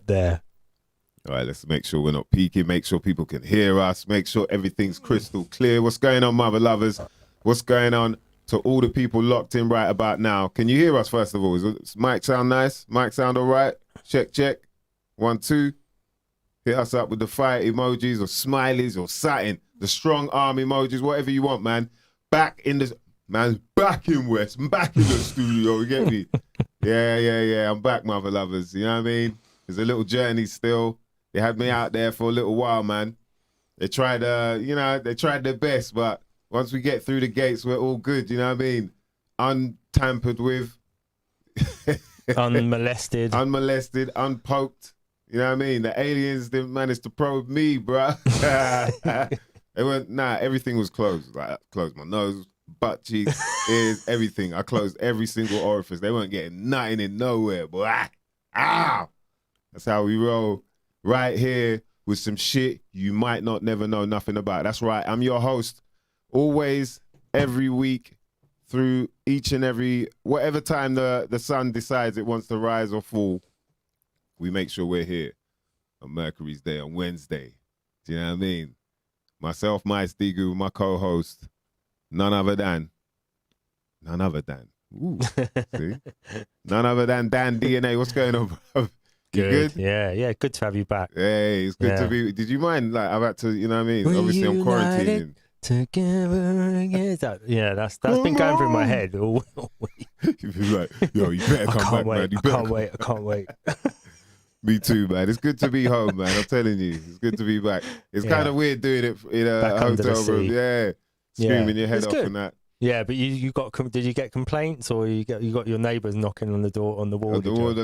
there. All right, let's make sure we're not peaking. Make sure people can hear us. Make sure everything's crystal clear. What's going on, mother lovers? What's going on to all the people locked in right about now? Can you hear us, first of all? Does mic sound nice? Mic sound all right? Check, check. 1, 2. Hit us up with the fire emojis or smileys or satin, the strong arm emojis, whatever you want, man. Back in the... Man's back in West. I'm back in the studio. You get me? Yeah. I'm back, mother lovers. You know what I mean? There's a little journey still. They had me out there for a little while, man. They tried, they tried their best, but once we get through the gates, we're all good. You know what I mean? Untampered with, unmolested, unpoked. You know what I mean? The aliens didn't manage to probe me, bro. They went, everything was closed. Like, I closed my nose, butt cheeks, ears, everything. I closed every single orifice. They weren't getting nothing in nowhere, boy. Ah! That's how we roll. Right here with some shit you might not never know nothing about. That's right. I'm your host. Always, every week, through each and every, whatever time the sun decides it wants to rise or fall, we make sure we're here on Mercury's Day, on Wednesday. Do you know what I mean? Myself, MysDiggi, with my co-host, none other than, ooh, see? None other than Dan DNA. What's going on, bro? Good. Yeah. Good to have you back. Hey, it's good to be. Did you mind? Like, I've had to, you know what I mean? Obviously, I'm quarantining. Together. Yeah, that's been going through my head all week. You'd be like, yo, you better come back, man. I can't wait. Me too, man. It's good to be home, man. I'm telling you, it's good to be back. It's kind of weird doing it in a hotel room. Yeah, screaming your head off and that. Yeah, but you got, did you get complaints, or you got your neighbours knocking on the door, on the wall? On the wall, the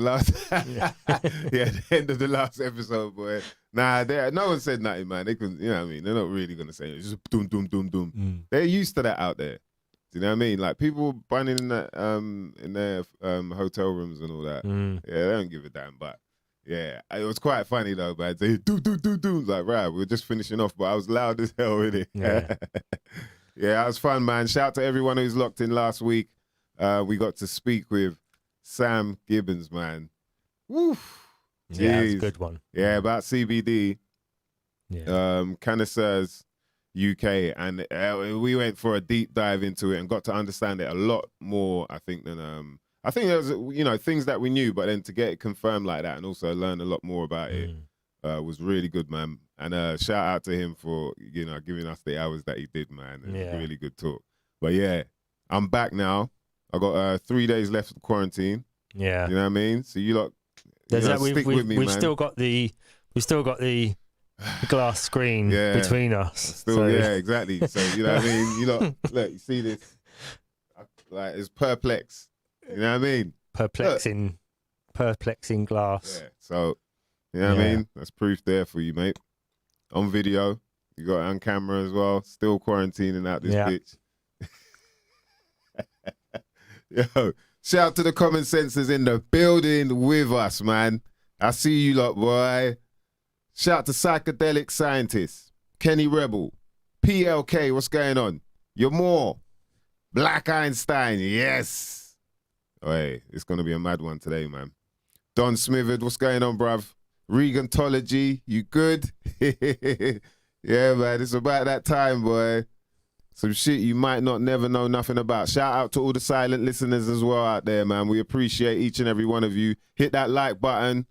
end of the last episode, boy. Nah, no one said nothing, man. They couldn't, you know what I mean? They're not really gonna say it. It's just doom, doom, doom, doom. They're used to that out there. Do you know what I mean? Like, people bunning in that in their hotel rooms and all that. Yeah, they don't give a damn. But yeah, it was quite funny though, man. They do. Like, right, we were just finishing off, but I was loud as hell with it. Yeah. Yeah, that was fun, man. Shout out to everyone who's locked in last week. We got to speak with Sam Gibbons, man. Woo. Yeah, it's a good one. Yeah, about CBD. Yeah. Canisters UK, and we went for a deep dive into it and got to understand it a lot more, I think, than I think there was, things that we knew, but then to get it confirmed like that and also learn a lot more about it was really good, man. And shout out to him for, giving us the hours that he did, man. It was really good talk. But yeah, I'm back now. I got 3 days left of quarantine. Yeah. You know what I mean? So you lot, stick with me, we've man. Still got the glass screen between us. Yeah, exactly. So you know what I mean? You lot, look, you see this? Like, it's perplex. You know what I mean? Perplexing glass. Yeah. So, you know what I mean? That's proof there for you, mate. On video, you got it on camera as well. Still quarantining out this bitch. Yo, shout out to the common sensors in the building with us, man. I see you lot, boy. Shout out to psychedelic scientists, Kenny Rebel, PLK, what's going on? You're more. Black Einstein, yes. Oh, hey, it's going to be a mad one today, man. Don Smithered, what's going on, bruv? Regantology, you good? Yeah, man, it's about that time, boy. Some shit you might not never know nothing about. Shout out to all the silent listeners as well out there, man. We appreciate each and every one of you. Hit that like button.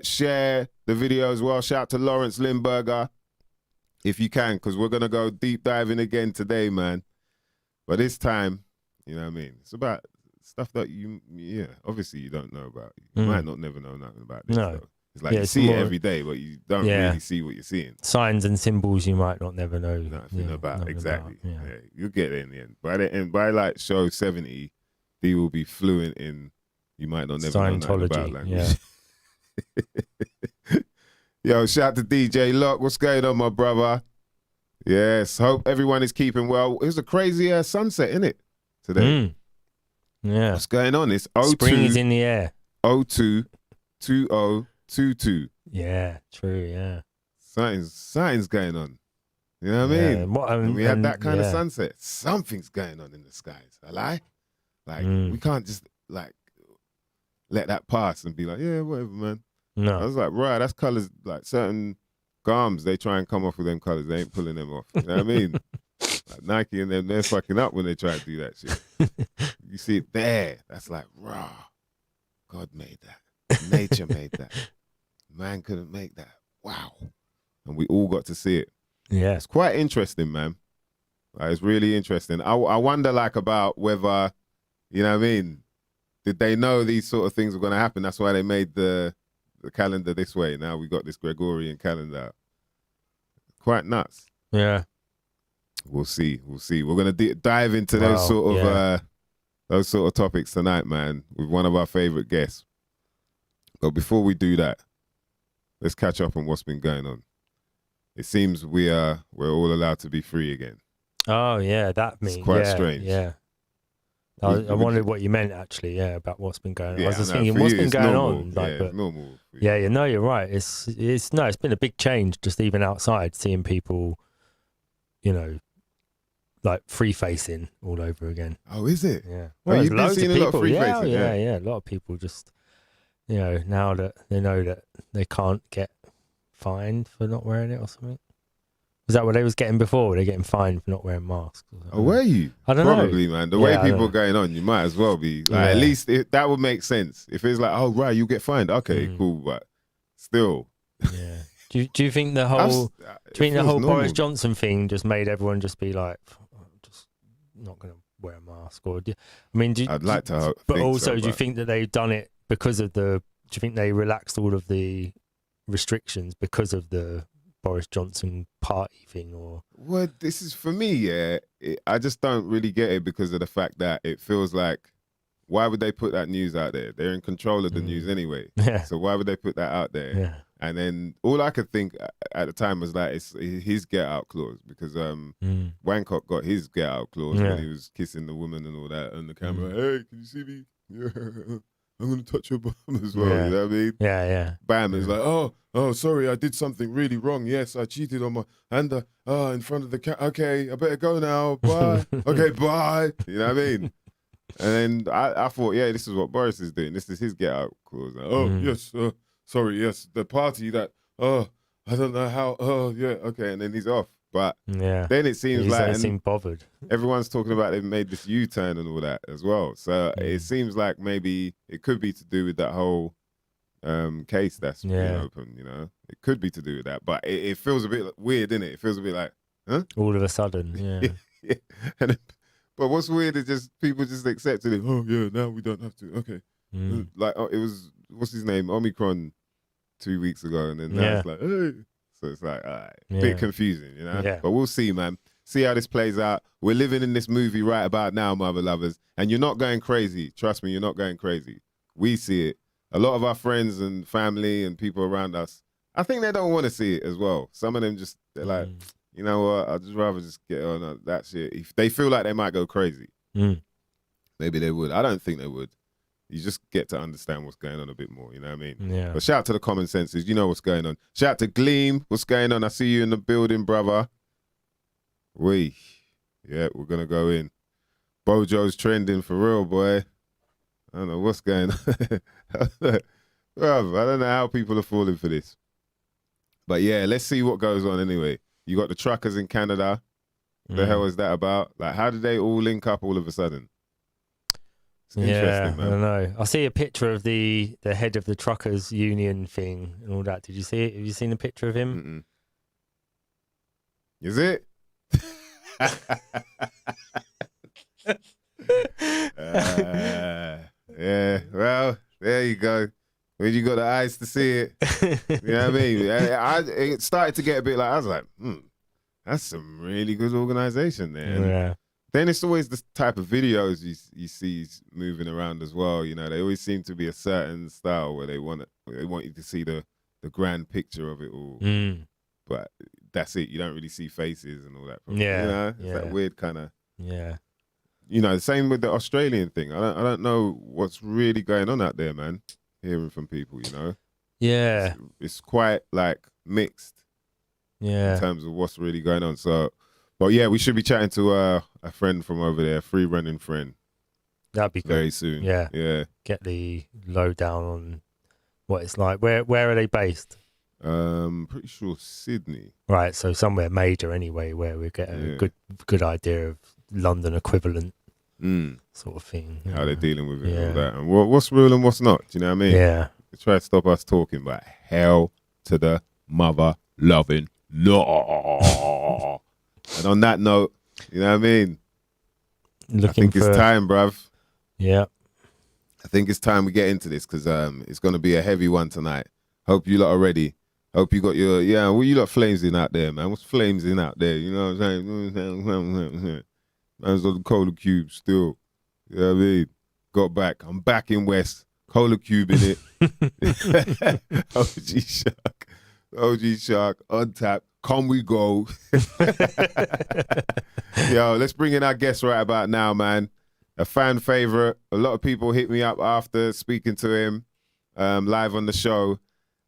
Share the video as well. Shout out to Lawrence Limburger, if you can, because we're going to go deep diving again today, man. But this time, you know what I mean? It's about stuff that obviously you don't know about. You might not never know nothing about this. No. Though. It's like you see it every day, but you don't really see what you're seeing. Signs and symbols you might not never know nothing about. Exactly. Yeah, you'll get it in the end. By like show 70, he will be fluent in. You might not never know nothing about language. Yeah. Yo, shout to DJ Lock. What's going on, my brother? Yes, hope everyone is keeping well. It was a crazy sunset, innit, today? Yeah. What's going on? It's 02. Spring is in the air. 02-2022. Yeah, true, yeah. Something's going on. You know what I mean? And we had that kind of sunset. Something's going on in the skies. I lie? Like, we can't just, like, let that pass and be like, yeah, whatever, man. I No. was like, right, that's colours, like certain garms, they try and come off with them colours. They ain't pulling them off. You know what I mean? Like Nike and them, they're fucking up when they try to do that shit. You see it there. That's like, rah. God made that. Nature made that. Man couldn't make that. Wow. And we all got to see it. Yeah. It's quite interesting, man. Like, it's really interesting. I wonder, like, about whether, you know what I mean? Did they know these sort of things were going to happen? That's why they made the calendar this way. Now we got this Gregorian calendar. Quite nuts. Yeah. We'll see. We'll see. We're going to dive into those sort of topics tonight, man, with one of our favorite guests. But before we do that, let's catch up on what's been going on. It seems we're all allowed to be free again. Oh yeah, that means quite strange. Yeah. I wondered what you meant actually. Yeah, about what's been going on. Yeah, I was just thinking, what's been going on? Like, but normal. Yeah, you know, you're right. It's been a big change just even outside, seeing people, you know, like free facing all over again. Oh, is it? Yeah. Well, you've been seeing a lot of free facing. Yeah. A lot of people just, you know, now that they know that they can't get fined for not wearing it or something. Was that what they was getting before? Were they getting fined for not wearing masks? Oh, were you? I don't know. Probably, man. The way people are going on, you might as well be. Like, at least that would make sense. If it's like, oh, right, you get fined. Okay, cool. But still. Yeah. Do you think the whole Boris Johnson thing just made everyone just be like, just not going to wear a mask? Or I'd like to hope. But also, do you think that they've done it because of do you think they relaxed all of the restrictions because of the Boris Johnson party thing? Or well, this is for me, I just don't really get it because of the fact that it feels like, why would they put that news out there? They're in control of the news anyway. Yeah. So why would they put that out there? Yeah. And then all I could think at the time was like, it's his get out clause, because Wancock got his get out clause when he was kissing the woman and all that on the camera. Hey, can you see me? Yeah. I'm going to touch your bum as well, you know what I mean? Yeah, yeah. Bam, it's like, oh, sorry, I did something really wrong. Yes, I cheated on my, and in front of the cat. Okay, I better go now. Bye. Okay, bye. You know what I mean? And then I thought, yeah, this is what Boris is doing. This is his get out clause. Like, yes, sorry, yes, the party that, I don't know how, yeah, okay, and then he's off. But then it seems he like doesn't seem bothered. Everyone's talking about they've made this U-turn and all that as well. So it seems like maybe it could be to do with that whole case that's been open, you know? It could be to do with that. But it feels a bit weird, innit? It feels a bit like, huh? All of a sudden, yeah. But what's weird is just people just accepted it. Oh, yeah, now we don't have to. Okay. Like, it was, what's his name? Omicron 2 weeks ago. And then now it's like, hey. So it's like, all right, bit confusing, you know? Yeah. But we'll see, man. See how this plays out. We're living in this movie right about now, my beloveds. And you're not going crazy. Trust me, you're not going crazy. We see it. A lot of our friends and family and people around us, I think they don't want to see it as well. Some of them just, they're like, you know what, I'd just rather just get on that shit. If they feel like they might go crazy, maybe they would. I don't think they would. You just get to understand what's going on a bit more, you know what I mean? Yeah. But shout out to the common senses. You know what's going on. Shout out to Gleam. What's going on? I see you in the building, brother. Yeah, we're going to go in. Bojo's trending for real, boy. I don't know what's going on. Bruv, I don't know how people are falling for this. But yeah, let's see what goes on anyway. You got the truckers in Canada. What the hell is that about? Like, how did they all link up all of a sudden? It's interesting, man. I don't know. I see a picture of the head of the truckers union thing and all that. Did you see it? Have you seen a picture of him? Is it? Yeah, well, there you go. When you got the eyes to see it, you know what I mean? It started to get a bit like, I was like, that's some really good organization there. Yeah. Then it's always the type of videos you see moving around as well. You know, they always seem to be a certain style where they want you to see the grand picture of it all. But that's it. You don't really see faces and all that. Yeah. You know, it's that weird kind of. Yeah. You know, the same with the Australian thing. I don't know what's really going on out there, man. Hearing from people, you know. Yeah. It's quite like mixed. Yeah. In terms of what's really going on. So. But yeah, we should be chatting to a friend from over there, a free running friend. That'd be good. Very soon. Yeah. Yeah. Get the lowdown on what it's like? Where are they based? Pretty sure Sydney. Right, so somewhere major anyway, where we get a good idea of London equivalent sort of thing. How they're dealing with it and all that. And what's real and what's not. Do you know what I mean? Yeah. They try to stop us talking, but hell to the mother loving no. And on that note, you know what I mean? I think it's time, bruv. Yeah. I think it's time we get into this because it's going to be a heavy one tonight. Hope you lot are ready. Hope you got your, what you lot flames in out there, man? What's flames in out there? You know what I'm saying? Man's on the Cola Cube still. You know what I mean? Got back. I'm back in West. Cola Cube in it. OG Shark, on tap. Can we go? Yo, let's bring in our guest right about now, man. A fan favorite. A lot of people hit me up after speaking to him live on the show.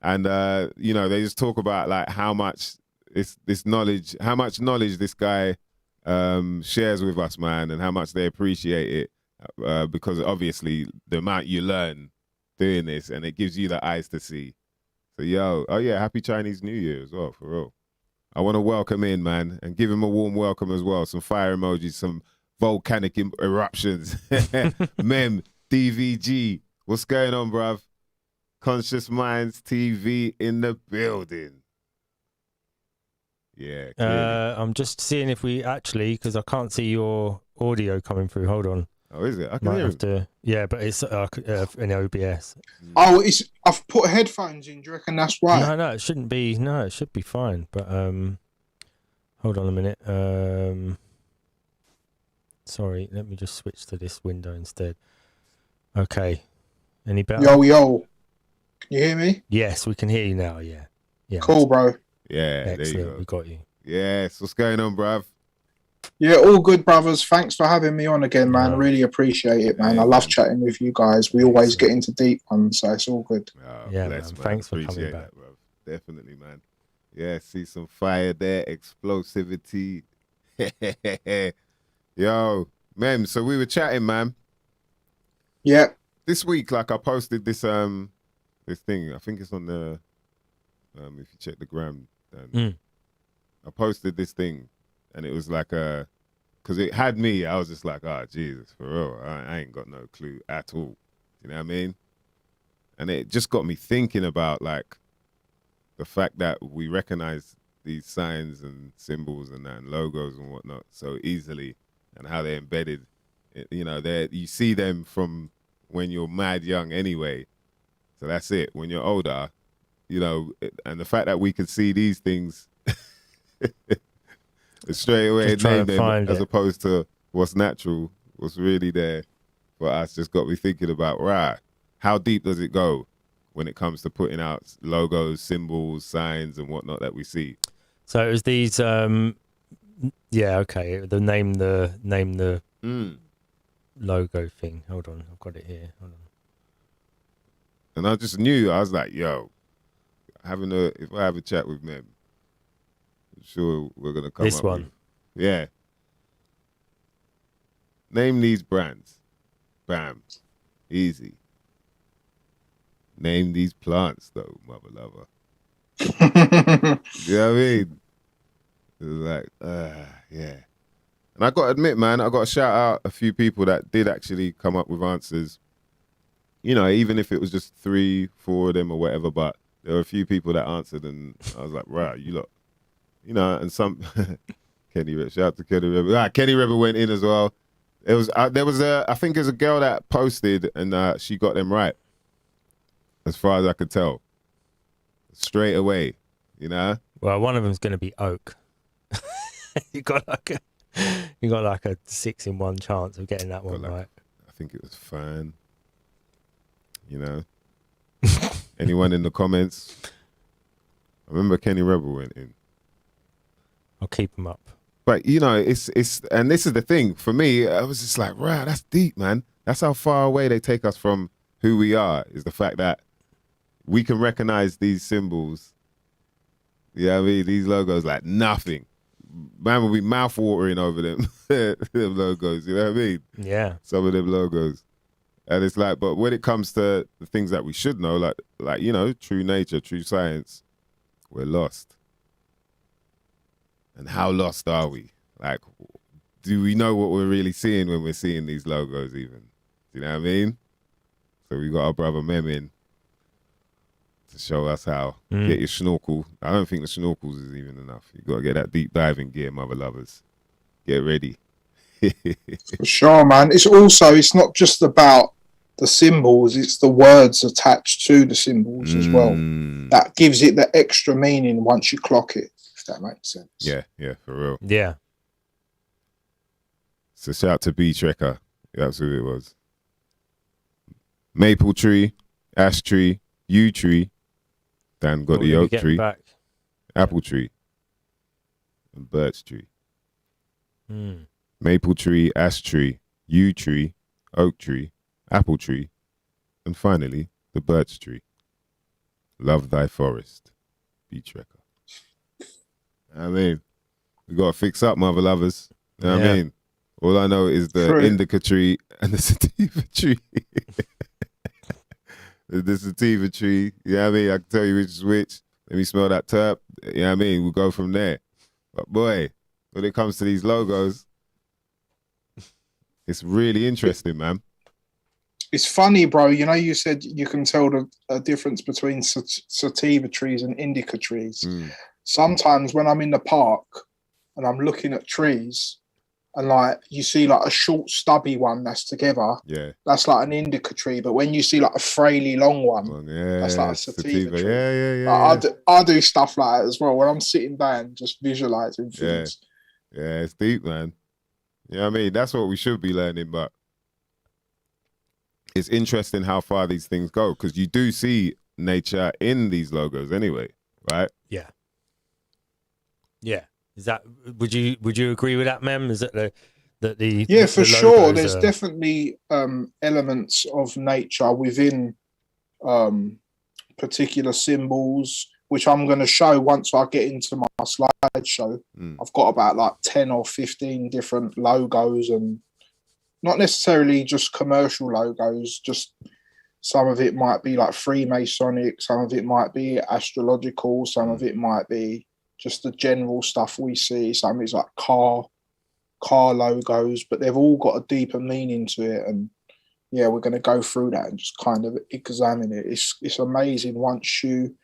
And, they just talk about like how much this knowledge, how much knowledge this guy shares with us, man, and how much they appreciate it. Because obviously the amount you learn doing this, and it gives you the eyes to see. So, happy Chinese New Year as well, for real. I want to welcome in, man, and give him a warm welcome as well. Some fire emojis, some volcanic eruptions. Mem DVG, what's going on, bruv? Conscious Minds TV in the building. Yeah. I'm just seeing if we actually, because I can't see your audio coming through. Hold on. Oh, is it? I can hear it. Yeah, but it's in OBS. Oh, I've put headphones in. Do you reckon that's why? No, it shouldn't be. No, it should be fine. But hold on a minute. Sorry, let me just switch to this window instead. Okay. Any better? Yo. Can you hear me? Yes, we can hear you now. Yeah. Cool, bro. Yeah, excellent. there you go. We got you. Yes. What's going on, bruv? Yeah, all good, brothers. Thanks for having me on again, man. Really appreciate it, man. I love chatting with you guys. We always get into deep ones, so it's all good. Oh, yeah, bless, man. Thanks for coming back. That, bro. Definitely, man. Yeah, see some fire there, explosivity. Yo, Mem, so we were chatting, man. Yeah. This week, like I posted this this thing. I think it's on the if you check the gram, I posted this thing. And it was like because it had me, I was just like, oh, Jesus, for real, I ain't got no clue at all. You know what I mean? And it just got me thinking about like the fact that we recognize these signs and symbols and logos and whatnot so easily, and how they're embedded. You see them from when you're mad young anyway. So that's it. When you're older, and the fact that we can see these things straight away and name them as opposed to what's natural, what's really there for us, just got me thinking about, right, how deep does it go when it comes to putting out logos, symbols, signs and whatnot that we see? So it was these okay, the name the logo thing. Hold on, I've got it here. Hold on. And I just knew, I was like, yo, if I have a chat with Mem, sure we're gonna come this up one with, yeah, name these brands. Bam, easy. Name these plants though, mother lover. You know what I mean? It was like yeah. And I gotta admit, man, I gotta shout out a few people that did actually come up with answers, even if it was just 3-4 of them or whatever, but there were a few people that answered and I was like, right, you lot. And some Kenny Rebel, shout out to Kenny Rebel. Kenny Rebel went in as well. I think there's a girl that posted and she got them right, as far as I could tell, straight away. Well, one of them's going to be oak. you got like a 6 in 1 chance of getting that one right. I think it was fan. Anyone in the comments? I remember Kenny Rebel went in. I'll keep them up. But it's and this is the thing for me. I was just like, wow, that's deep, man. That's how far away they take us from who we are. Is the fact that we can recognize these symbols. Yeah, I mean these logos like nothing. Man will be mouth watering over them, them logos. You know what I mean? Yeah. Some of them logos, and it's like, but when it comes to the things that we should know, like like, you know, true nature, true science, we're lost. And how lost are we? Like, do we know what we're really seeing when we're seeing these logos even? Do you know what I mean? So we got our brother Mem in to show us how. Get your snorkel. I don't think the snorkels is even enough. You got to get that deep diving gear, mother lovers. Get ready. For sure, man. It's not just about the symbols, it's the words attached to the symbols as well. That gives it the extra meaning once you clock it, if that makes sense. Yeah, for real. Yeah. So shout out to B Trekker. That's who it was. Maple tree, ash tree, yew tree. Dan got the oak tree, back. apple tree, and birch tree. Maple tree, ash tree, yew tree, oak tree, apple tree, and finally the birch tree. Love thy forest, B Trekker. I mean, we got to fix up, mother lovers. You know what I mean? All I know is the Indica tree and the Sativa tree. The Sativa tree, you know what I mean? I can tell you which is which. Let me smell that terp. You know what I mean? We'll go from there. But boy, when it comes to these logos, it's really interesting, man. It's funny, bro. You know, you said you can tell the difference between sativa trees and indica trees. Sometimes when I'm in the park and I'm looking at trees, and like you see like a short stubby one that's together, that's like an indica tree. But when you see like a fraily long one, that's like a sativa tree. I do stuff like that as well when I'm sitting down just visualizing things. Yeah, it's deep, man. You know what I mean? That's what we should be learning, but it's interesting how far these things go, because you do see nature in these logos anyway, right? Yeah. Is that, would you agree with that, Mem? Is it the for sure. There's definitely elements of nature within particular symbols, which I'm going to show once I get into my slideshow. I've got about like 10 or 15 different logos, and not necessarily just commercial logos, just some of it might be like Freemasonic, some of it might be astrological, some of it might be just the general stuff we see. Some of it's like car logos, but they've all got a deeper meaning to it. And yeah, we're going to go through that and just kind of examine it. It's amazing once you,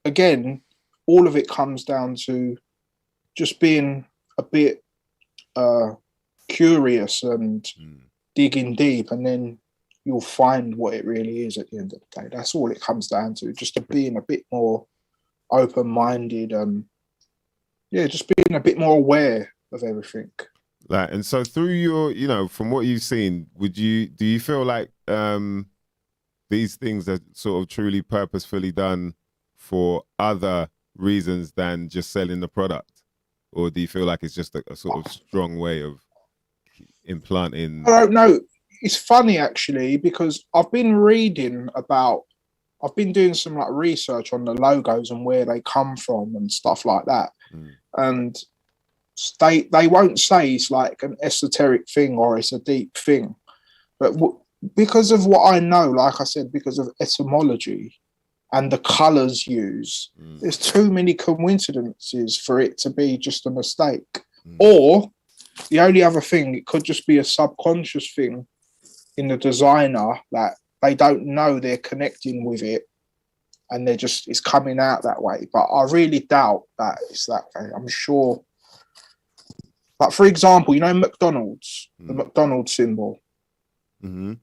again, all of it comes down to just being a bit curious and digging deep, and then you'll find what it really is at the end of the day. That's all it comes down to, just to being a bit more open-minded and just being a bit more aware of everything. Like, and so through your, you know, from what you've seen, do you feel like these things are sort of truly purposefully done for other reasons than just selling the product? Or do you feel like it's just a sort of strong way of implanting? I don't know. It's funny actually, because I've been doing some like research on the logos and where they come from and stuff like that. And they won't say it's like an esoteric thing or it's a deep thing, but because of what I know, like I said, because of etymology and the colors used, there's too many coincidences for it to be just a mistake. Or the only other thing, it could just be a subconscious thing in the designer that they don't know they're connecting with it, and it's coming out that way. But I really doubt that it's that way. I'm sure. Like, for example, you know McDonald's, the McDonald's symbol. The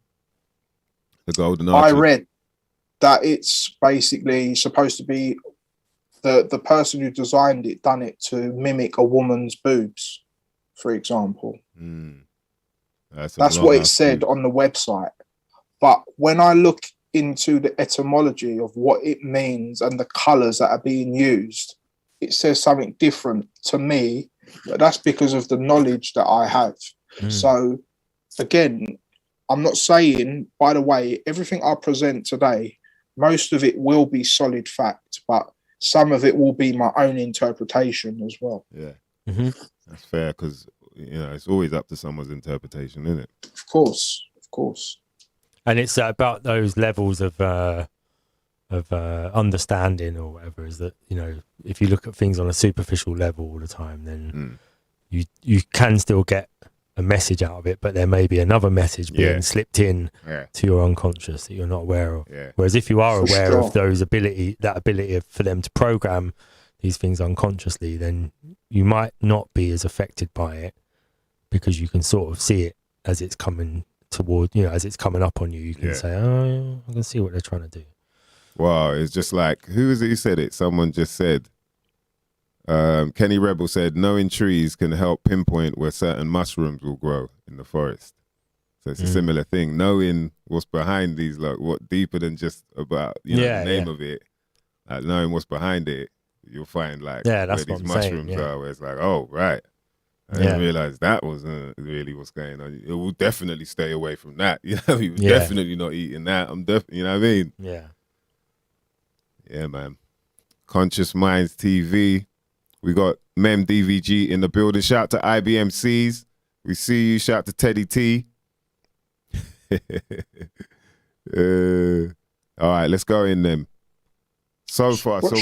golden I arches. read that it's basically supposed to be the person who designed it done it to mimic a woman's boobs, for example. That's what it said on the website. But when I look into the etymology of what it means and the colors that are being used, it says something different to me, but that's because of the knowledge that I have. So again, I'm not saying, by the way, everything I present today, most of it will be solid fact, but some of it will be my own interpretation as well. That's fair, because you know it's always up to someone's interpretation, isn't it? Of course. And it's about those levels of understanding or whatever is that, you know, if you look at things on a superficial level all the time, then you can still get a message out of it, but there may be another message being slipped in to your unconscious that you're not aware of. Whereas if you are aware of that ability for them to program these things unconsciously, then you might not be as affected by it, because you can sort of see it as it's coming toward, you know, as it's coming up on you. You can say, oh, I can see what they're trying to do. Wow, it's just like, who is it who said it? Someone just said, Kenny Rebel said, knowing trees can help pinpoint where certain mushrooms will grow in the forest. So it's a similar thing. Knowing what's behind these, like, what deeper than just about, you know, the name of it, like knowing what's behind it, you'll find like where these mushrooms are, where it's like, oh, right. I didn't realize that wasn't really what's going on. It will definitely stay away from that. You know, you're definitely not eating that. I'm definitely, you know what I mean? Yeah. Yeah, man. Conscious Minds TV. We got Mem DVG in the building. Shout out to IBMCs. We see you. Shout out to Teddy T. All right, let's go in then. So far, do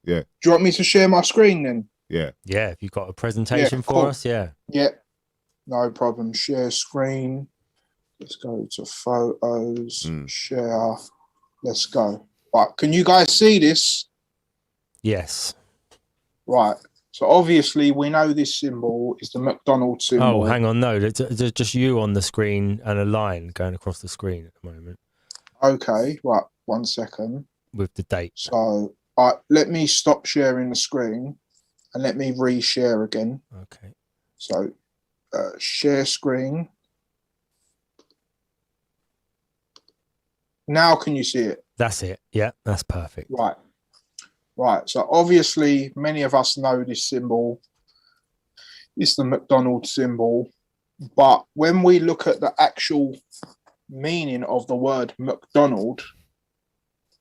you want me to share my screen then? Yeah. Yeah, if you've got a presentation for us, Yeah, no problem. Share screen. Let's go to photos, share. Let's go. Right, can you guys see this? Yes. Right. So obviously we know this symbol is the McDonald's symbol. Oh, hang on. No, there's just you on the screen and a line going across the screen at the moment. Okay. Right. 1 second. With the date. So let me stop sharing the screen and let me reshare again. Okay. So share screen. Now can you see it? That's it. Yeah, that's perfect. Right. Right. So obviously many of us know this symbol. It's the McDonald's symbol. But when we look at the actual meaning of the word McDonald,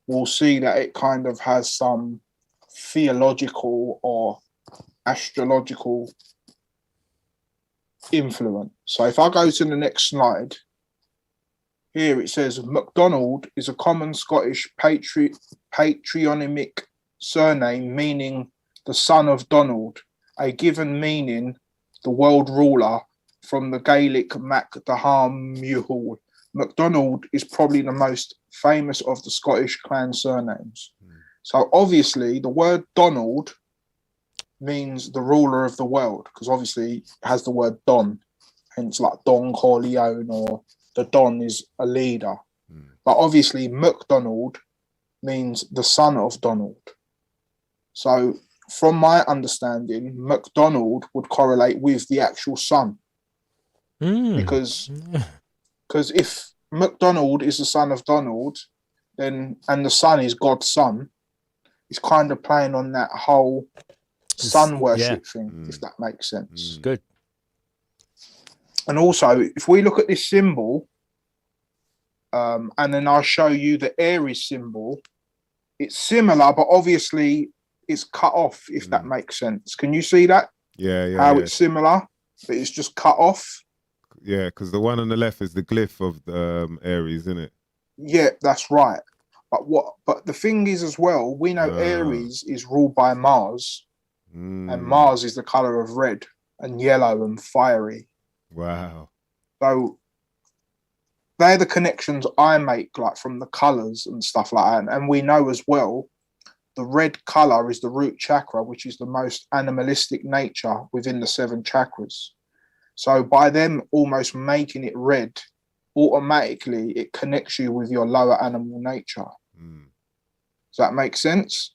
we'll see that it kind of has some theological or astrological influence. So if I go to the next slide, here it says MacDonald is a common Scottish patronymic surname meaning the son of Donald, a given meaning the world ruler from the Gaelic Mac Daharmuhul. MacDonald is probably the most famous of the Scottish clan surnames. So obviously the word Donald means the ruler of the world, because obviously it has the word Don, hence like Don Corleone, or the Don is a leader. But obviously MacDonald means the son of Donald. So from my understanding, MacDonald would correlate with the actual son. Because if MacDonald is the son of Donald, then and the son is God's son, it's kind of playing on that whole sun worship thing, if that makes sense. Good. And also, if we look at this symbol, and then I'll show you the Aries symbol, it's similar, but obviously it's cut off, if that makes sense. Can you see that? How it's similar, but it's just cut off. Yeah, because the one on the left is the glyph of the Aries, isn't it? Yeah, that's right. But the thing is as well, we know Aries is ruled by Mars, and Mars is the color of red and yellow and fiery. Wow. So they're the connections I make, like from the colors and stuff like that. And we know as well, the red color is the root chakra, which is the most animalistic nature within the 7 chakras. So by them almost making it red, automatically it connects you with your lower animal nature. Does that make sense?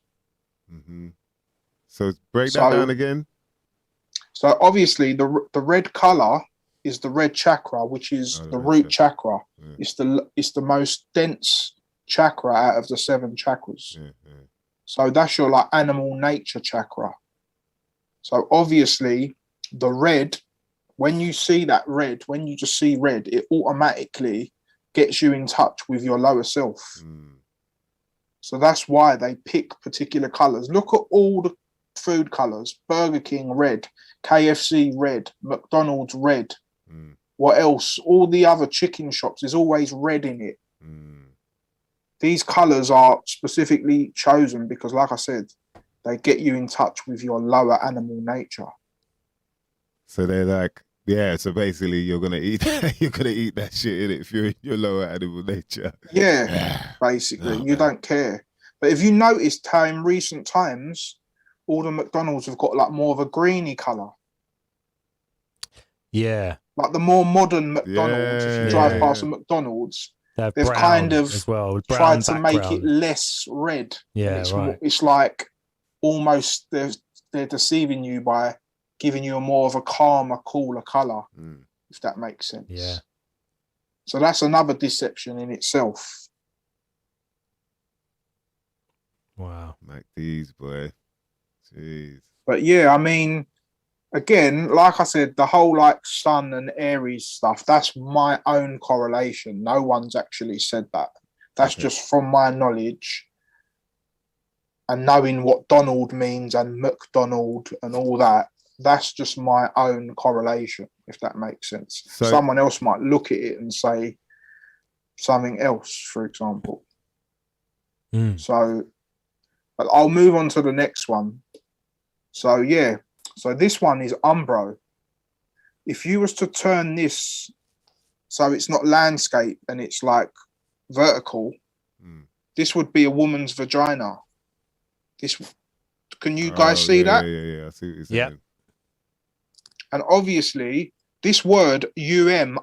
So break that down again. So obviously the red color is the red chakra, which is the root chakra. It's the most dense chakra out of the 7 chakras. So that's your like animal nature chakra. So obviously the red, when you see that red, when you just see red, it automatically gets you in touch with your lower self. So that's why they pick particular colors. Look at all the food colors: Burger King red, KFC red, McDonald's red. What else? All the other chicken shops, there's always red in it. these colors are specifically chosen because, like I said, they get you in touch with your lower animal nature. So they're like, yeah. So basically, you're gonna eat that shit in it if you're in your lower animal nature. Yeah, basically, you don't care. But if you noticed how in recent times, all the McDonald's have got like more of a greeny color. Yeah. Like the more modern McDonald's, if you drive past a McDonald's, they've kind of as well, tried to make it less red. Yeah, it's right. It's like almost they're deceiving you by giving you a more of a calmer, cooler color, if that makes sense. Yeah. So that's another deception in itself. Wow. Like these, boy. Jeez. But yeah, I mean, again, like I said, the whole like Sun and Aries stuff, that's my own correlation. No one's actually said that. That's just from my knowledge and knowing what Donald means and McDonald and all that. That's just my own correlation, if that makes sense. So, someone else might look at it and say something else, for example. So, but I'll move on to the next one. So, yeah. So this one is Umbro. If you was to turn this so it's not landscape and it's like vertical, this would be a woman's vagina. Can you guys see that? Yeah. I see what you're saying. Yeah. And obviously, this word in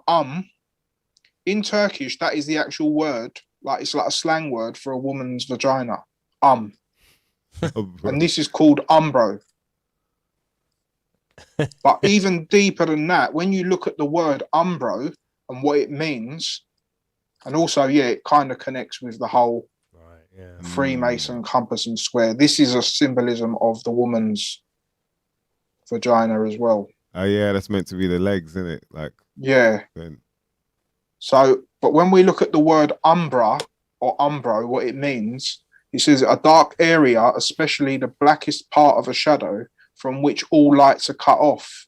Turkish, that is the actual word. Like it's like a slang word for a woman's vagina. And this is called Umbro. But even deeper than that, when you look at the word Umbro and what it means, and also, it kind of connects with the whole Freemason compass and square. This is a symbolism of the woman's vagina as well. Oh yeah, that's meant to be the legs, isn't it? Like So, but when we look at the word umbra or umbro, what it means, it says a dark area, especially the blackest part of a shadow from which all lights are cut off.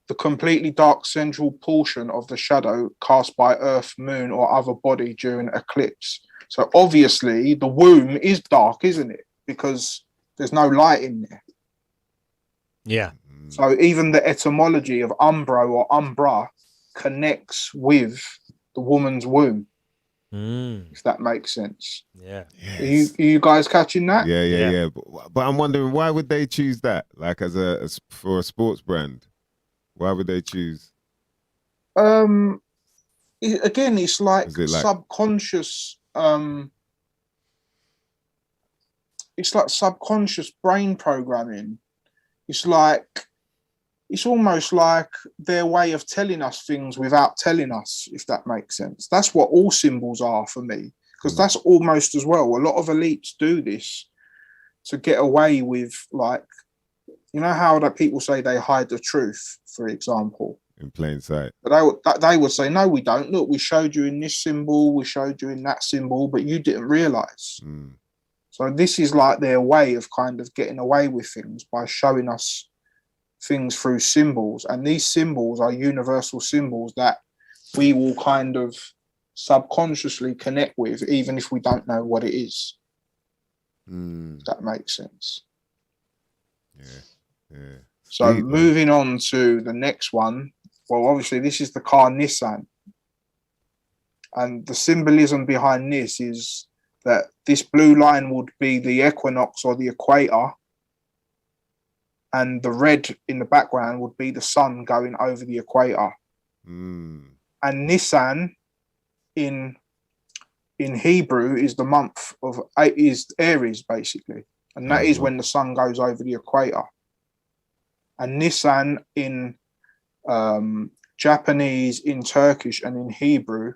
The completely dark central portion of the shadow cast by Earth, Moon, or other body during eclipse. So obviously the womb is dark, isn't it? Because there's no light in there. Yeah. So even the etymology of umbro or umbra connects with the woman's womb. If that makes sense. Yeah. Yes. Are you guys catching that? Yeah. But I'm wondering, why would they choose that? Like for a sports brand, why would they choose? Again, it's like subconscious. It's like subconscious brain programming. It's almost like their way of telling us things without telling us, if that makes sense. That's what all symbols are for me, because that's almost as well. A lot of elites do this to get away with, like, you know how that people say they hide the truth, for example. In plain sight. But they would say, no, we don't. Look, we showed you in this symbol, we showed you in that symbol, but you didn't realize. So this is like their way of kind of getting away with things by showing us things through symbols. And these symbols are universal symbols that we will kind of subconsciously connect with, even if we don't know what it is. If that makes sense. Yeah. So moving on to the next one. Well, obviously this is the car Nissan. And the symbolism behind this is that this blue line would be the equinox or the equator. And the red in the background would be the sun going over the equator. And Nissan in Hebrew is the month of is Aries, basically. And that is when the sun goes over the equator. And Nissan in Japanese, in Turkish, and in Hebrew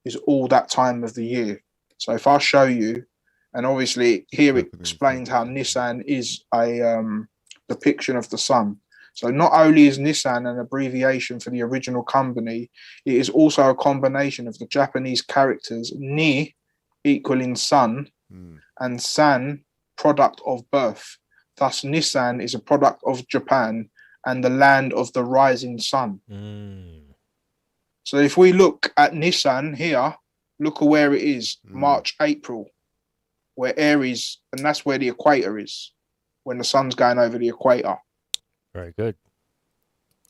is all that time of the year. So if I show you, and obviously here it explains how Nissan is a depiction of the sun. So not only is Nissan an abbreviation for the original company, it is also a combination of the Japanese characters Ni equaling sun and San, product of birth. Thus Nissan is a product of Japan and the land of the rising sun. So if we look at Nissan here, Look at where it is, March, April, where Aries, and that's where the equator is, when the sun's going over the equator. Very good.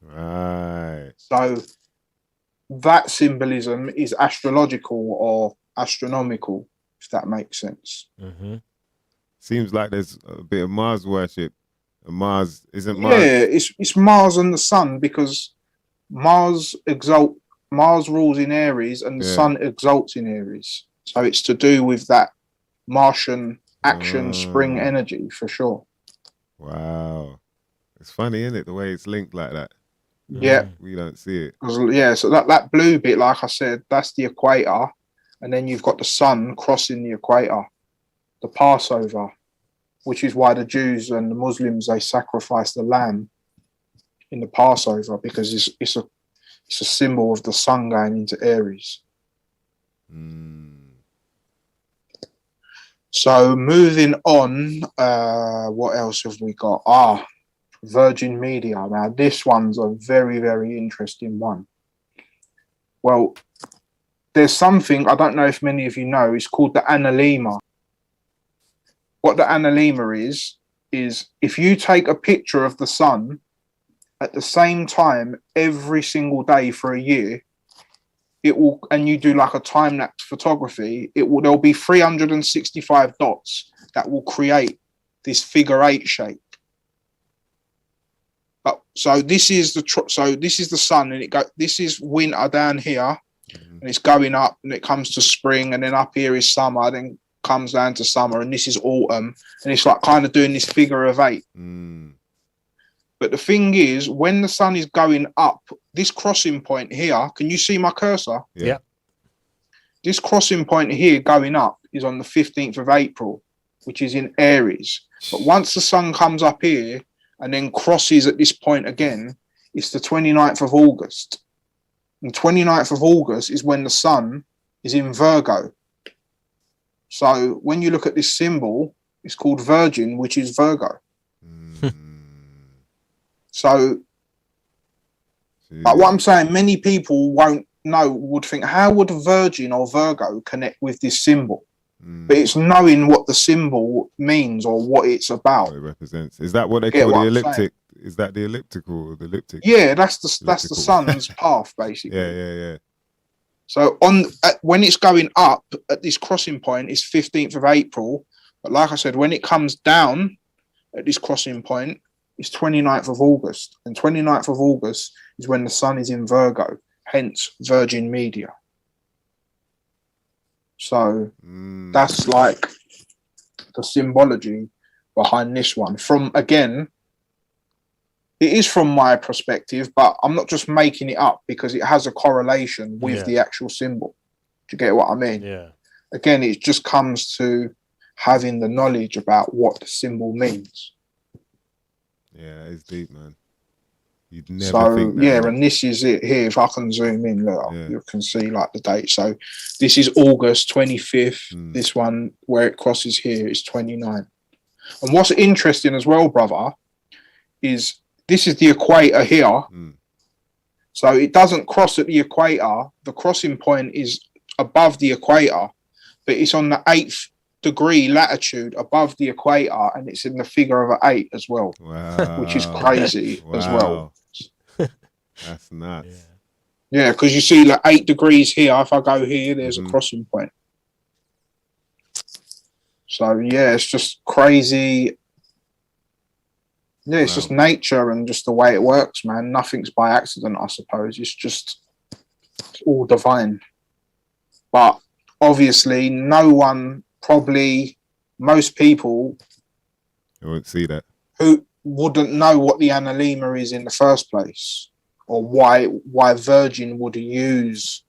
Right. So that symbolism is astrological or astronomical, if that makes sense. Seems like there's a bit of Mars worship. Mars isn't Yeah, Mars. it's Mars and the sun, because Mars rules in Aries and the sun exalts in Aries. So it's to do with that Martian action, spring energy, for sure. Wow. It's funny, isn't it, the way it's linked like that? Yeah. We don't see it. Yeah, so that blue bit, like I said, that's the equator. And then you've got the sun crossing the equator, the Passover, which is why the Jews and the Muslims, they sacrifice the lamb in the Passover, because it's a symbol of the sun going into Aries. So moving on, what else have we got? Virgin Media. Now this one's a very, very interesting one. Well, there's something, I don't know if many of you know, it's called the Analima. What the Analima is if you take a picture of the sun at the same time every single day for a year, it will, and you do like a time-lapse photography, there'll be 365 dots that will create this figure 8 shape. So this is the sun, and this is winter down here, and it's going up, and it comes to spring, and then up here is summer, then comes down to summer, and this is autumn, and it's like kind of doing this figure of 8. But the thing is, when the sun is going up, this crossing point here, can you see my cursor? Yeah. This crossing point here going up is on the 15th of April, which is in Aries. But once the sun comes up here and then crosses at this point again, it's the 29th of August. And 29th of August is when the sun is in Virgo. So when you look at this symbol, it's called Virgin, which is Virgo. So like what I'm saying, many people would think, how would Virgin or Virgo connect with this symbol? But it's knowing what the symbol means or what it's about. What it represents. Is that what they call the elliptic? Is that the elliptical or the elliptic? Yeah, that's the sun's path, basically. Yeah. So when it's going up at this crossing point, it's 15th of April. But like I said, when it comes down at this crossing point, it's 29th of August. And 29th of August is when the sun is in Virgo, hence Virgin Media. So that's like the symbology behind this one. It is from my perspective, but I'm not just making it up, because it has a correlation with the actual symbol. Do you get what I mean? Yeah. Again, it just comes to having the knowledge about what the symbol means. Yeah, it's deep, man. You'd never think that. Yeah, and this is it here. If I can zoom in, look, you can see like the date. So this is August 25th. This one where it crosses here is 29. And what's interesting as well, brother, is this is the equator here. So it doesn't cross at the equator. The crossing point is above the equator, but it's on the 8th degree latitude above the equator, and it's in the figure of an 8 as well. Wow. Which is crazy as well. That's nuts. Yeah, because you see like 8 degrees here. If I go here, there's a crossing point. So yeah, it's just crazy. Yeah, it's just nature and just the way it works, man. Nothing's by accident, I suppose. It's all divine. But obviously, most people I won't see that, who wouldn't know what the Analima is in the first place, or why Virgin would use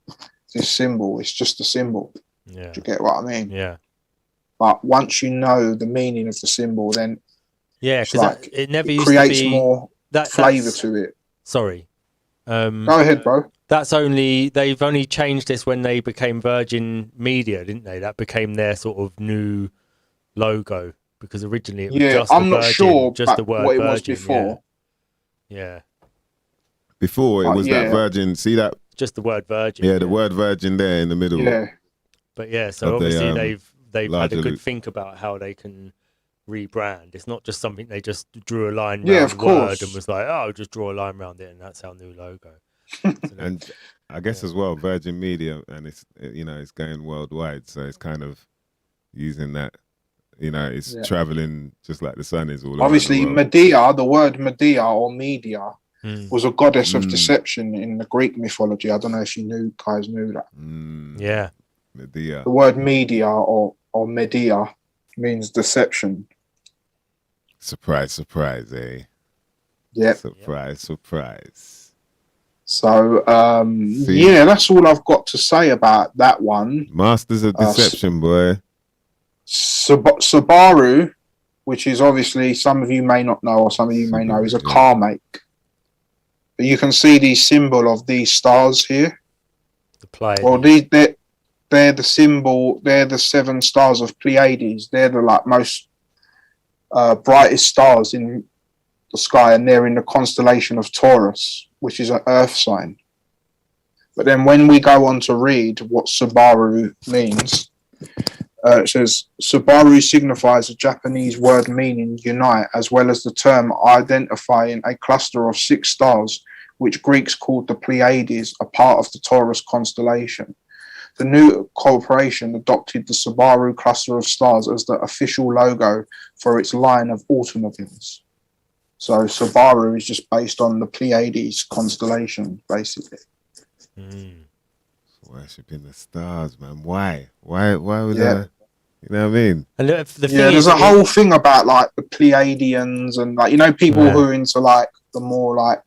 this symbol. It's just a symbol. Yeah. Do you get what I mean? Yeah. But once you know the meaning of the symbol, then because it never used creates to be more flavour to it. Sorry. Go ahead, bro. They've only changed this when they became Virgin Media, didn't they? That became their sort of new logo, because originally it was just I'm the not Virgin, sure just the word what it Virgin. was before. Yeah. Before it was that Virgin. See that? Just the word Virgin. Yeah, the word Virgin there in the middle. Yeah. But yeah, so Have they, obviously they've had a largely- good think about how they can rebrand. It's not just something they just drew a line Yeah, around of Word course. and was like, oh, just draw a line around it and that's our new logo. So And I guess as well, Virgin Media, and it's it's going worldwide, so it's kind of using that. It's traveling just like the sun is all Obviously, around the world. Medea, the word Medea or media, Mm. was a goddess of deception in the Greek mythology. I don't know if you guys knew that. Yeah. Medea. The word media or Medea means deception. Surprise, surprise, eh? Yep. Surprise. So, yeah, that's all I've got to say about that one. Masters of Deception, boy. Subaru, which is obviously some of you may not know or some of you may know, is a car make. But you can see the symbol of these stars here. The Pleiades. Well, they're the symbol. They're the 7 stars of Pleiades. They're the most brightest stars in the sky, and they're in the constellation of Taurus, which is an Earth sign. But then when we go on to read what Subaru means, it says Subaru signifies a Japanese word meaning unite, as well as the term identifying a cluster of 6 stars, which Greeks called the Pleiades, a part of the Taurus constellation. The new corporation adopted the Subaru cluster of stars as the official logo for its line of automobiles. So Subaru is just based on the Pleiades constellation, basically. Worshipping the stars, man. Why would that? You know what I mean? And the thing there's a whole thing about the Pleiadians and people who are into the more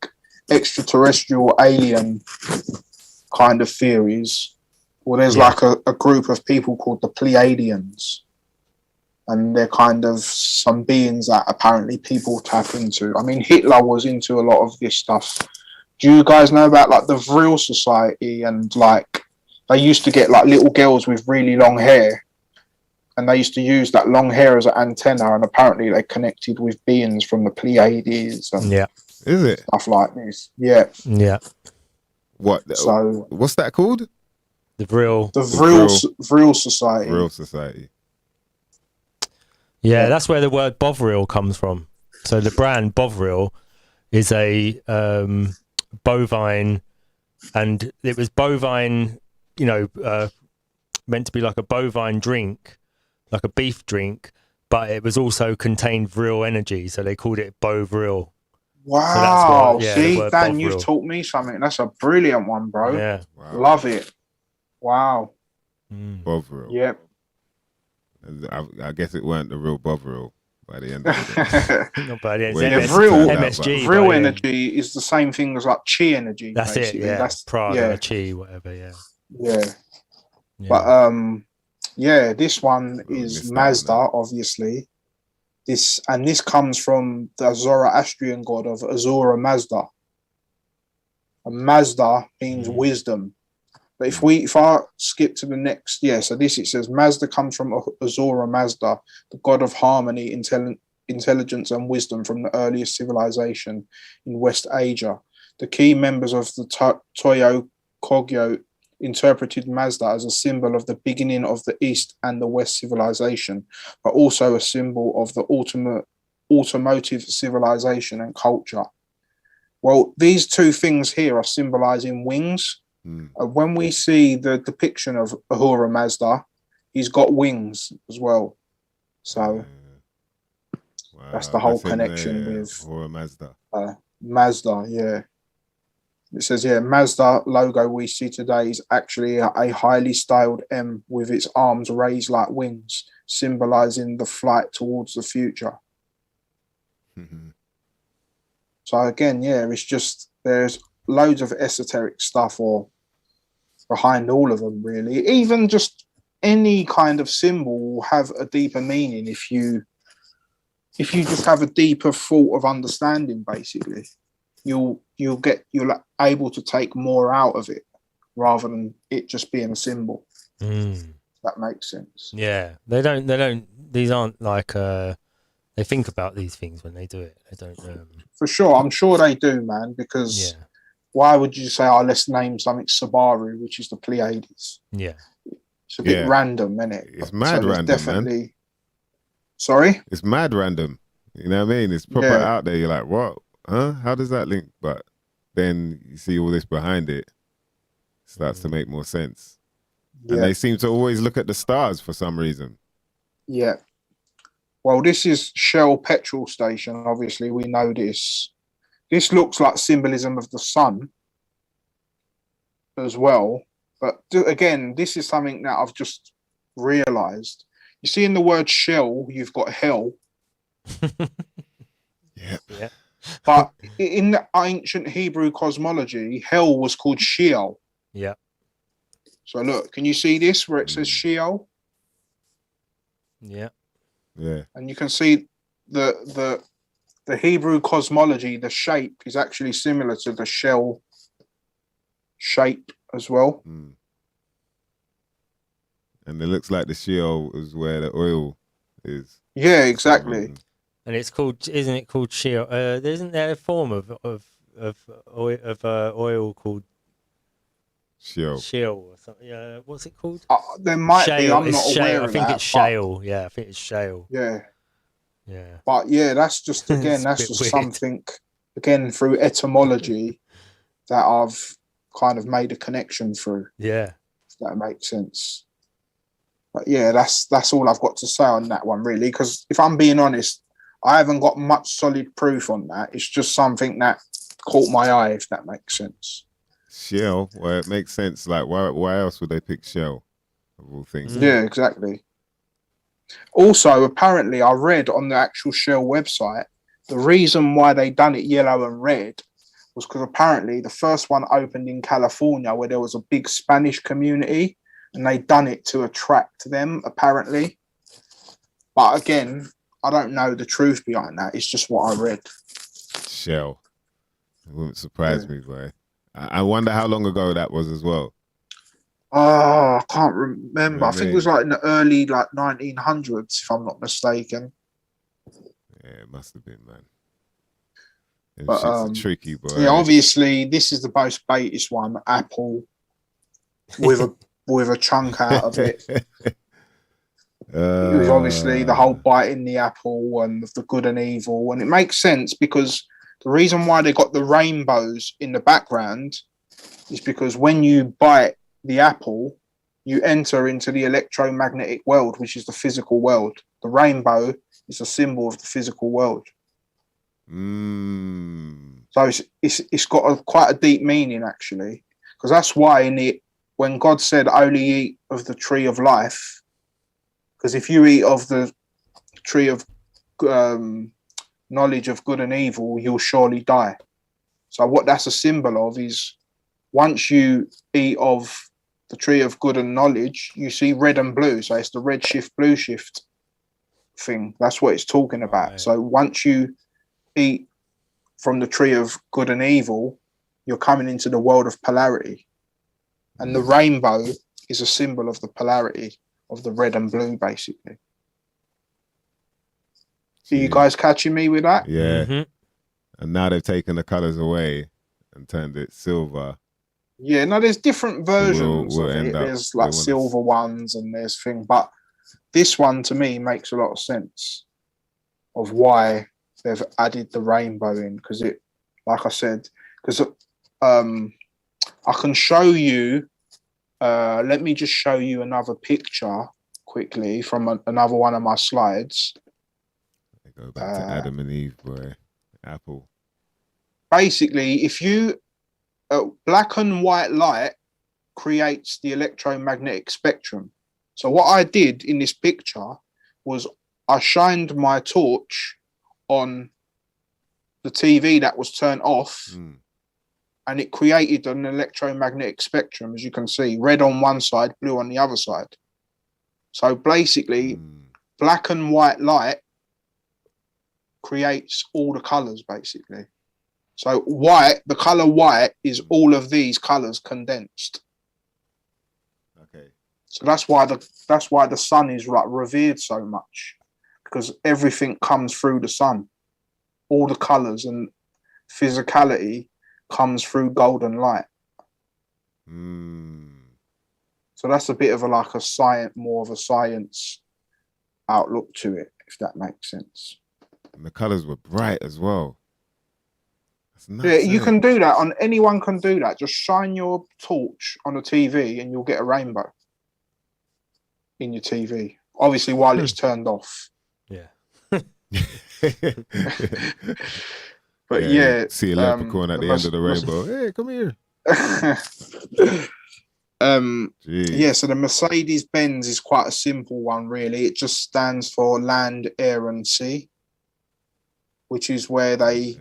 extraterrestrial alien kind of theories. Well, there's a group of people called the Pleiadians, and they're kind of some beings that apparently people tap into. I mean, Hitler was into a lot of this stuff. Do you guys know about the Vril Society? And they used to get little girls with really long hair, and they used to use that long hair as an antenna, and apparently they connected with beings from the Pleiades and is it stuff like this. Yeah. What? So what's that called? The Vril Society. Vril Society. Yeah, that's where the word Bovril comes from. So the brand Bovril is a bovine, and it was bovine, meant to be like a bovine drink, like a beef drink, but it was also contained vril energy, so they called it Bovril. Wow. So that's see, Dan, Bovril. You've taught me something. That's a brilliant one, bro. Yeah. Wow. Love it. Wow. Bovril. Yep. I guess it weren't the real Bovril by the end of the day. Not by the end. MSG. Vril energy is the same thing as chi energy. That's basically. it. Yeah. That's Prada, chi, whatever. Yeah. But this one is Mazda, obviously. This comes from the Zoroastrian god of Ahura Mazda. And Mazda means wisdom. But if I skip to the next, so this it says Mazda comes from Ahura Mazda, the god of harmony, intelligence, and wisdom from the earliest civilization in West Asia. The key members of the Toyo Kogyo interpreted Mazda as a symbol of the beginning of the East and the West civilization, but also a symbol of the automotive civilization and culture. Well, these two things here are symbolizing wings. When we see the depiction of Ahura Mazda, he's got wings as well. So that's the whole connection with Ahura Mazda. Mazda, It says, Mazda logo we see today is actually a highly styled M with its arms raised like wings, symbolizing the flight towards the future. So again, it's just there's loads of esoteric stuff or behind all of them, really. Even just any kind of symbol will have a deeper meaning if you just have a deeper thought of understanding. Basically, you're able to take more out of it rather than it just being a symbol. That makes sense. Yeah, they don't. These aren't they think about these things when they do it. They don't. For sure, I'm sure they do, man. Because why would you say, let's name something Subaru, which is the Pleiades? Yeah. It's a bit random, isn't it? It's mad random, definitely... man. Sorry? It's mad random. You know what I mean? It's proper out there. You're like, what? Huh? How does that link? But then you see all this behind it. Starts to make more sense. And they seem to always look at the stars for some reason. Yeah. Well, this is Shell petrol station. Obviously, we know this. This looks like symbolism of the sun as well. But again, this is something that I've just realized. You see in the word shell, you've got hell. Yeah. But in the ancient Hebrew cosmology, hell was called Sheol. Yeah. So look, can you see this where it says Sheol? Yeah. Yeah. And you can see the Hebrew cosmology, the shape is actually similar to the shell shape as well. And it looks like the Sheol is where the oil is. Yeah, exactly. And it's called, isn't it called Sheol? Isn't there a form of oil called Sheol or something? Yeah, what's it called? There might shale. be. I'm it's not shale. aware I of think that. it's shale. Yeah, I think it's shale. Yeah. Yeah. But yeah, that's just again, that's just something again through etymology that I've kind of made a connection through. Yeah. If that makes sense. But yeah, that's all I've got to say on that one, really. Because if I'm being honest, I haven't got much solid proof on that. It's just something that caught my eye, if that makes sense. Shell, well, it makes sense. Like, why else would they pick Shell of all things? Yeah, exactly. Also, apparently, I read on the actual Shell website, the reason why they done it yellow and red was because apparently the first one opened in California where there was a big Spanish community, and they done it to attract them, apparently. But again, I don't know the truth behind that. It's just what I read. Shell. It wouldn't surprise me, boy. I wonder how long ago that was as well. Oh, I can't remember. You know I think it was like in the early 1900s, if I'm not mistaken. Yeah, it must have been, man. But, shits are tricky, boy. Yeah, obviously, this is the most baitest one. Apple with a chunk out of it. It was obviously the whole biting the apple and the good and evil, and it makes sense because the reason why they got the rainbows in the background is because when you bite the apple, you enter into the electromagnetic world, which is the physical world. The rainbow is a symbol of the physical world. So it's got quite a deep meaning, actually, because that's why when God said only eat of the tree of life, because if you eat of the tree of knowledge of good and evil, you'll surely die. So what that's a symbol of is once you eat of the tree of good and knowledge, you see red and blue. So it's the red shift, blue shift thing. That's what it's talking about. Right. So once you eat from the tree of good and evil, you're coming into the world of polarity. And the rainbow is a symbol of the polarity of the red and blue, basically. Are you guys catching me with that? Yeah. And now they've taken the colours away and turned it silver. Yeah, no, there's different versions of it. There's like silver ones and there's thing. But this one, to me, makes a lot of sense of why they've added the rainbow in. Because it, like I said, because I can show you, let me just show you another picture quickly from another one of my slides. Go back to Adam and Eve, boy. Apple. Basically, if you black and white light creates the electromagnetic spectrum. So what I did in this picture was I shined my torch on the TV that was turned off, and it created an electromagnetic spectrum, as you can see, red on one side, blue on the other side. So basically, black and white light creates all the colors, basically. So white, the color white is all of these colors condensed. Okay. So that's why the sun is like revered so much, because everything comes through the sun. All the colors and physicality comes through golden light. So that's a bit of a science, more of a science outlook to it, if that makes sense. And the colours were bright as well. That's nuts, Yeah, you can do that. Anyone can do that. Just shine your torch on a TV and you'll get a rainbow in your TV. Obviously, while it's turned off. Yeah. But yeah, see a leprechaun at the end of the rainbow. Hey, come here. Yeah, so the Mercedes-Benz is quite a simple one, really. It just stands for land, air, and sea, which is where they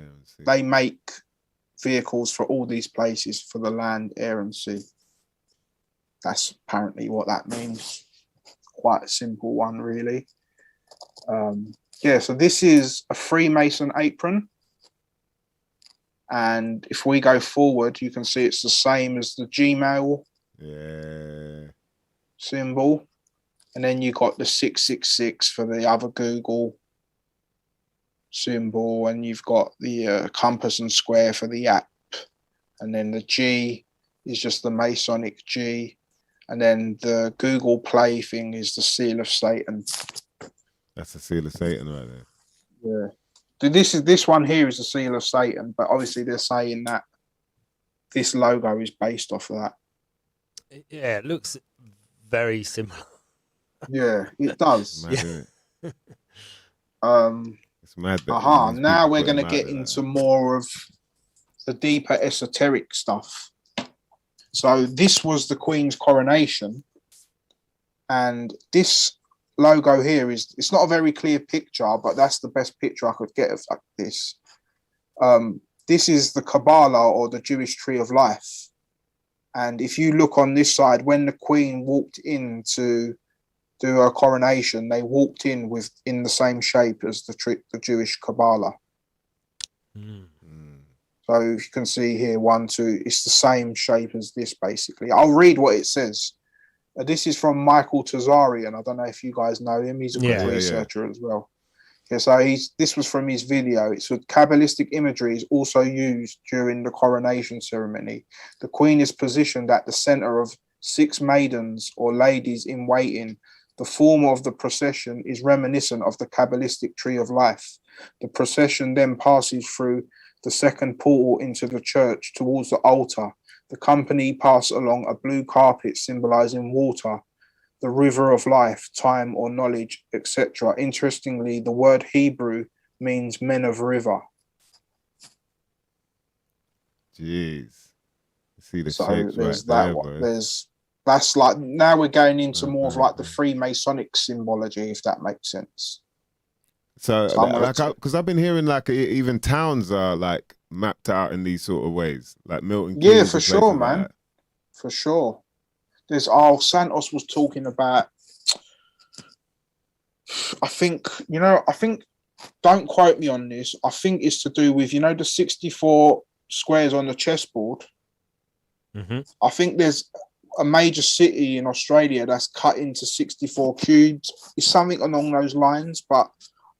make vehicles for all these places for the land, air, and sea. That's apparently what that means. Quite a simple one, really. Yeah, so this is a Freemason apron. And if we go forward, you can see it's the same as the Gmail symbol. And then you got the 666 for the other Google symbol. And you've got the compass and square for the app. And then the G is just the Masonic G. And then the Google Play thing is the seal of Satan. That's the seal of Satan right there. Yeah. This one here is the seal of Satan, but obviously they're saying that this logo is based off of that. Yeah, it looks very similar. Yeah, it does. Mad, it's mad. Now we're going to get into more of the deeper esoteric stuff. So this was the Queen's coronation, and this logo here it's not a very clear picture, but that's the best picture I could get of this. This is the Kabbalah, or the Jewish tree of life. And if you look on this side, when the Queen walked in to do her coronation, they walked in in the same shape as the Jewish Kabbalah. So you can see here, 1, 2, it's the same shape as this, basically. I'll read what it says. This is from Michael Tazarian. I don't know if you guys know him. He's a good researcher as well. Yeah, so this was from his video. It said, Kabbalistic imagery is also used during the coronation ceremony. The Queen is positioned at the center of 6 maidens or ladies in waiting. The form of the procession is reminiscent of the Kabbalistic tree of life. The procession then passes through the second portal into the church towards the altar. The company pass along a blue carpet symbolizing water, the river of life, time or knowledge, etc. Interestingly, the word Hebrew means men of river. Jeez. See the so shapes there's right that there, one. bro. That's like, now we're going into more of like the Freemasonic symbology, if that makes sense. So because I've been hearing like even towns are like mapped out in these sort of ways, like Milton Keynes. Yeah, for sure, man. Like for sure. There's Santos was talking about, I think, don't quote me on this. I think it's to do with, the 64 squares on the chessboard. I think there's a major city in Australia that's cut into 64 cubes. It's something along those lines, but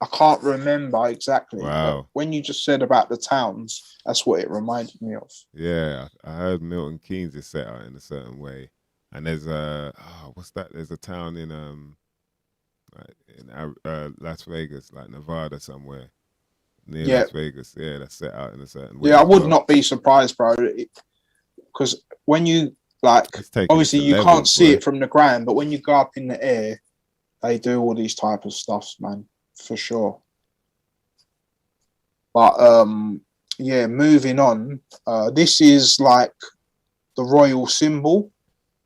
I can't remember exactly. Wow. But when you just said about the towns, that's what it reminded me of. Yeah, I heard Milton Keynes is set out in a certain way. And there's what's that? There's a town in Las Vegas, like Nevada somewhere, near Las Vegas. Yeah, that's set out in a certain way. Yeah, I would not be surprised, bro, because when you obviously you can't see it from the ground, but when you go up in the air, they do all these type of stuffs, man, for sure. But moving on. This is like the royal symbol.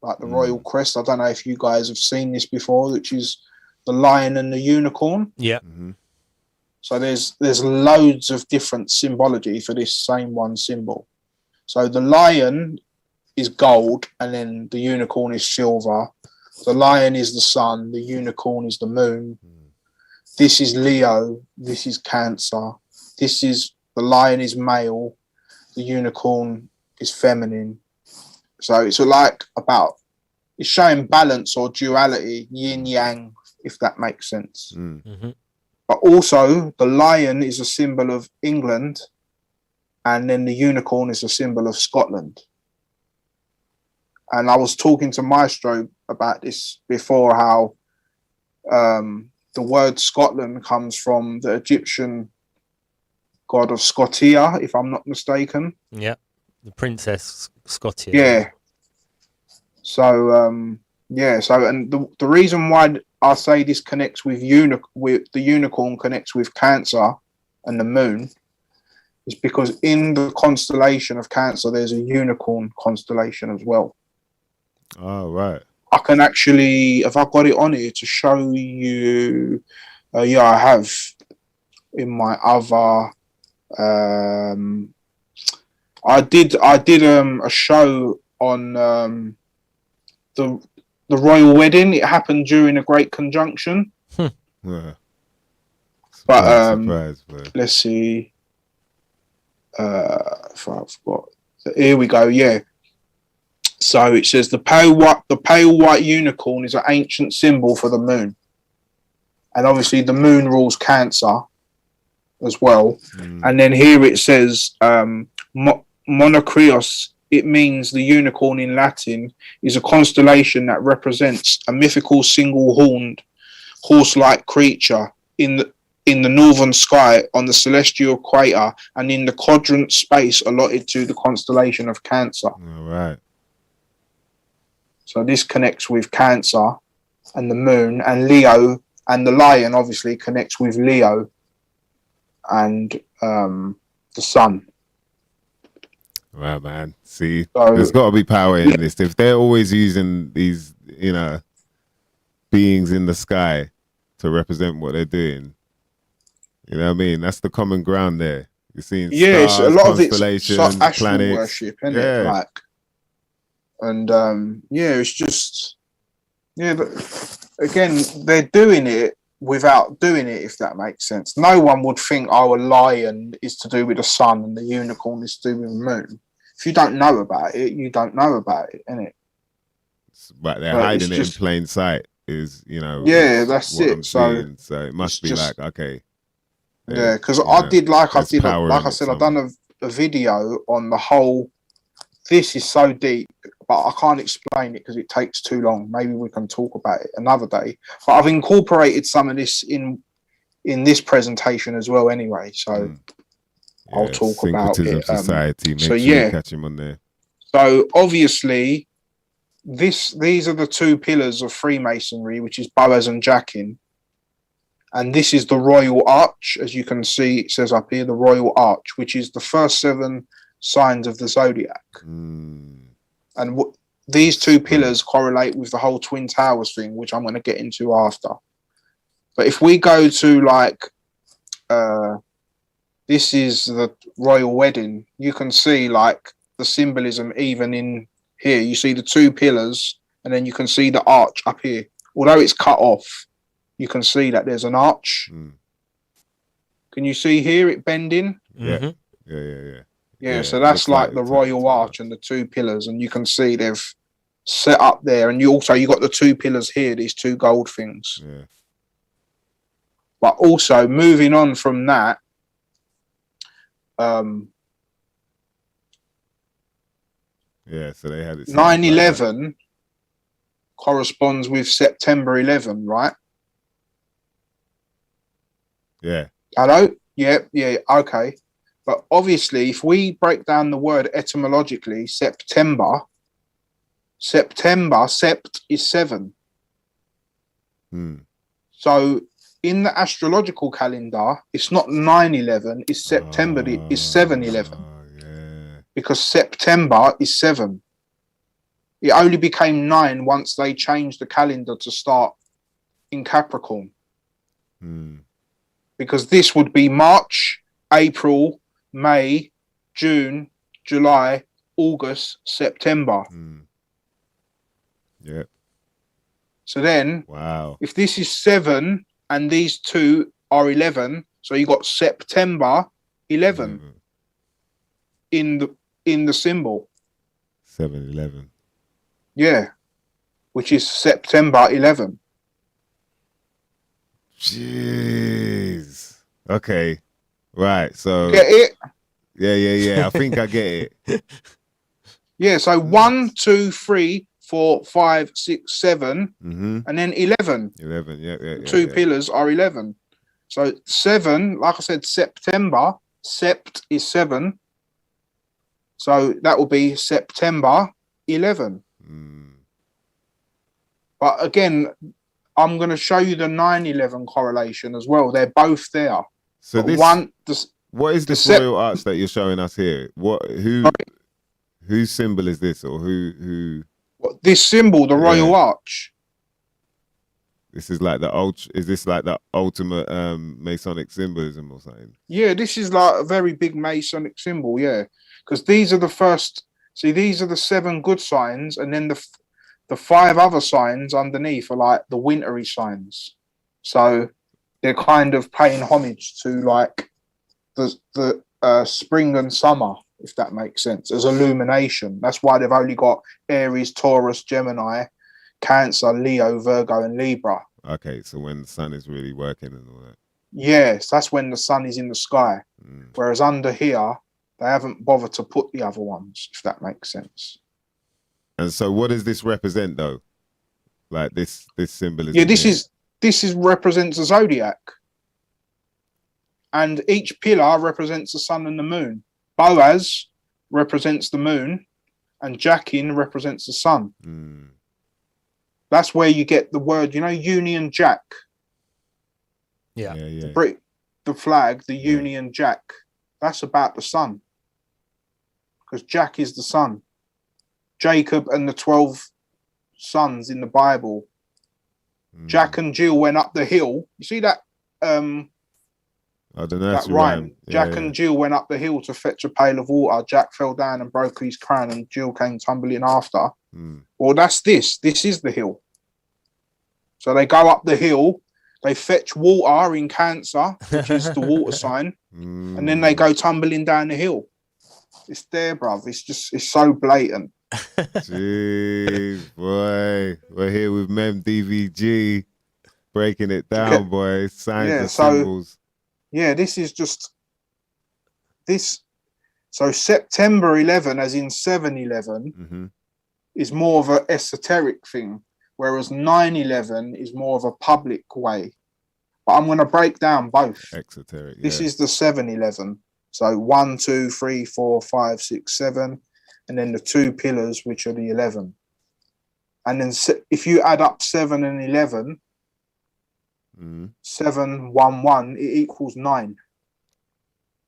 Like the royal crest. I don't know if you guys have seen this before, which is the lion and the unicorn. Yeah. So there's loads of different symbology for this same one symbol. So the lion is gold, and then the unicorn is silver. The lion is the sun. The unicorn is the moon. This is Leo. This is Cancer. The lion is male. The unicorn is feminine. So it's it's showing balance or duality, yin yang, if that makes sense. But also the lion is a symbol of England, and then the unicorn is a symbol of Scotland. And I was talking to Maestro about this before, how the word Scotland comes from the Egyptian god of Scotia, if I'm not mistaken. Yeah, the Princess Scotia. Yeah. So so and the reason why I say this connects with the unicorn connects with Cancer and the moon is because in the constellation of Cancer there's a unicorn constellation as well. Oh, right. I can actually, if I got it on here to show you, yeah, I have in my other. I did a show on the royal wedding. It happened during a great conjunction. Yeah. Surprise, let's see. If I've got, so here we go. Yeah. So it says the pale white unicorn is an ancient symbol for the moon, and obviously the moon rules Cancer as well. And then here it says Monocreos. It means the unicorn in Latin is a constellation that represents a mythical single-horned horse-like creature in the northern sky on the celestial equator and in the quadrant space allotted to the constellation of Cancer. All right. So this connects with Cancer and the moon, and Leo, and the lion obviously connects with Leo and the sun. Right, man. See, there's got to be power in this. If they're always using these, beings in the sky to represent what they're doing, you know what I mean? That's the common ground there. You're seeing stars, a lot of it's astral planets. worship, isn't it? Like, and it's just, but again, they're doing it without doing it, if that makes sense. No one would think, a lion is to do with the sun and the unicorn is to do with the moon. If you don't know about it, you don't know about it, innit? But they're hiding it in plain sight, is, that's it. So it must be like, okay. Yeah, because I said, I've done a video on the whole. This is so deep, but I can't explain it because it takes too long. Maybe we can talk about it another day. But I've incorporated some of this in this presentation as well anyway. So I'll talk about it. Society. Make sure you catch him on there. So obviously, these are the two pillars of Freemasonry, which is Boaz and Jachin. And this is the Royal Arch. As you can see, it says up here, the Royal Arch, which is the first 7 signs of the zodiac. And these two pillars correlate with the whole Twin Towers thing, which I'm going to get into after. But if we go to this is the royal wedding, you can see like the symbolism even in here. You see the 2 pillars, and then you can see the arch up here. Although it's cut off, you can see that there's an arch. Can you see here it bending? Yeah. Yeah, so that's like the royal arch and the 2 pillars, and you can see they've set up there, and you got the 2 pillars here, these 2 gold things. Yeah. But also moving on from that, so they had it. 9/11 corresponds with September 11, right? Yeah. Hello? Yeah, okay. But obviously, if we break down the word etymologically, September, sept is 7. So in the astrological calendar, it's not 9/11, it's September, it's 7/11. Because September is 7. It only became 9 once they changed the calendar to start in Capricorn. Because this would be March, April, May, June, July, August, September. Yeah. So then, if this is 7 and these 2 are 11, so you got September 11 in the symbol. 7/11. Yeah, which is September 11. Jeez. Okay. Right. So. Get it? Yeah. I think I get it. Yeah. So 1, 2, 3, 4, 5, 6, 7, Mm-hmm. and then 11. 11. Yeah. The two pillars are 11. So 7, like I said, September. Sept is 7. So that will be September 11. But again, I'm going to show you the 9-11 correlation as well. They're both there. So but what is this royal arch that you're showing us here? Whose symbol is this, or who? This symbol, the royal arch. This is like is this like the ultimate Masonic symbolism or something? Yeah, this is like a very big Masonic symbol, yeah. Because these are the first, see, these are the 7 good signs, and then the 5 other signs underneath are like the wintry signs. So they're kind of paying homage to like the spring and summer, if that makes sense, as illumination. That's why they've only got Aries, Taurus, Gemini, Cancer, Leo, Virgo, and Libra. Okay, so when the sun is really working and all that. Yes, that's when the sun is in the sky. Whereas under here, they haven't bothered to put the other ones, if that makes sense. And so what does this represent though? Like this symbolism? Yeah, this represents a zodiac. And each pillar represents the sun and the moon. Boaz represents the moon, and Jachin represents the sun. That's where you get the word, Union Jack. Yeah. The flag, the Union Jack. That's about the sun. Because Jack is the sun. Jacob and the 12 sons in the Bible. Jack and Jill went up the hill. You see that? I don't know. That rhyme. Jack and Jill went up the hill to fetch a pail of water. Jack fell down and broke his crown, and Jill came tumbling after. Well, that's this. This is the hill. So they go up the hill. They fetch water in Cancer, which is the water sign, and then they go tumbling down the hill. It's there, bruv. It's so blatant. Jeez, boy. We're here with Mem DVG, breaking it down, boy. Signs and symbols. Yeah, this is just this. So September 11, as in 7/11, is more of an esoteric thing, whereas 9/11 is more of a public way. But I'm going to break down both. Exoteric. This is the 7/11. So 1, 2, 3, 4, 5, 6, 7, and then the 2 pillars, which are the 11. And then if you add up 7 and 11, 7, 1, 1, it equals 9.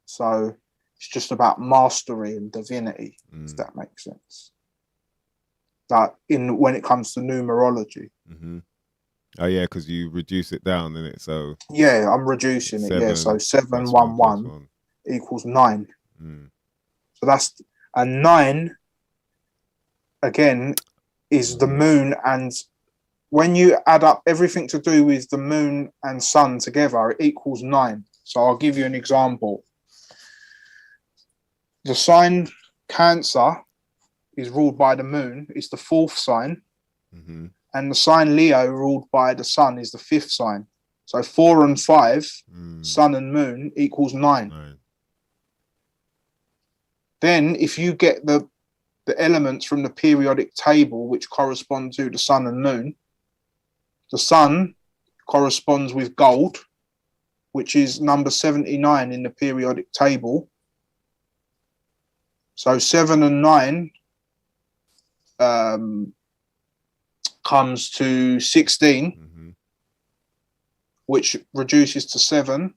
So it's just about mastery and divinity, if that makes sense. Like when it comes to numerology. Oh yeah, because you reduce it down, innit? So yeah, I'm reducing it. Yeah, so 7, 1, 1 equals 9. So that's, and 9 again is the moon, and when you add up everything to do with the moon and sun together, it equals 9. So I'll give you an example. The sign Cancer is ruled by the moon. It's the 4th sign. And the sign Leo, ruled by the sun, is the 5th sign. So 4 and 5, sun and moon, equals 9. Then if you get the elements from the periodic table, which correspond to the sun and moon, the sun corresponds with gold, which is number 79 in the periodic table. So 7 and 9 comes to 16, which reduces to 7.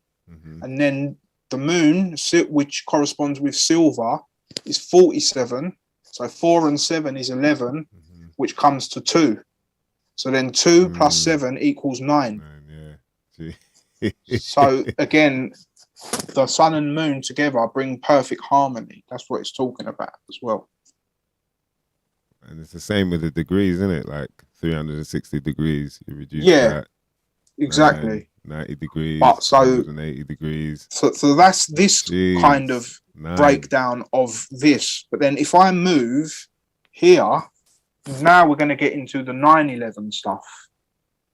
And then the moon, which corresponds with silver, is 47. So 4 and 7 is 11, which comes to 2. So then 2 plus 7 equals 9. So again, the sun and moon together bring perfect harmony. That's what it's talking about as well. And it's the same with the degrees, isn't it? Like 360 degrees, you reduce that. Exactly. 90 degrees, but so 180 degrees. So that's this kind of breakdown of this. But then if I move here, now we're going to get into the 9/11 stuff,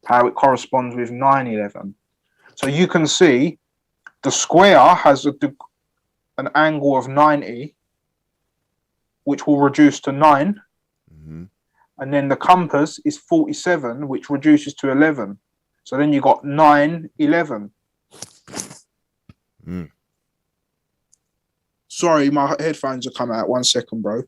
how it corresponds with 9/11. So you can see the square has an angle of 90, which will reduce to 9. And then the compass is 47, which reduces to 11. So then you got 9, 11. Sorry, my headphones are coming out. 1 second, bro.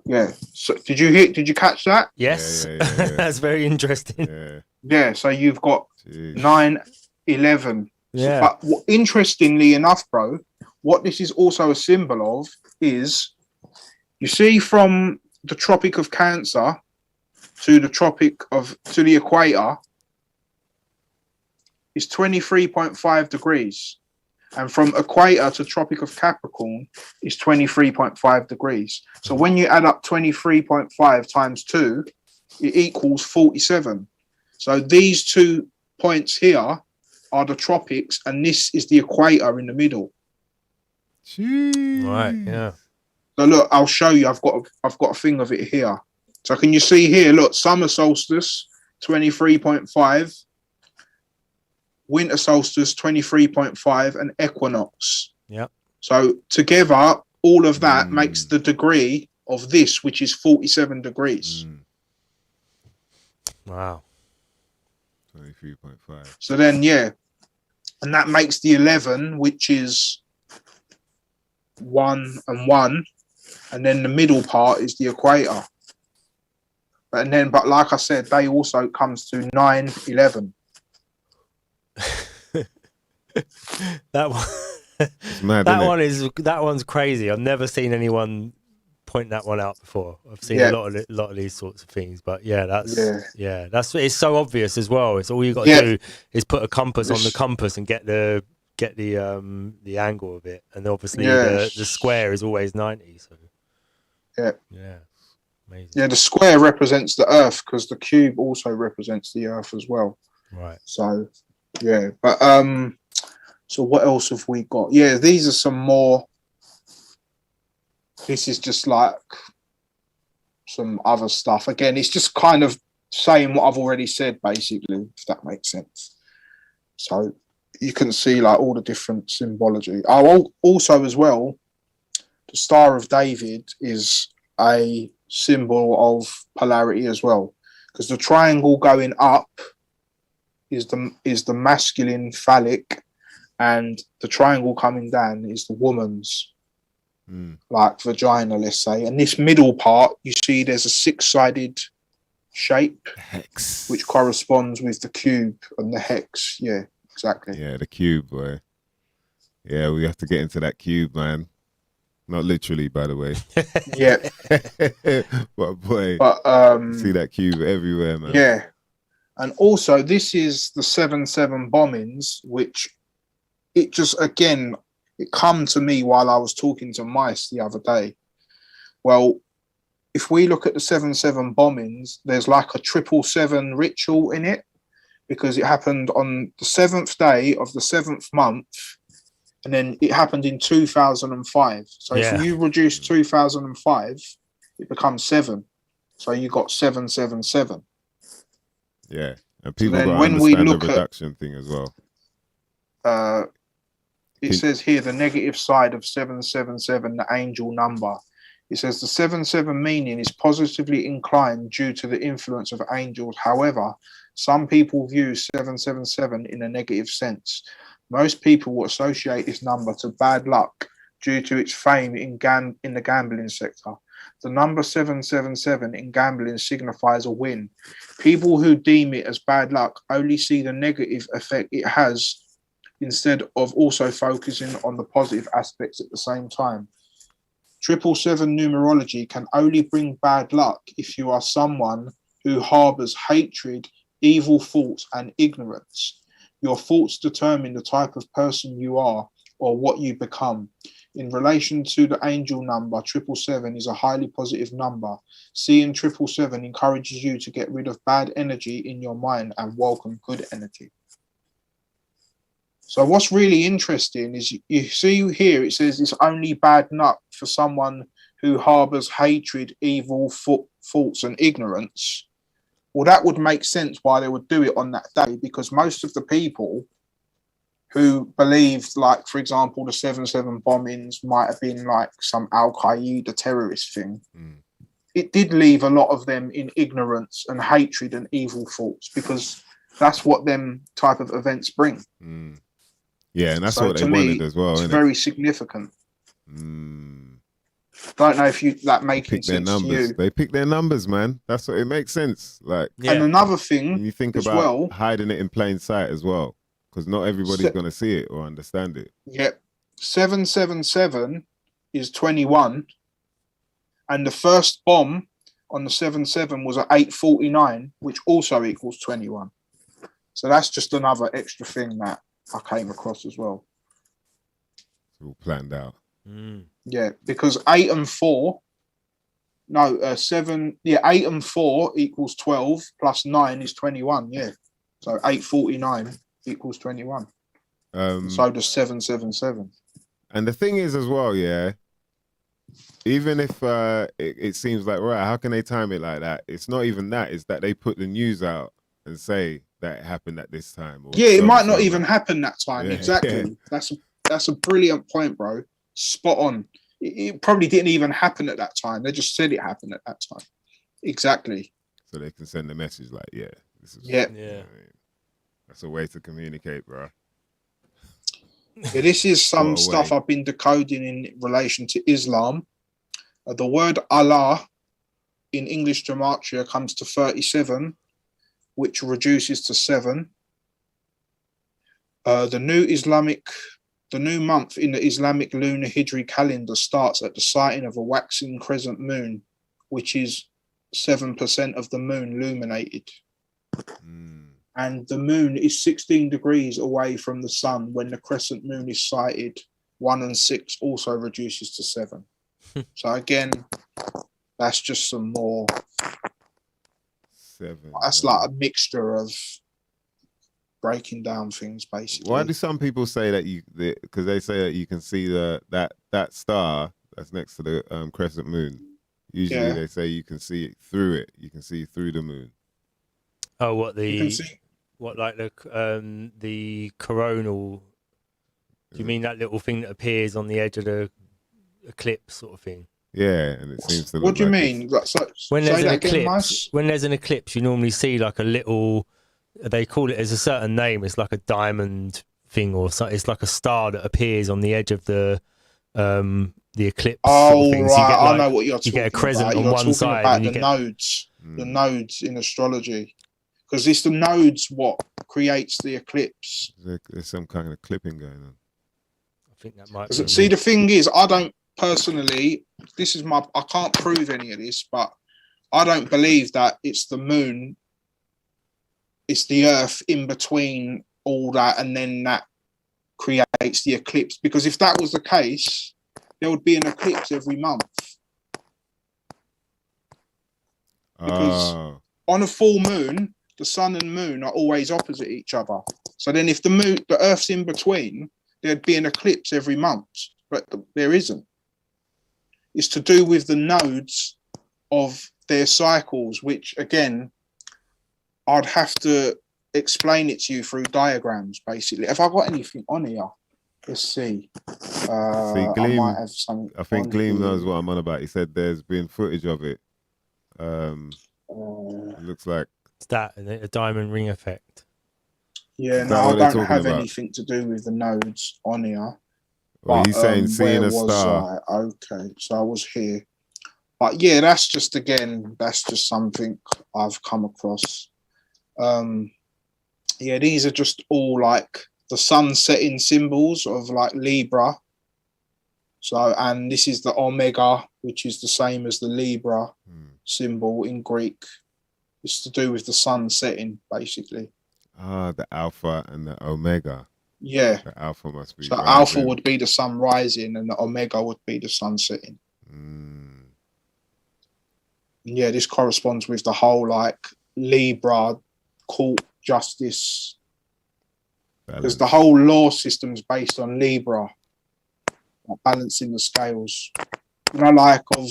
Yeah. So did you catch that? Yes. Yeah. That's very interesting. Yeah. So you've got 9, 11. Yeah. But interestingly enough, bro, what this is also a symbol of is, you see, from the Tropic of Cancer to the equator is 23.5 degrees. And from equator to Tropic of Capricorn is 23.5 degrees. So when you add up 23.5 times 2, it equals 47. So these 2 points here are the tropics, and this is the equator in the middle. Right, yeah. So look, I'll show you. I've got a thing of it here. So can you see here? Look, summer solstice 23.5, winter solstice 23.5, and equinox. Yep. So together, all of that makes the degree of this, which is 47 degrees. Wow. 23.5. So then, yeah, and that makes the 11, which is 1 and 1, and then the middle part is the equator. But like I said, they also comes to 9, 11. That one. It's mad, that one's crazy. I've never seen anyone point that one out before. I've seen a lot of these sorts of things, but that's it's so obvious as well. It's all you got to do is put a compass on the compass and get the angle of it, and obviously the square is always 90. So amazing. Yeah, the square represents the Earth because the cube also represents the Earth as well. Right. So but so what else have we got? Yeah, these are some more. This is just like some other stuff. Again, it's just kind of saying what I've already said, basically, if that makes sense. So you can see like all the different symbology. Oh, also as well, the Star of David is a symbol of polarity as well, because the triangle going up is the masculine phallic, and the triangle coming down is the woman's like vagina, let's say. And this middle part, you see there's a 6-sided shape, hex, which corresponds with the cube and the hex. Yeah, exactly. Yeah, the cube, boy. Yeah, we have to get into that cube, man. Not literally, by the way. Yeah. But boy, see that cube everywhere, man. Yeah. And also, this is the 7/7 bombings, which it just, again, it come to me while I was talking to Mice the other day. Well, if we look at the 7/7 bombings, there's like a 777 ritual in it, because it happened on the 7th day of the 7th month, and then it happened in 2005. So if you reduce 2005, it becomes 7. So you got 777. Yeah, and people so got to understand the reduction thing as well. It says here the negative side of 777, the angel number. It says the 7/7 meaning is positively inclined due to the influence of angels. However, some people view 777 in a negative sense. Most people will associate this number to bad luck due to its fame in the gambling sector. The number 777 in gambling signifies a win. People who deem it as bad luck only see the negative effect it has, instead of also focusing on the positive aspects at the same time. 777 numerology can only bring bad luck if you are someone who harbors hatred, evil thoughts, and ignorance. Your thoughts determine the type of person you are or what you become. In relation to the angel number, 777 is a highly positive number. Seeing 777 encourages you to get rid of bad energy in your mind and welcome good energy. So what's really interesting is you see here, it says it's only bad luck for someone who harbors hatred, evil thoughts, and ignorance. Well, that would make sense why they would do it on that day, because most of the people who believed, like, for example, the 7/7 bombings might have been like some Al-Qaeda terrorist thing. it did leave a lot of them in ignorance and hatred and evil thoughts, because that's what them type of events bring. Yeah, and that's so what they to wanted me, as well. It's isn't very significant. Don't know if that making sense to you. They pick their numbers, man. That's what it makes sense. Like, and another thing, when you think as about well, hiding it in plain sight as well, because not everybody's going to see it or understand it. Yep, 777 is 21, and the first bomb on the 77 was at 8:49, which also equals 21. So that's just another extra thing that I came across as well. It's all planned out. Yeah, because 8 and 4, no, 7, yeah, 8 and 4 equals 12, plus 9 is 21, yeah. So 8:49 equals 21. So does 777. And the thing is as well, yeah, even if it seems like, right, how can they time it like that? It's not even that. It's that they put the news out and say that it happened at this time. Or yeah, it might not even happen that time. Yeah, exactly. Yeah. That's a brilliant point, bro. Spot on. It probably didn't even happen at that time. They just said it happened at that time. Exactly. So they can send a message like, yeah, this is. Yeah. You know what I mean? That's a way to communicate, bro. Yeah, this is some stuff I've been decoding in relation to Islam. The word Allah in English gematria comes to 37, which reduces to 7. The new month in the Islamic lunar Hijri calendar starts at the sighting of a waxing crescent moon, which is 7% of the moon illuminated. And the moon is 16 degrees away from the sun when the crescent moon is sighted. 1 and 6 also reduces to 7. So again, that's just some more. 7. That's like a mixture of breaking down things, basically. Why do some people say that because they say that you can see that star that's next to the crescent moon? Usually they say you can see it through it. You can see through the moon. Oh, like the coronal? Do you mean that little thing that appears on the edge of the eclipse, sort of thing? Yeah, and it seems to. What do you mean? When there's an eclipse, you normally see like a little. They call it as a certain name. It's like a diamond thing, or something. It's like a star that appears on the edge of the eclipse. Oh, sort of thing. right. So you get, I know what you're talking about. You get a crescent on one side. About the nodes, the nodes in astrology, because it's the nodes what creates the eclipse. There's some kind of clipping going on. I think that might. See, the thing is, I don't personally. I can't prove any of this, but I don't believe that it's the moon. It's the Earth in between all that, and then that creates the eclipse. Because if that was the case, there would be an eclipse every month. Because on a full moon, the sun and moon are always opposite each other. So then if the Earth's in between, there'd be an eclipse every month, but there isn't. It's to do with the nodes of their cycles, which again, I'd have to explain it to you through diagrams, basically. Have I got anything on here? Let's see. Gleam, I might have something. I think Gleam knows what I'm on about. He said there's been footage of it. It looks like it's that a diamond ring effect. Yeah, no, I don't have anything to do with the nodes on here. Well, he's saying seeing a star. Okay, so I was here. But yeah, that's just something I've come across. Yeah, these are just all like the sun setting symbols of like Libra. So, and this is the Omega, which is the same as the Libra symbol in Greek. It's to do with the sun setting, basically. Ah, the Alpha and the Omega. Yeah. The Alpha must be. So rising. Alpha would be the sun rising, and the Omega would be the sun setting. Yeah, this corresponds with the whole like Libra court justice, because the whole law system is based on Libra, like balancing the scales. You know, like of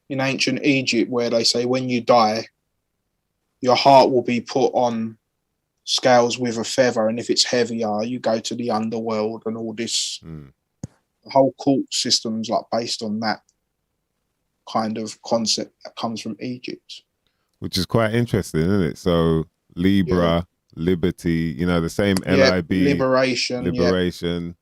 in ancient Egypt, where they say when you die, your heart will be put on scales with a feather, and if it's heavier, you go to the underworld and all this. The whole court system's like based on that kind of concept that comes from Egypt. Which is quite interesting, isn't it? So Libra, liberty, you know, the same LIB, liberation,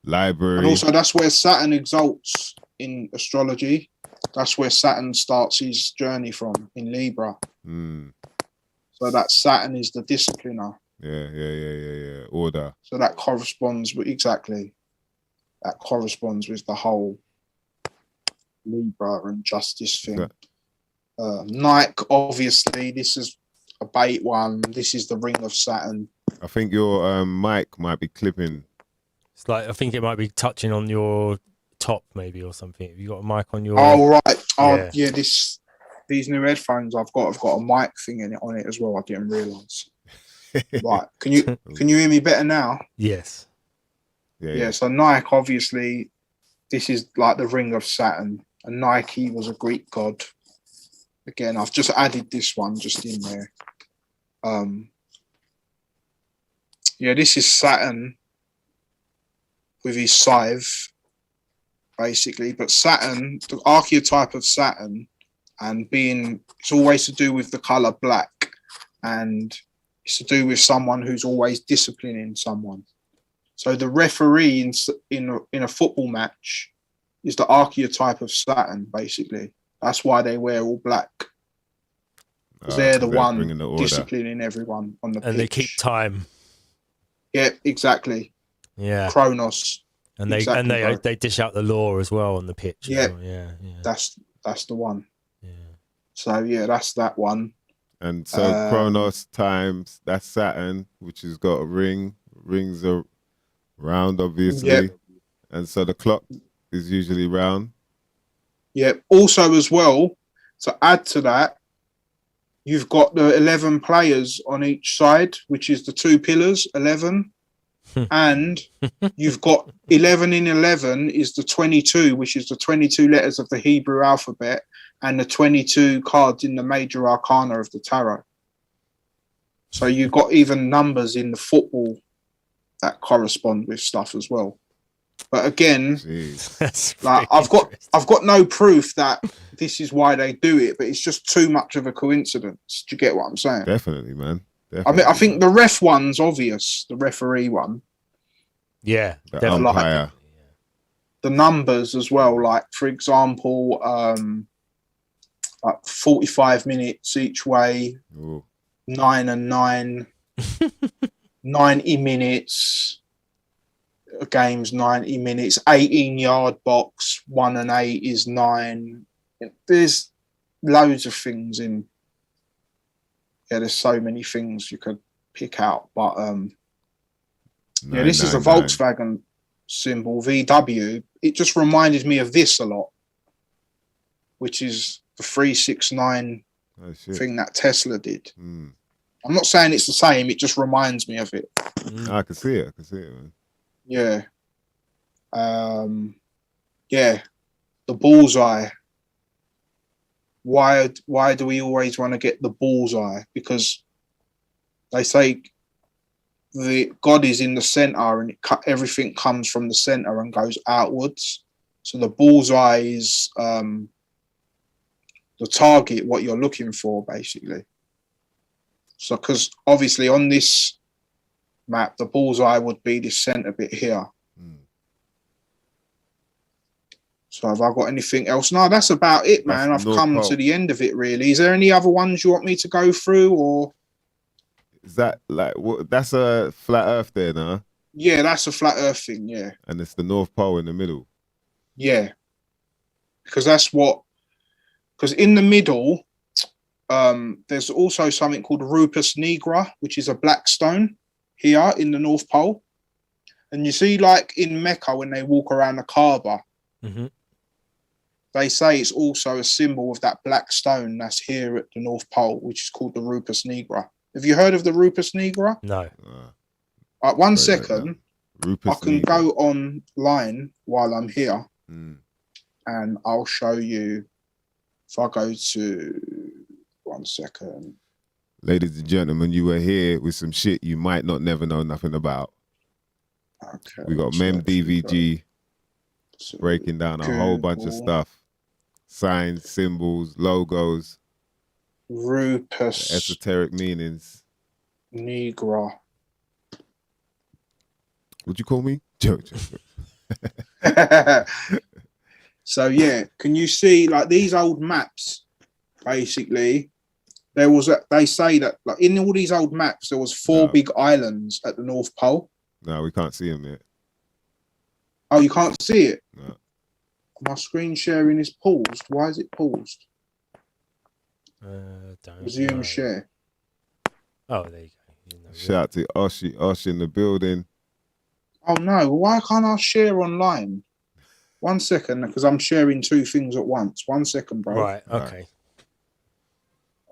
library. And also that's where Saturn exalts in astrology. That's where Saturn starts his journey from, in Libra. So that Saturn is the discipliner. Yeah. Order. So that corresponds with, exactly. That corresponds with the whole Libra and justice thing. Nike, obviously, this is a bait one. This is the ring of Saturn. I think your mic might be clipping. It's like, I think it might be touching on your top maybe or something. Have you got a mic on your... Oh, right. Oh, yeah, these new headphones I've got a mic thing on it as well. I didn't realise. Right. Can you hear me better now? Yes. Yeah, so Nike, obviously, this is like the ring of Saturn. And Nike was a Greek god. Again, I've just added this one just in there. Yeah, this is Saturn with his scythe, basically. But Saturn, the archetype of Saturn, and it's always to do with the color black, and it's to do with someone who's always disciplining someone. So the referee in a football match is the archetype of Saturn, basically. That's why they wear all black. Because they're the one disciplining everyone on the pitch. And they keep time. Yeah, exactly. Yeah. Chronos. And they dish out the law as well on the pitch. Yeah. Well. Yeah. That's the one. Yeah. So yeah, that's that one. And so Chronos times, that's Saturn, which has got a ring. Rings are round, obviously. Yep. And so the clock is usually round. Yeah. Also as well, to add to that, you've got the 11 players on each side, which is the two pillars, 11. And you've got 11 in 11 is the 22, which is the 22 letters of the Hebrew alphabet, and the 22 cards in the major arcana of the tarot. So you've got even numbers in the football that correspond with stuff as well. But again, like, I've got no proof that this is why they do it, but it's just too much of a coincidence. Do you get what I'm saying? Definitely, man. Definitely. I think the ref one's obvious, the referee one. Yeah, the umpire. Like, the numbers as well, like for example, like 45 minutes each way, Ooh. 9 and 9, 90 minutes. A game's 90 minutes, 18-yard box, 1 and 8 is 9. There's loads of things in. Yeah, there's so many things you could pick out, but yeah, this is a Volkswagen symbol, VW. It just reminded me of this a lot, which is the 369 thing that Tesla did. I'm not saying it's the same, it just reminds me of it. I can see it, man. Yeah. Yeah. The bullseye. Why do we always want to get the bullseye? Because they say the God is in the center, and everything comes from the center and goes outwards. So the bullseye is the target, what you're looking for, basically. So, because obviously on this map, the bullseye would be this center bit here. So have I got anything else? No, that's about it, man. I've come to the end of it, really. Is there any other ones you want me to go through, or is that like that's a flat Earth there, no? Yeah, that's a flat Earth thing, yeah. And it's the North Pole in the middle. Yeah, because because in the middle, there's also something called Rupus nigra, which is a black stone here in the North Pole. And you see, like in Mecca, when they walk around the Kaaba, they say it's also a symbol of that black stone that's here at the North Pole, which is called the Rupus nigra. Have you heard of the Rupus nigra? No. One second. Rupus I can nigra. go online while I'm here, and I'll show you. If I go to 1 second. Ladies and gentlemen, you were here with some shit you might not never know nothing about. Okay. We got Mem DVG breaking down a whole bunch of stuff. signs, symbols, logos, Rupus esoteric meanings. nigra. Would you call me? Joke. So yeah, can you see like these old maps? Basically, they say that like in all these old maps there was four big islands at the North Pole. No, we can't see them yet. Oh, you can't see it? No. My screen sharing is paused. Why is it paused? Don't Resume know. share. Oh, there you go. You know, Shout out to Osh in the building. Oh no, why can't I share online? 1 second, because I'm sharing two things at once. 1 second, bro. Right, okay.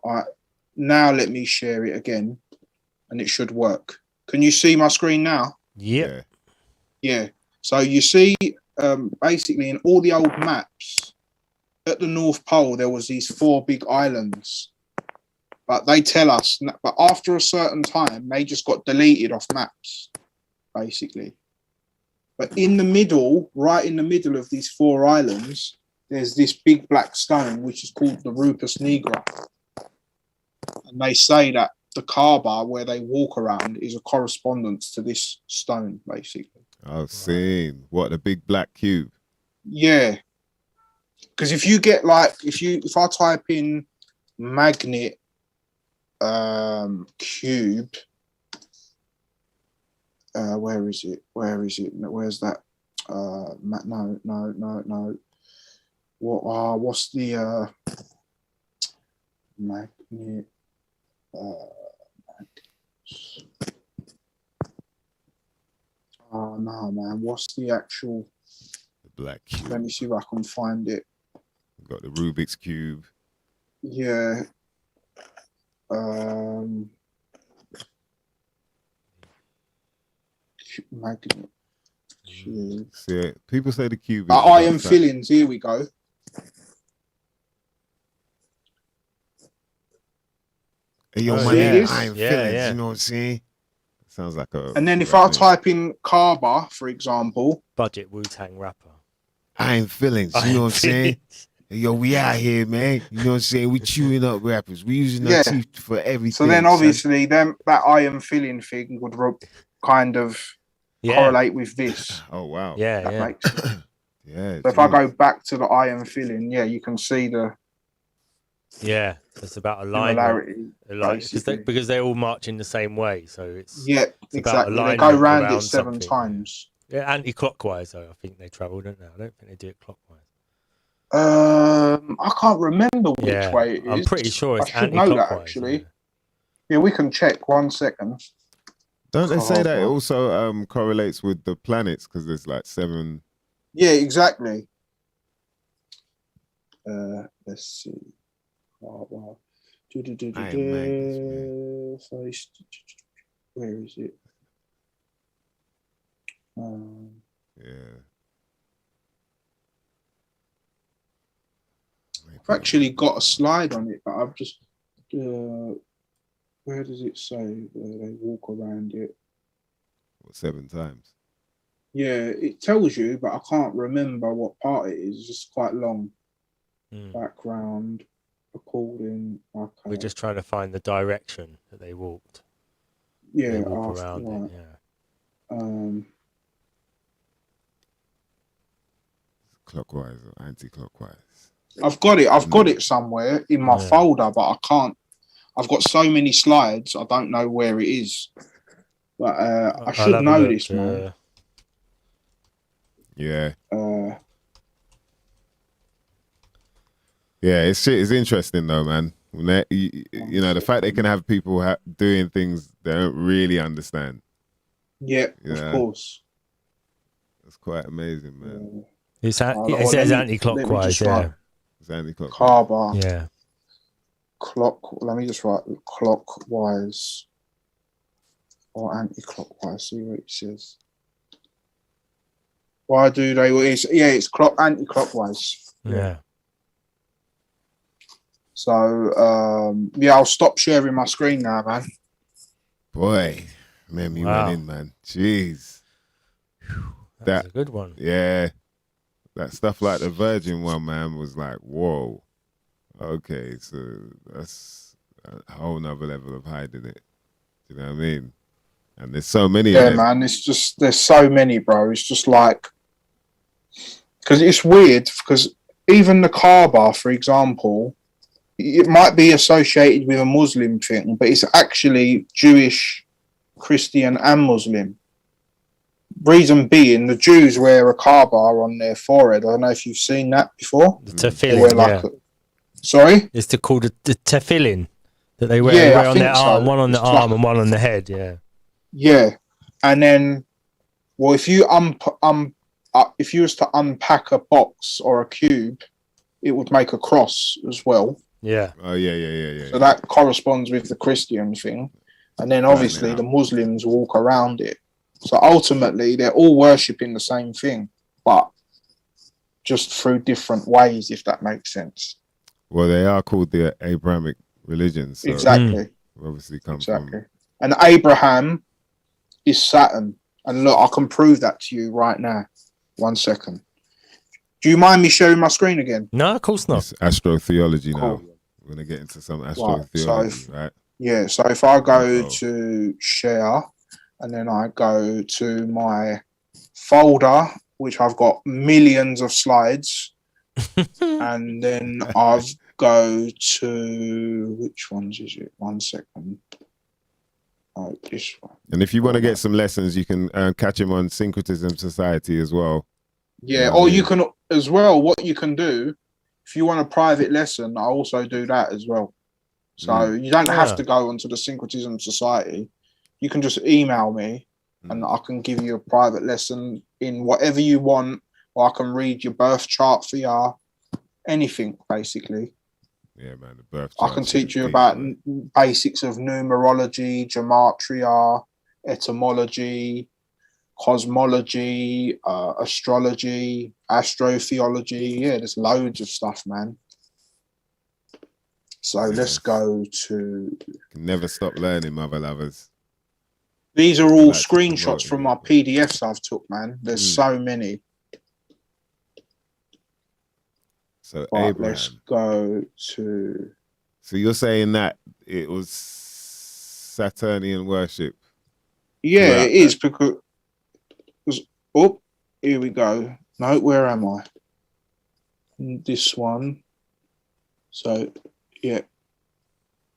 All right. Now let me share it again and it should work. Can you see my screen now? Yep. Yeah. So you see, basically in all the old maps, at the North Pole, there was these four big islands. But they tell us, but after a certain time, they just got deleted off maps, basically. But in the middle, right in the middle of these four islands, there's this big black stone, which is called the Rupus nigra. And they say that the Kaaba, where they walk around, is a correspondence to this stone, basically. I've seen. What, the big black cube? Yeah. Because if you get like, if I type in magnet cube, where is it? Where's that? No. What's the magnet? Oh no, man. What's the actual? The black cube. Let me see if I can find it. We've got the Rubik's cube. Yeah. Magnet cube. See, people say the cube is iron fillings. Here we go. Hey, yo, Oh, my yeah. name iron Yeah, fillings. yeah. You know what I'm saying? Sounds like a. And then if I type in Kaaba, for example, Budget Wu-Tang rapper. iron fillings. You know what I'm saying? Hey, yo, we out here, man. You know what I'm saying? We chewing up rappers. We using our teeth for everything. So then obviously that iron filling thing would kind of correlate with this. Oh wow. Yeah, that makes sense. Yeah. So if I go back to the iron filling, you can see the it's about alignment. similarity, because they all march in the same way, so it's exactly. About they go round it something, 7 times. Yeah, anti-clockwise though. I think they travel, don't they? I don't think they do it clockwise. I can't remember which way it is. I'm pretty sure it's I should know anti-clockwise. that actually. Yeah, we can check. 1 second. Don't they say that it also correlates with the planets because there's like 7? Yeah, exactly. Let's see. Wow. Where is it? Yeah. I've actually got a slide on it, but I've just where does it say they walk around it? What, 7 times? Yeah, it tells you, but I can't remember what part it is. It's just quite long. Background, according. Okay. We're just trying to find the direction that they walked. Yeah, they walk around it. Yeah. Clockwise or anti-clockwise? I've got it somewhere in my folder, but I can't. I've got so many slides, I don't know where it is. But I should know this, man. Yeah. Yeah, it's interesting though, man. You know, the fact they can have people doing things they don't really understand. Yeah, of course. That's quite amazing, man. It says anti-clockwise, yeah. It's anti-clockwise. Kaaba. Yeah. Let me just write clockwise or anti-clockwise. See what it says. Why do they? It's anti-clockwise. Yeah. So I'll stop sharing my screen now, man. Boy, man, you went in, man. Jeez. That's a good one. Yeah. that stuff like the Virgin one, man, was like, whoa. Okay, so that's a whole nother level of hiding it. You know what I mean? And there's so many of them. Man, it's just, there's so many, bro. It's just like, because it's weird, because even the Kaaba, for example, it might be associated with a Muslim thing, but it's actually Jewish, Christian, and Muslim. Reason being, the Jews wear a Kaaba on their forehead. I don't know if you've seen that before. The tefillin, sorry? It's called the tefillin that they wear on their arm, one on the arm and one on the head, Yeah. And then, well, if you if you was to unpack a box or a cube, it would make a cross as well. Yeah. Oh, yeah. So that corresponds with the Christian thing. And then obviously the Muslims walk around it. So ultimately, they're all worshipping the same thing, but just through different ways, if that makes sense. Well, they are called the Abrahamic religions. So exactly. Obviously come from... And Abraham is Saturn. And look, I can prove that to you right now. 1 second. Do you mind me sharing my screen again? No, of course not. It's astrotheology now. We're going to get into some astrotheology, right? Yeah, so if I go to share, and then I go to my folder, which I've got millions of slides, and then I've go to, which ones is it? 1 second. Oh, this one. And if you want to get some lessons, you can catch him on Syncretism Society as well. Yeah, or you can as well, what you can do, if you want a private lesson, I also do that as well. So you don't have to go onto the Syncretism Society. You can just email me and I can give you a private lesson in whatever you want, or I can read your birth chart for you, anything basically. Yeah, man, the birth chart. I can teach you about basics of numerology, gematria, etymology, cosmology, astrology, astrotheology. Yeah, there's loads of stuff, man. So let's go to... Never stop learning, mother lovers. These are all screenshots from my PDFs I've took, man. There's so many. So Abraham. Let's go to... So you're saying that it was Saturnian worship? Yeah, it is because... Oh, here we go. No, where am I? This one. So, yeah.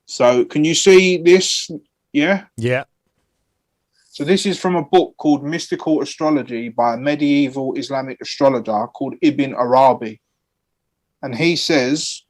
So, can you see this? Yeah? Yeah. So this is from a book called Mystical Astrology by a medieval Islamic astrologer called Ibn Arabi. And he says,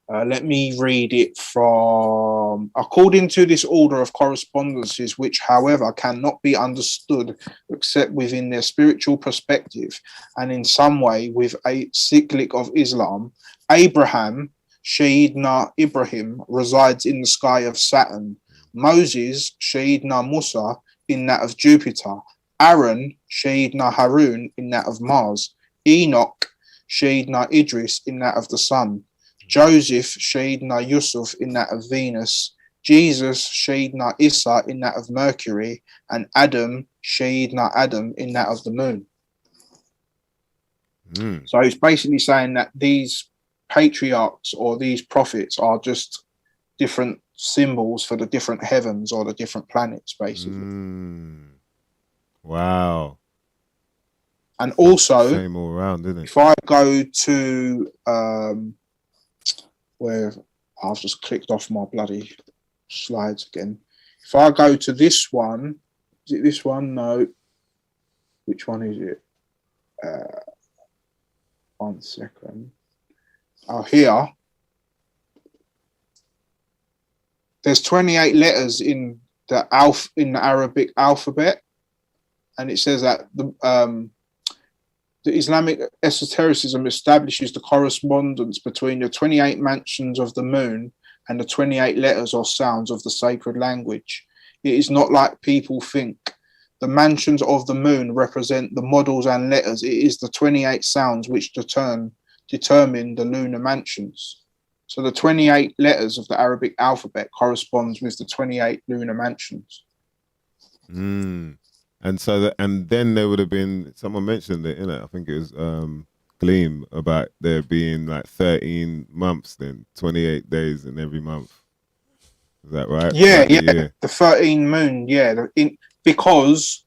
let me read it from, according to this order of correspondences, which, however, cannot be understood except within their spiritual perspective and in some way with a cyclic of Islam, Abraham, Sayyidina Ibrahim, resides in the sky of Saturn. Moses, Sayyidina Musa, in that of Jupiter. Aaron, Sayyidina Harun, in that of Mars. Enoch, Sayyidina Idris, in that of the sun. Joseph, Sayyidina Yusuf, in that of Venus. Jesus, Sayyidina Isa, in that of Mercury. And Adam, Sayyidina Adam, in that of the moon. So it's basically saying that these patriarchs or these prophets are just different symbols for the different heavens or the different planets, basically. Wow. And also, same all around, isn't it? If I go to where I've just clicked off my bloody slides again. If I go to this one, is it this one? No. Which one is it? 1 second. Oh, here. There's 28 letters in the Arabic alphabet, and it says that the Islamic esotericism establishes the correspondence between the 28 mansions of the moon and the 28 letters or sounds of the sacred language. It is not like people think. The mansions of the moon represent the models and letters. It is the 28 sounds which determine the lunar mansions. So the 28 letters of the Arabic alphabet corresponds with the 28 lunar mansions. And so and then there would have been, someone mentioned it, I think it was Gleam, about there being like 13 months then, 28 days in every month. Is that right? Yeah, Like, yeah. The 13 moon, yeah. Because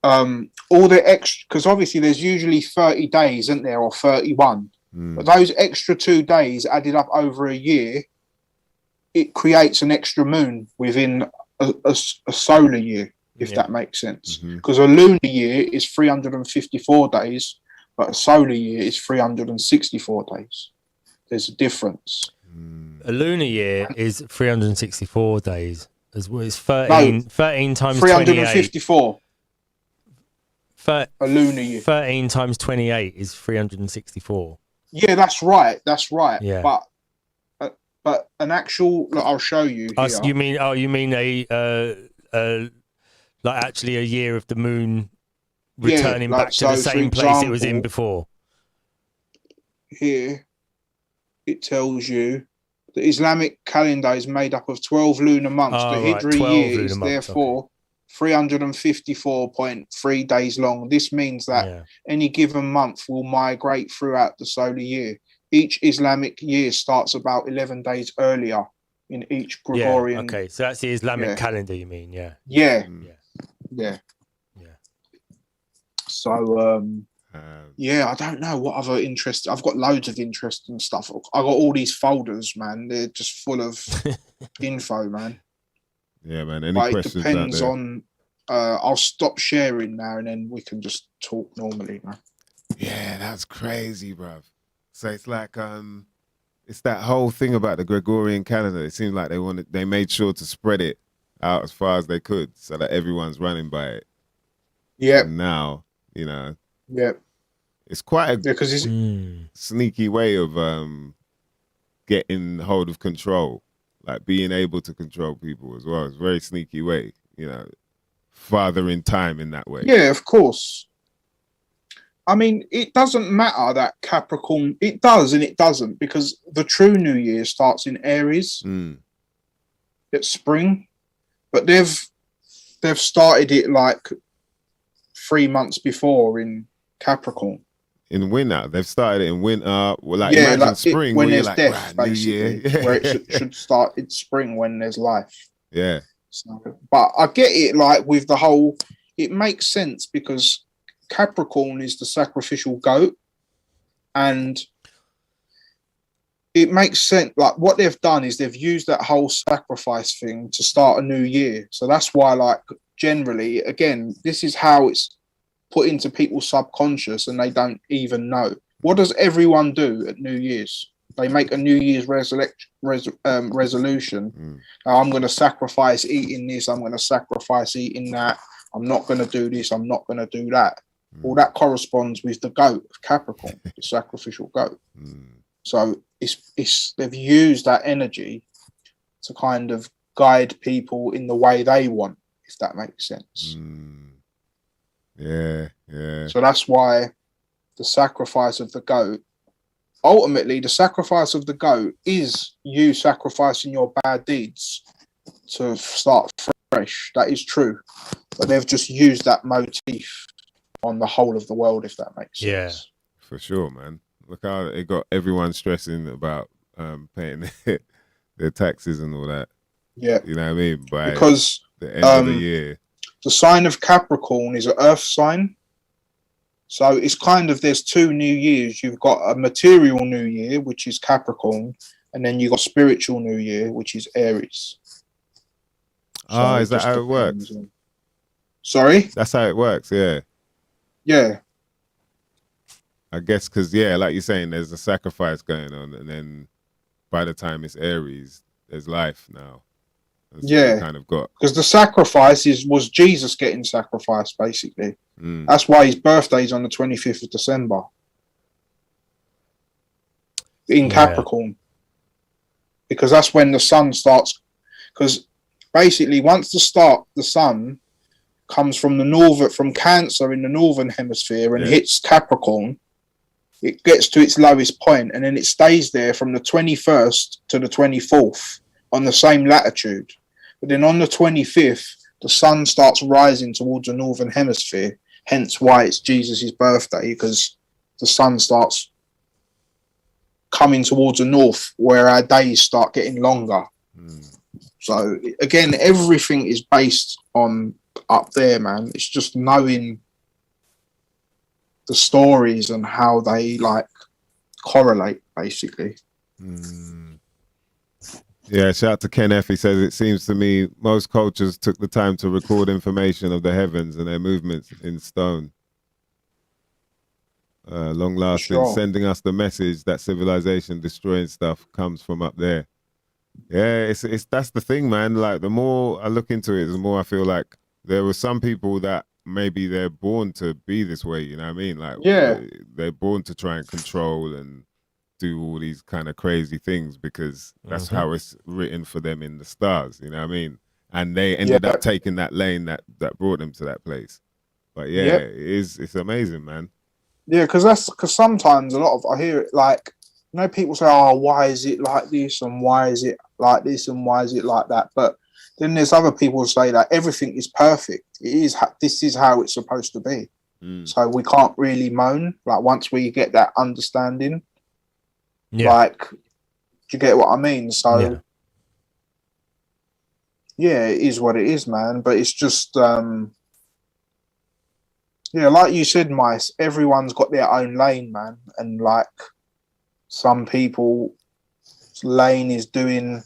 all the extra, because obviously there's usually 30 days, isn't there, or 31. But those extra 2 days added up over a year, it creates an extra moon within a solar year, if that makes sense. Because a lunar year is 354 days, but a solar year is 364 days. There's a difference. A lunar year is 364 days. As well as 13 times 354. 28. A lunar year. 13 times 28 is 364. Yeah, that's right. That's right. Yeah. But an actual, look, I'll show you here. You mean like actually a year of the moon returning back to the same place it was in before? Here, it tells you the Islamic calendar is made up of 12 lunar months. The Hijri year is therefore 354.3 days long. This means that any given month will migrate throughout the solar year. Each Islamic year starts about 11 days earlier in each Gregorian. Yeah, okay, so that's the Islamic calendar, you mean? Yeah. So, I don't know what other interest. I've got loads of interesting stuff. I got all these folders, man. They're just full of info, man. Yeah, man. Any questions? It depends on. I'll stop sharing now, and then we can just talk normally, man. Yeah, that's crazy, bruv. So it's like it's that whole thing about the Gregorian calendar. It seems like they made sure to spread it out as far as they could, so that everyone's running by it. Yeah. And now, Yeah. It's quite a sneaky way of getting hold of control, like being able to control people as well. It's a very sneaky way, fathering time in that way. Yeah, of course. I mean, it doesn't matter that Capricorn, it does and it doesn't, because the true New Year starts in Aries. It's spring, but they've started it like 3 months before in Capricorn. In winter, they've started it in winter. Well, like imagine like spring when there's like, death, basically, where it should start in spring when there's life. Yeah. So, but I get it, like with the whole, it makes sense because Capricorn is the sacrificial goat, and it makes sense. Like what they've done is they've used that whole sacrifice thing to start a new year. So that's why, like, generally, again, this is how it's put into people's subconscious and they don't even know. What does everyone do at New Year's? They make a New Year's resolution. I'm going to sacrifice eating this. I'm going to sacrifice eating that. I'm not going to do this. I'm not going to do that. All that corresponds with the goat of Capricorn, the sacrificial goat. So it's they've used that energy to kind of guide people in the way they want, if that makes sense. Yeah. So that's why the sacrifice of the goat, ultimately the sacrifice of the goat is you sacrificing your bad deeds to start fresh. That is true. But they've just used that motif on the whole of the world, if that makes sense. Yeah, for sure, man. Look how it got everyone stressing about paying their taxes and all that. Yeah. You know what I mean? Because the end of the year. The sign of Capricorn is an earth sign. So it's kind of, there's 2 new years. You've got a material new year, which is Capricorn, and then you've got spiritual new year, which is Aries. So is that how it works? Sorry? That's how it works, yeah. Yeah. I guess because, like you're saying, there's a sacrifice going on, and then by the time it's Aries, there's life now. That's kind of got, because the sacrifice was Jesus getting sacrificed, basically. That's why his birthday is on the 25th of December in Capricorn, because that's when the sun starts. Because basically, once the sun comes from Cancer in the northern hemisphere and hits Capricorn, it gets to its lowest point, and then it stays there from the 21st to the 24th on the same latitude. But then on the 25th, the sun starts rising towards the northern hemisphere, hence why it's Jesus' birthday, because the sun starts coming towards the north where our days start getting longer. So again, everything is based on up there, man. It's just knowing the stories and how they like correlate, basically. Yeah, shout out to Ken F. He says, it seems to me most cultures took the time to record information of the heavens and their movements in stone. Long lasting, sending us the message that civilization destroying stuff comes from up there. Yeah, it's that's the thing, man. Like, the more I look into it, the more I feel like there were some people that maybe they're born to be this way, you know what I mean? Like, they're born to try and control and do all these kind of crazy things because that's how it's written for them in the stars, you know what I mean? And they ended up taking that lane that brought them to that place. But it's amazing, man. Yeah, because sometimes I hear it like, you know, people say, oh, why is it like this and why is it like this and why is it like that? But then there's other people who say that everything is perfect. This is how it's supposed to be. So we can't really moan. Like, once we get that understanding, like, do you get what I mean? So it is what it is, man. But it's just like you said, Mice, everyone's got their own lane, man. And like, some people's lane is doing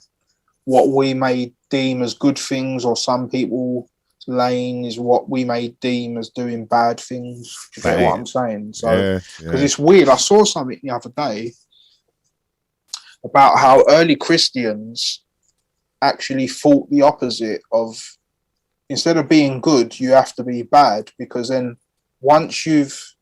what we may deem as good things, or some people's lane is what we may deem as doing bad things. Do you get what I'm saying? So, because it's weird. I saw something the other day about how early Christians actually thought the opposite of, instead of being good, you have to be bad, because then once you've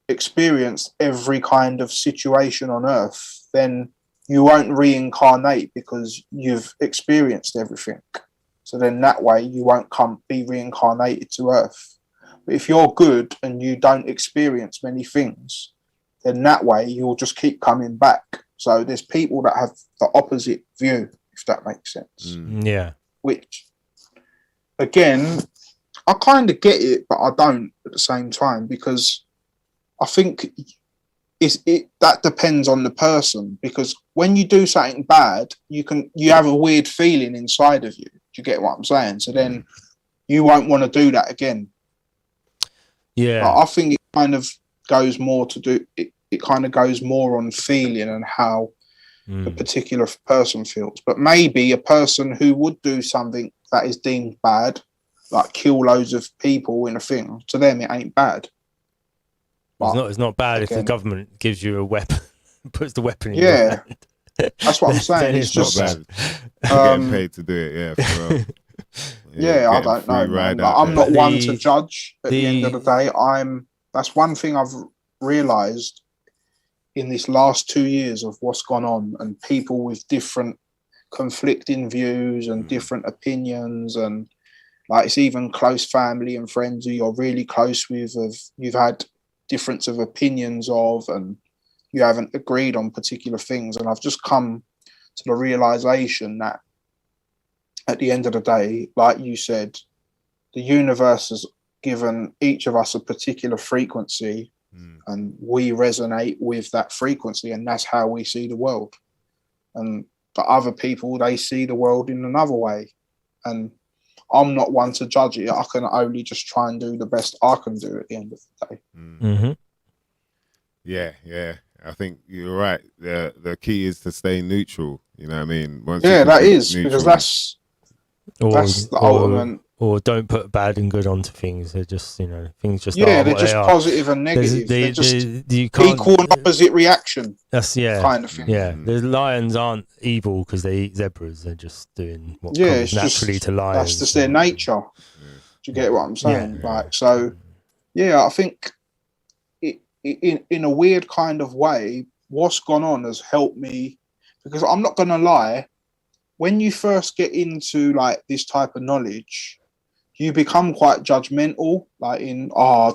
experienced every kind of situation on earth, then you won't reincarnate because you've experienced everything. So then that way you won't be reincarnated to earth. But if you're good and you don't experience many things, then that way you'll just keep coming back. So there's people that have the opposite view, if that makes sense. Yeah. Which, again, I kind of get it, but I don't at the same time, because I think that depends on the person. Because when you do something bad, you have a weird feeling inside of you. Do you get what I'm saying? So then you won't want to do that again. Yeah. But I think it kind of goes more to do it. It kind of goes more on feeling and how a particular person feels. But maybe a person who would do something that is deemed bad, like kill loads of people in a thing, to them it ain't bad. It's not bad if the government gives you a weapon, puts the weapon in your hand. That's what I'm saying. It's just not bad. You're getting paid to do it, for real. I don't know, man. Like, I'm not one to judge at the end of the day. That's one thing I've realised in this last 2 years of what's gone on, and people with different conflicting views and different opinions, and like, it's even close family and friends who you're really close with, you've had difference of opinions of, and you haven't agreed on particular things. And I've just come to the realization that at the end of the day, like you said, the universe has given each of us a particular frequency, and we resonate with that frequency, and that's how we see the world. And for other people, they see the world in another way. And I'm not one to judge it. I can only just try and do the best I can do at the end of the day. Yeah. I think you're right. The key is to stay neutral. You know what I mean? That is neutral, because that's the ultimate. Or don't put bad and good onto things. They're just, things just they're just positive and negative. They're just equal and opposite reaction. That's kind of thing. Yeah, the lions aren't evil because they eat zebras. They're just doing what comes naturally to lions. That's just their nature. Do you get what I'm saying? I think in a weird kind of way, what's gone on has helped me, because I'm not gonna lie, when you first get into like this type of knowledge, you become quite judgmental, like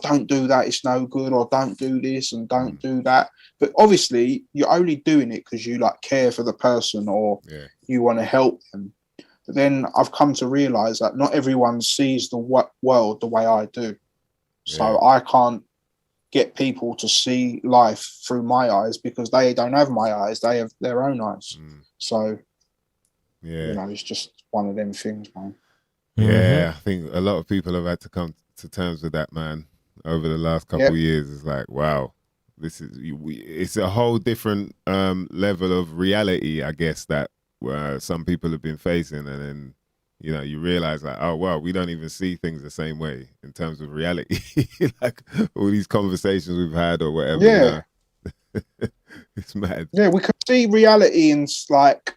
don't do that, it's no good, or don't do this and don't do that. But obviously you're only doing it because you like care for the person, or you want to help them. But then I've come to realize that not everyone sees the world the way I do. So I can't get people to see life through my eyes because they don't have my eyes. They have their own eyes. So, you know, it's just one of them things, man. Yeah, I think a lot of people have had to come to terms with that, man, over the last couple of years. It's like, wow, it's a whole different level of reality, I guess, that some people have been facing. And then, you know, you realize like, oh, wow, we don't even see things the same way in terms of reality. Like all these conversations we've had or whatever. Yeah. You know? It's mad. Yeah, we can see reality in, like,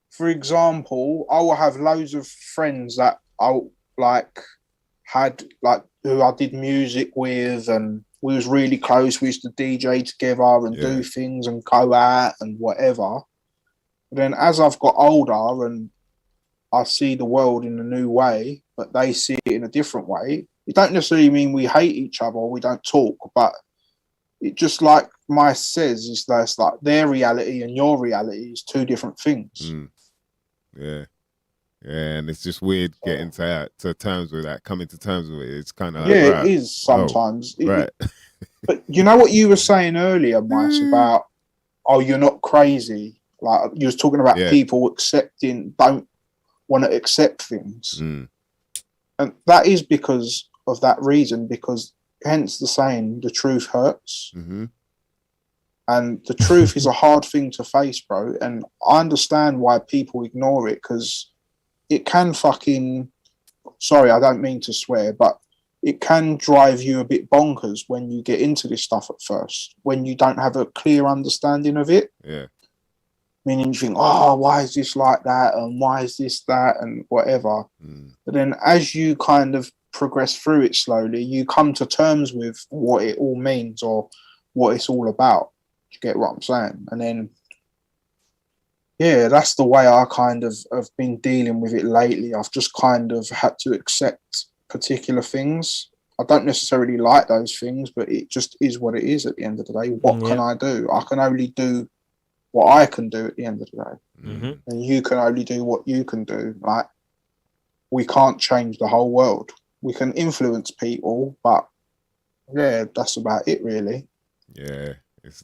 for example, I will have loads of friends that I like had like who I did music with, and we was really close. We used to DJ together and do things and go out and whatever. But then as I've got older and I see the world in a new way, but they see it in a different way, it don't necessarily mean we hate each other or we don't talk, but it just like my says is that's like their reality and your reality is two different things. Yeah, and it's just weird getting to terms with that, coming to terms with it. It's kind of it right. is sometimes. Right. But you know what you were saying earlier, Mike, about you're not crazy. Like you was talking about people don't want to accept things, and that is because of that reason. Because hence the saying, the truth hurts. And the truth is a hard thing to face, bro. And I understand why people ignore it, because it can fucking, sorry, I don't mean to swear, but it can drive you a bit bonkers when you get into this stuff at first, when you don't have a clear understanding of it. Yeah. Meaning you think, oh, why is this like that? And why is this that? And whatever. But then as you kind of progress through it slowly, you come to terms with what it all means or what it's all about. You get what I'm saying? And then, yeah, that's the way I kind of have been dealing with it lately. I've just kind of had to accept particular things. I don't necessarily like those things, but it just is what it is at the end of the day. What can I do? I can only do what I can do at the end of the day. And you can only do what you can do. Like, we can't change the whole world. We can influence people, but yeah, that's about it, really. Yeah.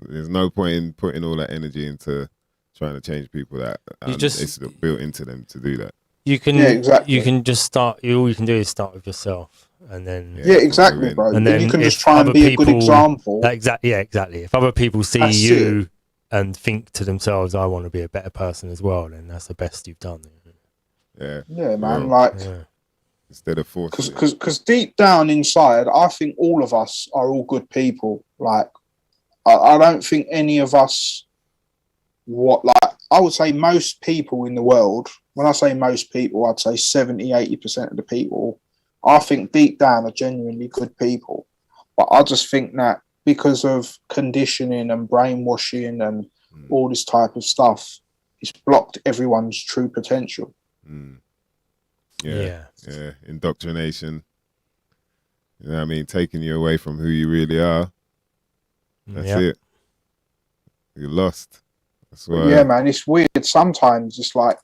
There's no point in putting all that energy into trying to change people that it's built into them to do that. You can, exactly. You can just start. All you can do is start with yourself, and then exactly, bro. And then you can just try and be a good example. Exactly. If other people see you and think to themselves, "I want to be a better person as well," then that's the best you've done. Yeah, man. Like, instead of forcing, because deep down inside, I think all of us are all good people. Like, I don't think any of us, I would say most people in the world, when I say most people, I'd say 70-80% of the people, I think deep down are genuinely good people. But I just think that because of conditioning and brainwashing and all this type of stuff, it's blocked everyone's true potential. Yeah. Indoctrination. You know what I mean? Taking you away from who you really are. That's it. You're lost. That's why. Yeah, man, it's weird. Sometimes it's like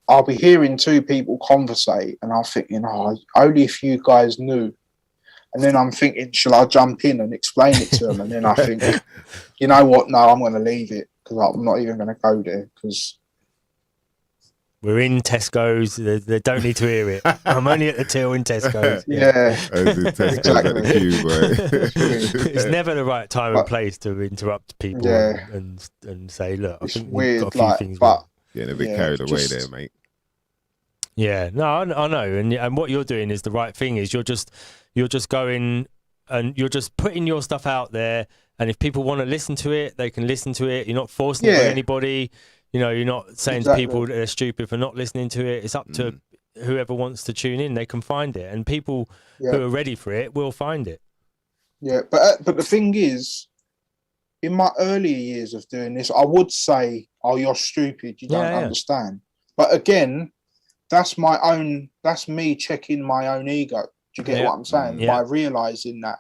I'll be hearing two people conversate and I'll think, only if you guys knew. And then I'm thinking, shall I jump in and explain it to them? And then I think, you know what? No, I'm going to leave it because I'm not even going to go there because we're in Tesco's. They don't need to hear it. I'm only at the till in Tesco's. Exactly. It's never the right time and place to interrupt people and say, look, I think we've got a few things wrong. Getting a bit carried away there, mate. Yeah, no, I know. And what you're doing is the right thing. Is you're just going and you're just putting your stuff out there. And if people want to listen to it, they can listen to it. You're not forcing it on anybody. You're not saying to people that they're stupid for not listening to it. It's up to whoever wants to tune in. They can find it, and people who are ready for it will find it. Yeah, but the thing is, in my earlier years of doing this, I would say, "Oh, you're stupid. You don't understand." But again, that's me checking my own ego. Do you get what I'm saying? By realizing that.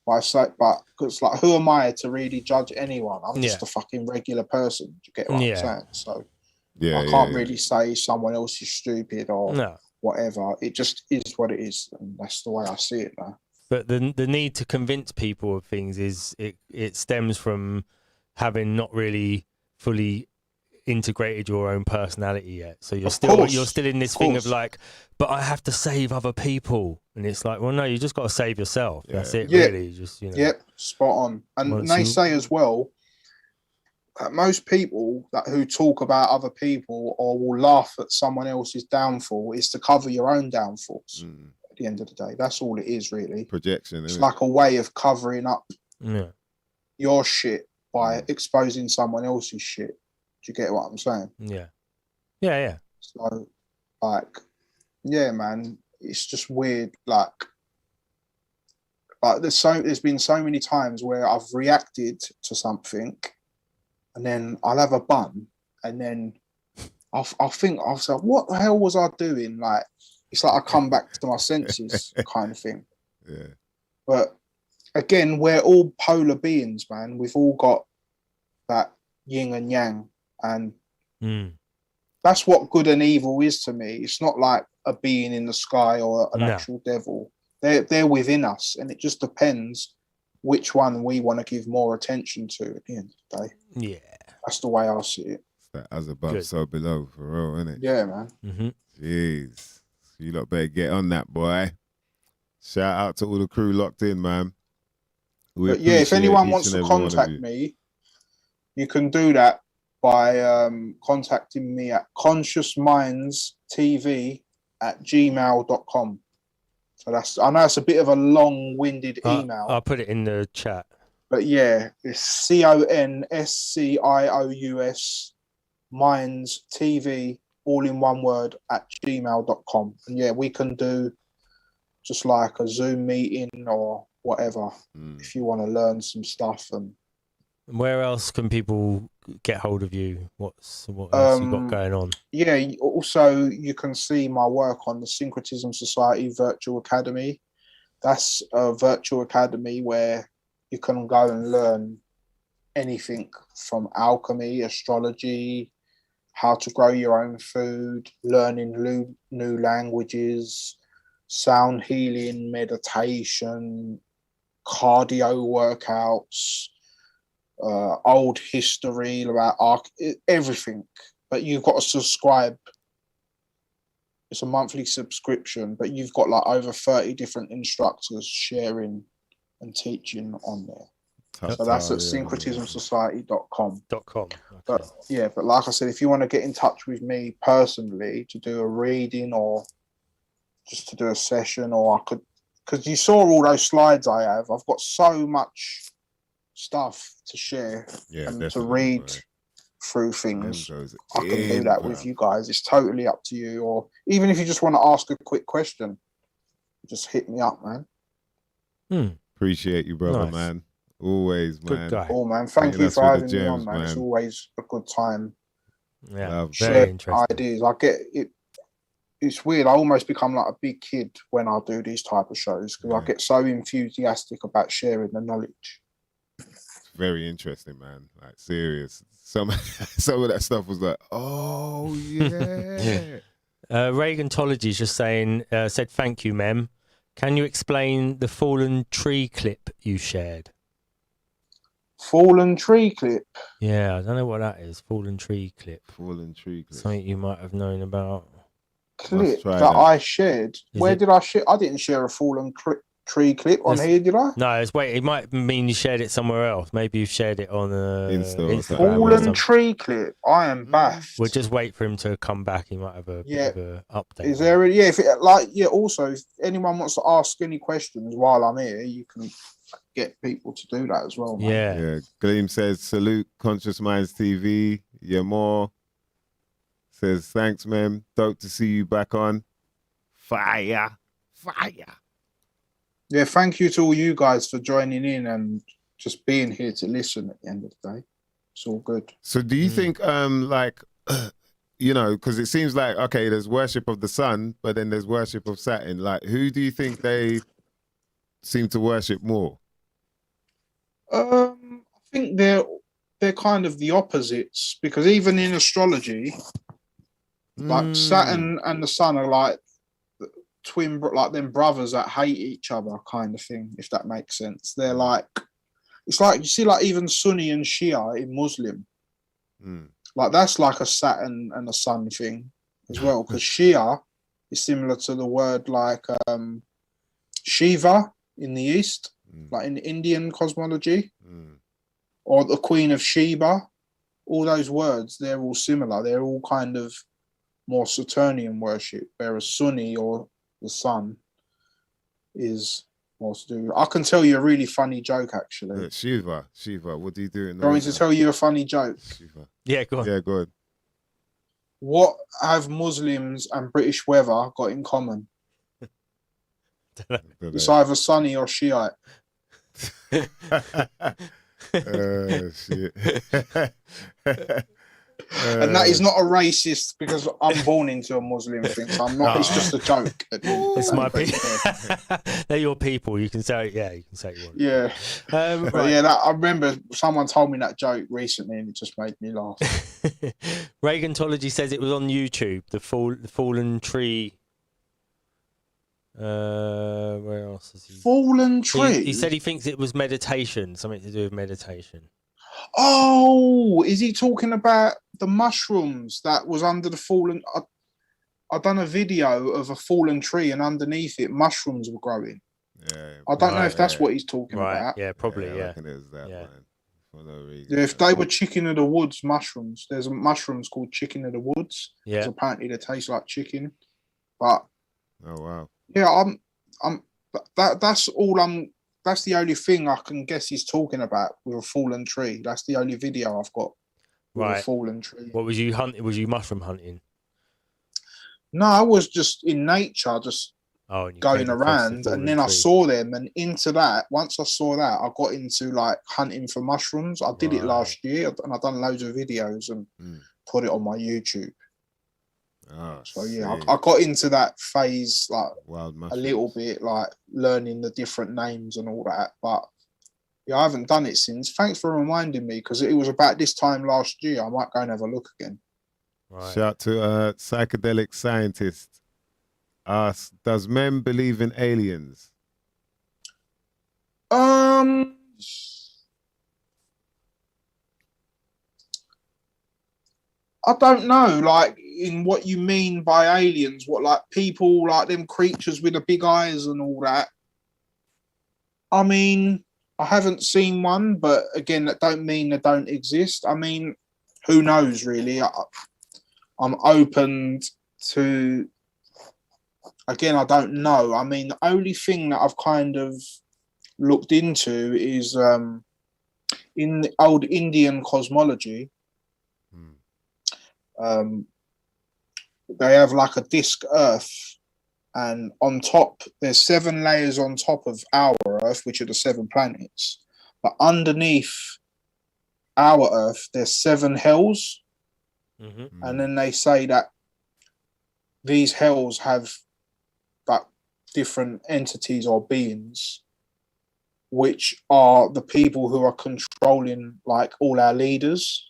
But because who am I to really judge anyone? I'm just a fucking regular person. Do you get what I'm saying? So Yeah, I can't really say someone else is stupid or No. whatever. It just is what it is, and that's the way I see it now. But the need to convince people of things is it stems from having not really fully integrated your own personality yet. So you're still in this thing of like, but I have to save other people, and it's like, well, no, you just got to save yourself. That's it, really. Just Yep, spot on. And they say as well that most people who talk about other people or will laugh at someone else's downfall is to cover your own downfalls. At the end of the day, that's all it is, really. Projection. It's like a way of covering up your shit by exposing someone else's shit. Do you get what I'm saying? Yeah. So, like, yeah, man, it's just weird. Like there's been so many times where I've reacted to something, and then I'll have a bun, and then I'll think, I'll say, what the hell was I doing? Like, it's like I come back to my senses, kind of thing. Yeah. But again, we're all polar beings, man. We've all got that yin and yang. And that's what good and evil is to me. It's not like a being in the sky or an actual devil. They're within us, and it just depends which one we want to give more attention to at the end of the day. Yeah. That's the way I see it. It's that as above, so below, for real, isn't it? Yeah, man. Jeez. You lot better get on that, boy. Shout out to all the crew locked in, man. But yeah, if anyone wants to contact me, you can do that by contacting me at consciousmindstv@gmail.com. So I know it's a bit of a long-winded email. I'll put it in the chat. But yeah, it's CONSCIOUS Minds TV, all in one word, @gmail.com. And yeah, we can do just like a Zoom meeting or whatever if you want to learn some stuff. And where else can people get hold of you? What else you got going on? Yeah, also you can see my work on the Syncretism Society Virtual Academy. That's a virtual academy where you can go and learn anything from alchemy, astrology, how to grow your own food, learning new languages, sound healing, meditation, cardio workouts, old history, about everything. But you've got to subscribe. It's a monthly subscription, but you've got like over 30 different instructors sharing and teaching on there. So that's at syncretismsociety.com. Okay. But yeah, but like I said, if you want to get in touch with me personally to do a reading or just to do a session, or I could, because you saw all those slides I have, I've got so much stuff to share and to read through things. I can do that with you guys. It's totally up to you. Or even if you just want to ask a quick question, just hit me up, man. Appreciate you, brother, man. Always, man. Good guy. Oh, man. Thank you for having me on, man. It's always a good time. Yeah, very interesting ideas. I get it. It's weird. I almost become like a big kid when I do these type of shows because I get so enthusiastic about sharing the knowledge. It's very interesting, man. Like, serious. Some of that stuff was like, oh, yeah. Reagantology just said, thank you, Mem. Can you explain the fallen tree clip you shared? Fallen tree clip? Yeah, I don't know what that is. Fallen tree clip. Fallen tree clip. Something you might have known about. Clip that I shared. Where did I share? I didn't share a fallen tree clip on here, did I? No, it might mean you shared it somewhere else. Maybe you shared it on Instagram. Fallen tree clip. I am baffed. We'll just wait for him to come back. He might have a bit of a update. Is there also if anyone wants to ask any questions while I'm here, you can get people to do that as well, man. Yeah. Gleam says, salute Conscious Minds TV. Yeah, more. Says, thanks, Mem. Dope to see you back on. Fire. Yeah, thank you to all you guys for joining in and just being here to listen at the end of the day. It's all good. So do you think, you know, because it seems like, okay, there's worship of the sun, but then there's worship of Saturn. Like, who do you think they seem to worship more? I think they're kind of the opposites, because even in astrology, Like Saturn and the Sun are like twin, like them brothers that hate each other, kind of thing. If that makes sense, they're like, it's like you see, like even Sunni and Shia in Muslim, like that's like a Saturn and a Sun thing as well. Because Shia is similar to the word like Shiva in the East, like in Indian cosmology, or the Queen of Sheba. All those words, they're all similar. They're all kind of more Saturnian worship, whereas Sunni or the Sun is more to do. I can tell you a really funny joke, actually. Shiva, what do you do? Do you want me to tell you a funny joke? Shiva. Yeah, go on. Yeah, go on. What have Muslims and British weather got in common? It's either Sunni or Shiite. Shit. And that is not a racist because I'm born into a Muslim thing, so I'm not. It's just a joke. It's my people. They're your people. You can say, yeah, you can say you want. Yeah, right. but yeah. I remember someone told me that joke recently, and it just made me laugh. Reagantology says it was on YouTube. The fallen tree. Where else is he? Fallen tree. He said he thinks it was meditation, something to do with meditation. Oh, is he talking about the mushrooms that was under the fallen? I done a video of a fallen tree, and underneath it, mushrooms were growing. Yeah, I don't know if that's what he's talking about. Yeah, probably. I yeah. reckon it was that, man. For no reason. Yeah, if they were chicken of the woods mushrooms, there's mushrooms called chicken of the woods. Yeah. Because apparently they taste like chicken. But oh wow. Yeah, that's all that's the only thing I can guess he's talking about with a fallen tree. That's the only video I've got with a fallen tree. What was you hunting? Was you mushroom hunting? No, I was just in nature, just and going around, and then I saw them, and into that, once I saw that, I got into like hunting for mushrooms. I did it last year, and I've done loads of videos and put it on my YouTube. Oh, so yeah, I got into that phase like wild a little bit, like learning the different names and all that. But yeah, I haven't done it since. Thanks for reminding me, because it was about this time last year. I might go and have a look again. Right. Shout to a psychedelic scientist. Asks, does Mem believe in aliens? I don't know, like, in what you mean by aliens, what, like, people, like, them creatures with the big eyes and all that. I mean, I haven't seen one, but again, that don't mean they don't exist. I mean, who knows, really? I'm open to, again, I don't know. I mean, the only thing that I've kind of looked into is in the old Indian cosmology, they have like a disk Earth, and on top there's 7 layers on top of our Earth, which are the 7 planets, but underneath our Earth there's 7 hells. And then they say that these hells have like different entities or beings, which are the people who are controlling like all our leaders.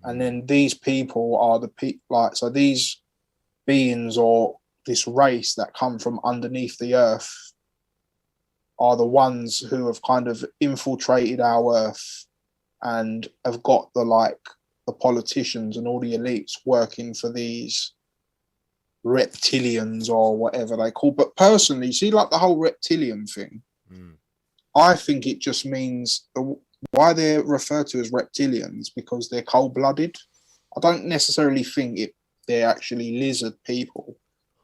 And then these people are the people, so these beings or this race that come from underneath the earth are the ones who have kind of infiltrated our earth and have got the politicians and all the elites working for these reptilians or whatever they call. But personally, see, like the whole reptilian thing, I think it just means why they're referred to as reptilians, because they're cold-blooded. I don't necessarily think they're actually lizard people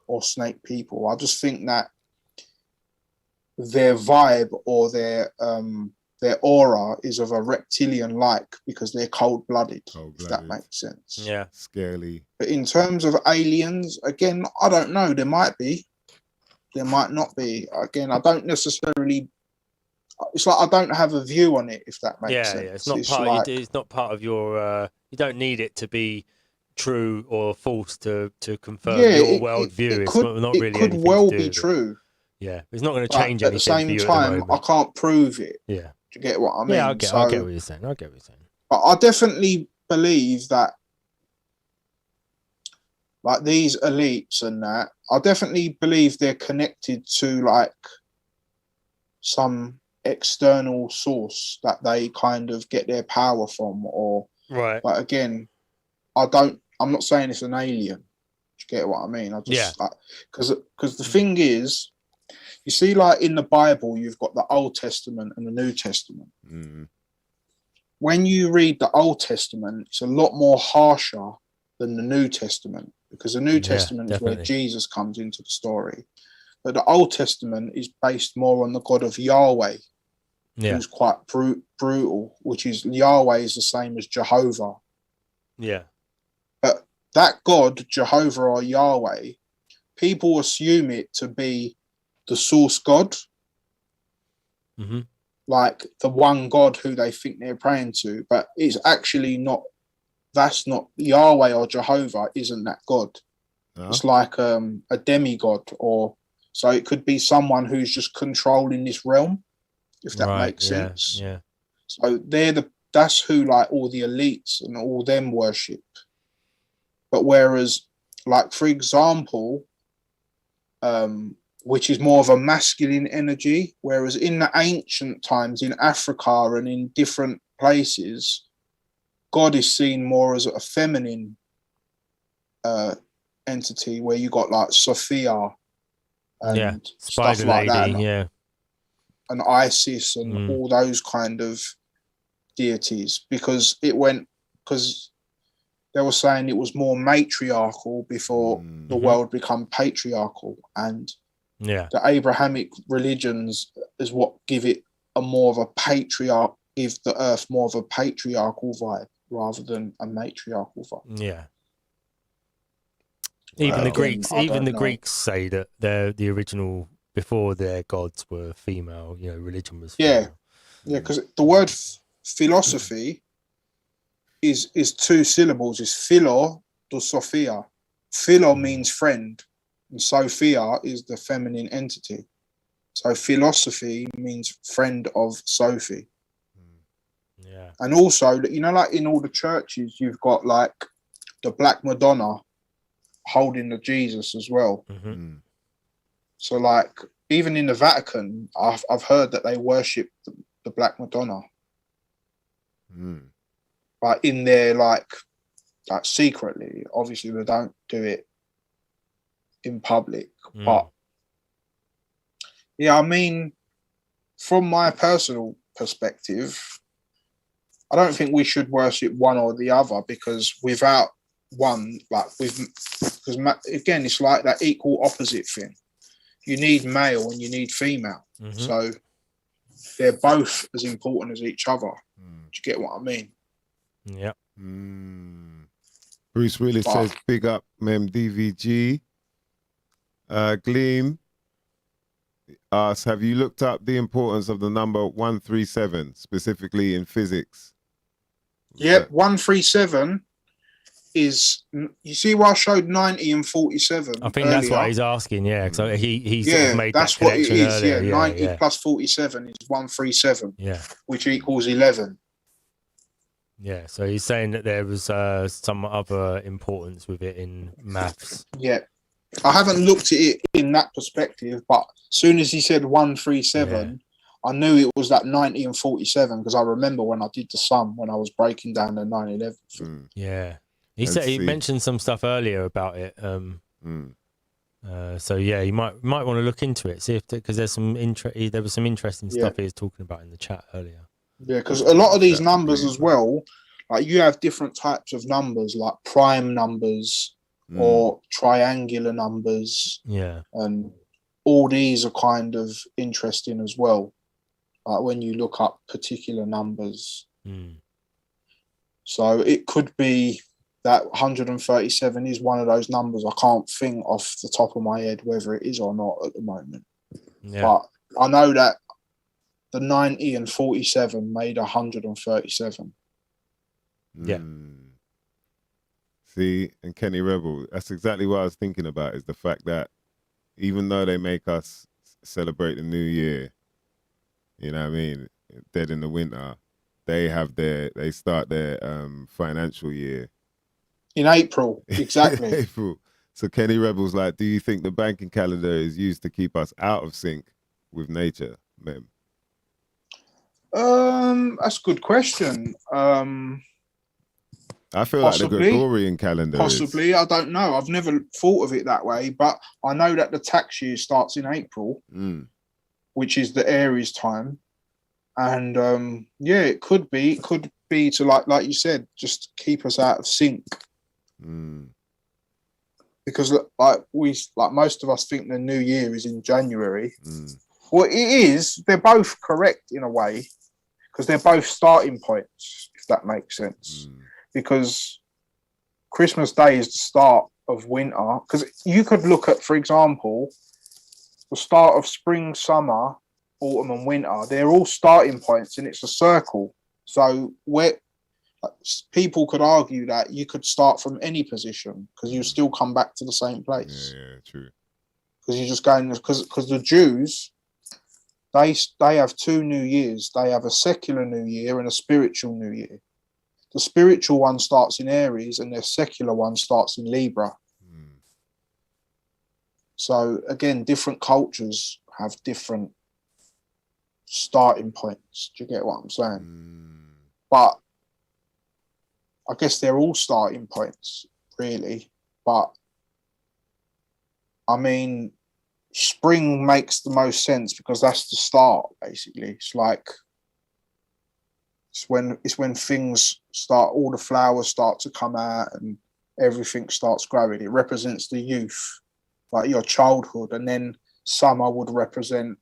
or snake people. I just think that their vibe or their aura is of a reptilian-like, because they're cold-blooded, if that makes sense. Yeah. Scarily. But in terms of aliens, again, I don't know. There might be. There might not be. Again, I don't necessarily... It's like I don't have a view on it, if that makes sense. Yeah, it's not part. It's not part of your. You don't need it to be true or false to confirm your worldview. It's not really. It could well be true. Yeah, it's not going to change anything. At the same time, I can't prove it. Yeah, do you get what I mean? Yeah, I get what you're saying. But I definitely believe that like these elites and that, I definitely believe they're connected to like some external source that they kind of get their power from, or right. but again, I'm not saying it's an alien. Do you get what I mean? I just because the thing is, you see, like in the Bible, you've got the Old Testament and the New Testament. When you read the Old Testament, it's a lot more harsher than the New Testament, because the New Testament is where Jesus comes into the story. But the Old Testament is based more on the God of Yahweh, who's quite brutal, which is Yahweh is the same as Jehovah. Yeah. But that God, Jehovah or Yahweh, people assume it to be the source God, like the one God who they think they're praying to, but it's actually not. That's not Yahweh or Jehovah. Isn't that God? It's like a demigod, or so it could be someone who's just controlling this realm, if that makes sense. Yeah. So that's who like all the elites and all them worship. But whereas, like for example, which is more of a masculine energy, whereas in the ancient times in Africa and in different places, God is seen more as a feminine entity, where you got like Sophia and Spider stuff like Lady, that, and Isis and all those kind of deities, because they were saying it was more matriarchal before the world become patriarchal, and the Abrahamic religions is what give it a more of a give the earth more of a patriarchal vibe rather than a matriarchal vibe. Yeah. Even the Greeks say that the original, before their gods were female, religion was female. Yeah, because the word philosophy is 2 syllables. It's philo to Sophia. Philo means friend, and Sophia is the feminine entity. So philosophy means friend of Sophie. Yeah. And also, like in all the churches, you've got like the Black Madonna holding the Jesus as well. So like even in the Vatican, I've heard that they worship the Black Madonna. Like in there, like secretly. Obviously they don't do it in public. But yeah, I mean, from my personal perspective, I don't think we should worship one or the other, because without one, because again, it's like that equal opposite thing. You need male and you need female. So they're both as important as each other. Do you get what I mean? Yeah. Bruce Willis says, big up Mem DVG. Gleam asks, have you looked up the importance of the number 137, specifically in physics? Yep, 137 is, you see where I showed 90 and 47 I think earlier? that's what he's asking, so he sort of made that's that connection what it is, earlier. 90 plus 47 is 137, which equals 11. Yeah, so he's saying that there was some other importance with it in maths. Yeah, I haven't looked at it in that perspective, but as soon as he said 137, I knew it was that 90 and 47, because I remember when I did the sum, when I was breaking down the 9/11. Yeah, he mentioned some stuff earlier about it. So yeah, you might want to look into it, see if, because there's some there was some interesting stuff he was talking about in the chat earlier. Yeah, because a lot of these numbers as well, like you have different types of numbers, like prime numbers or triangular numbers. Yeah. And all these are kind of interesting as well, like when you look up particular numbers. So it could be that 137 is one of those numbers. I can't think off the top of my head whether it is or not at the moment. Yeah. But I know that the 90 and 47 made 137. Yeah. See, and Kenny Rebel, that's exactly what I was thinking about, is the fact that even though they make us celebrate the new year, you know what I mean, dead in the winter, they start their financial year in April. Exactly. April. So Kenny Rebel's like, do you think the banking calendar is used to keep us out of sync with nature, Mem? That's a good question. I feel like the Possibly. Gregorian calendar Possibly, I don't know. I've never thought of it that way, but I know that the tax year starts in April, which is the Aries time. And yeah, it could be to like you said, just keep us out of sync. Because like most of us think the new year is in January. Well, it is. They're both correct in a way, because they're both starting points, if that makes sense. Because Christmas Day is the start of winter. Because you could look at, for example, the start of spring, summer, autumn and winter. They're all starting points and it's a circle. So where people could argue that you could start from any position because you still come back to the same place. Yeah, true. Because you're just going, because the Jews, they have two New Years. They have a secular New Year and a spiritual New Year. The spiritual one starts in Aries and their secular one starts in Libra. So again, different cultures have different starting points. Do you get what I'm saying? But I guess they're all starting points, really. But I mean, spring makes the most sense because that's the start, basically. It's like it's when things start, all the flowers start to come out and everything starts growing. It represents the youth, like your childhood, and then summer would represent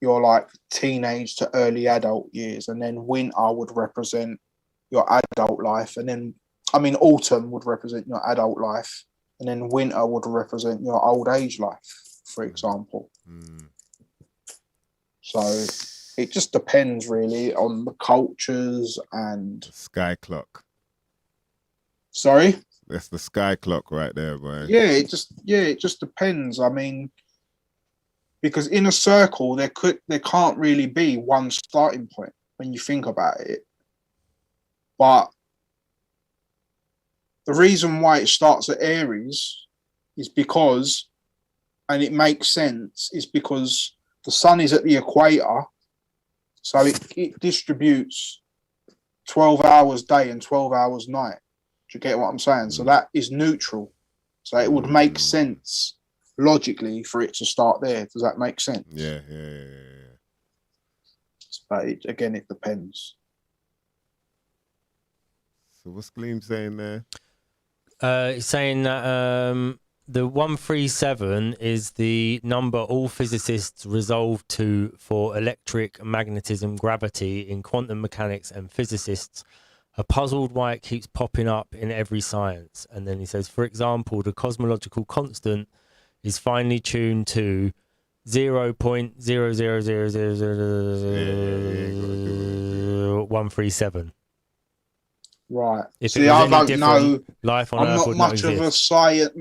your like teenage to early adult years, and then winter would represent your adult life, and then autumn would represent your adult life, and then winter would represent your old age life, for example. So it just depends really on the cultures and sky clock. Sorry? That's the sky clock right there, boy. Yeah, it just depends. I mean, because in a circle there can't really be one starting point when you think about it. But the reason why it starts at Aries is because, and it makes sense, is because the sun is at the equator, so it distributes 12 hours day and 12 hours night. Do you get what I'm saying? So that is neutral. So it would make sense logically for it to start there. Does that make sense? Yeah. But again, it depends. So what's Gleam saying there? It's saying that the 137 is the number all physicists resolve to for electric magnetism, gravity in quantum mechanics, and physicists are puzzled why it keeps popping up in every science. And then he says, for example, the cosmological constant is finely tuned to 0.0000137. Right. If See, I don't know. Life on I'm Earth not would much not of a exist. science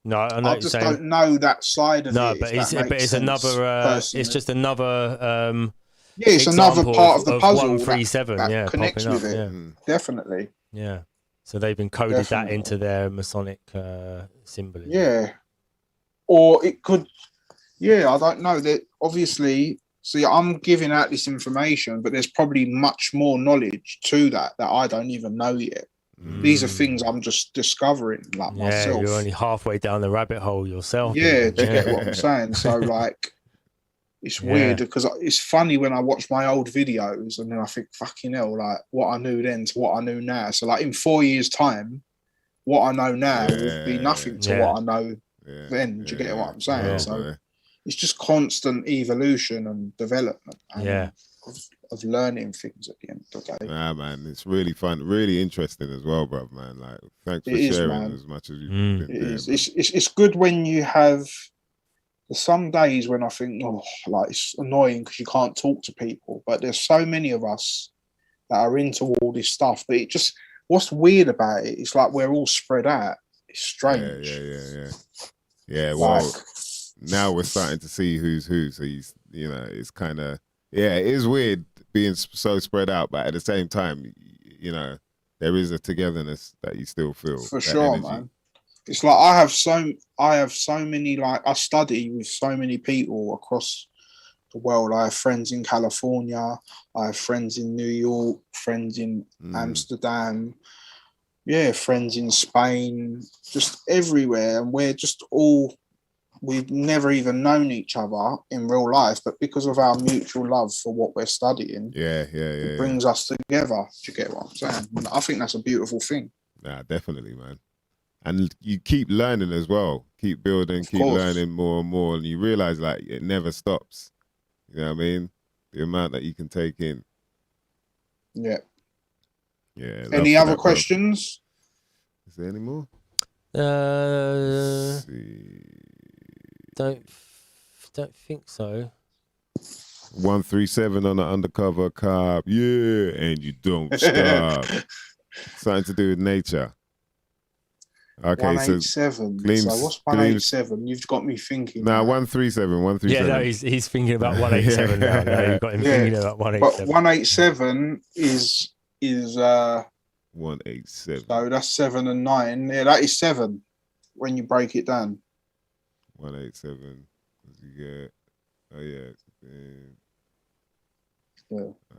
No, I know I just don't know that side of it. No, but it's another. It's just another. Yeah, it's another part of the puzzle 137. that connects with it. Yeah. Definitely. Yeah. So they've encoded that into their Masonic symbolism. Yeah. Or it could. Yeah, I don't know. That obviously. See, I'm giving out this information, but there's probably much more knowledge to that I don't even know yet. These are things I'm just discovering, like myself. You're only halfway down the rabbit hole yourself. Yeah, do you get what I'm saying? So, like, it's weird because it's funny when I watch my old videos and then I think, fucking hell, like, what I knew then to what I know now. So, like, in 4 years' time, what I know now will be nothing to what I know then. Do you get what I'm saying? So, it's just constant evolution and development of learning things at the end of the day. Nah, man, it's really fun, really interesting as well, bro, man. Like, thanks for sharing as much as you've been there. It's good when you have some days when I think, like, it's annoying because you can't talk to people, but there's so many of us that are into all this stuff. But it just, what's weird about it, it's like we're all spread out. It's strange. Yeah, well, now we're starting to see who's who. So it's kind of, it is weird being so spread out, but at the same time, there is a togetherness that you still feel. For that sure, energy. man. It's like I have so many, like, I study with so many people across the world. I have friends in California, I have friends in New York, friends in Amsterdam, friends in Spain, just everywhere. And we've never even known each other in real life, but because of our mutual love for what we're studying, it brings us together. Do you get what I'm saying? I think that's a beautiful thing. Nah, definitely, man. And you keep learning as well. Keep building, keep learning more and more. And you realize, like, it never stops. You know what I mean? The amount that you can take in. Yeah. Yeah. Any other questions? Is there any more? Let's see. Don't think so. 137 on the undercover carb. Yeah. And you don't stop. Something to do with nature. Okay, 187. So what's 187? You've got me thinking. Nah, 137. 137. Yeah, no, he's thinking about 187 now. No, you've got him thinking about 187. But 187 is 187. So that's 7 and 9. Yeah, that is 7 when you break it down. 187. You get. Oh yeah.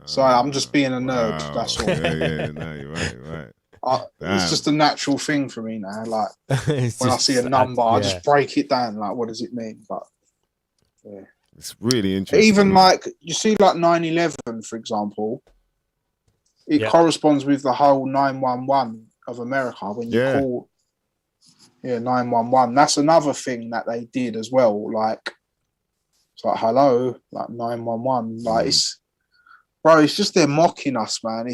Sorry, I'm just being a nerd. Wow. That's all. Yeah. No, you're right. It's just a natural thing for me now. Like when I see a number, I just break it down. Like, what does it mean? But yeah, it's really interesting. Even like you see, like 9/11, for example, it corresponds with the whole 911 of America when you call 911. That's another thing that they did as well. Like it's like hello, like 911. Like it's just they're mocking us, man.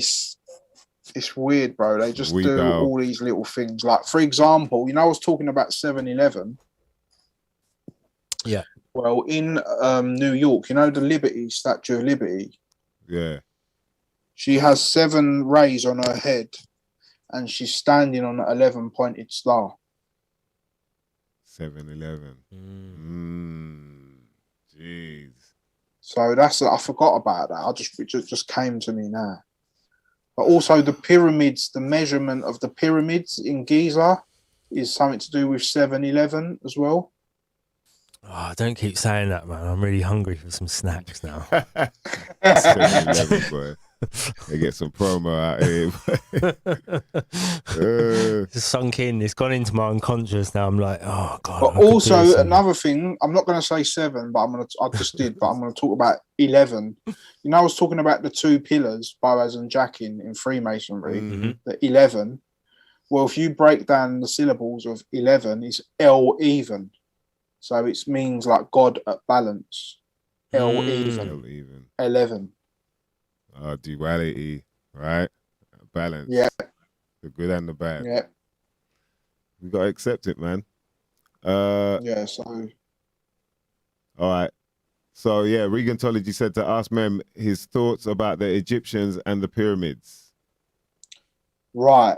It's weird, bro. They just do all these little things. Like, for example, I was talking about 7-Eleven. Yeah. Well, in New York, the Liberty, Statue of Liberty? Yeah. She has 7 rays on her head, and she's standing on an 11-pointed star. 7-Eleven. Jeez. So I forgot about that. It just came to me now. But also the pyramids, the measurement of the pyramids in Giza is something to do with 7-Eleven as well. Oh, don't keep saying that, man. I'm really hungry for some snacks now. 7-Eleven, boy. They get some promo out here. It's sunk in. It's gone into my unconscious now. I'm like, oh god. But also another thing, I'm not going to say 7, but I just did. But I'm going to talk about 11. I was talking about the 2 pillars, Boaz and Jachin in Freemasonry. The 11. Well, if you break down the syllables of 11, it's L even. So it means like God at balance. L even. 11. Duality, right? Balance. Yeah. The good and the bad. Yeah. We got to accept it, man. So. All right. So, Regentology said to ask Mem his thoughts about the Egyptians and the pyramids. Right.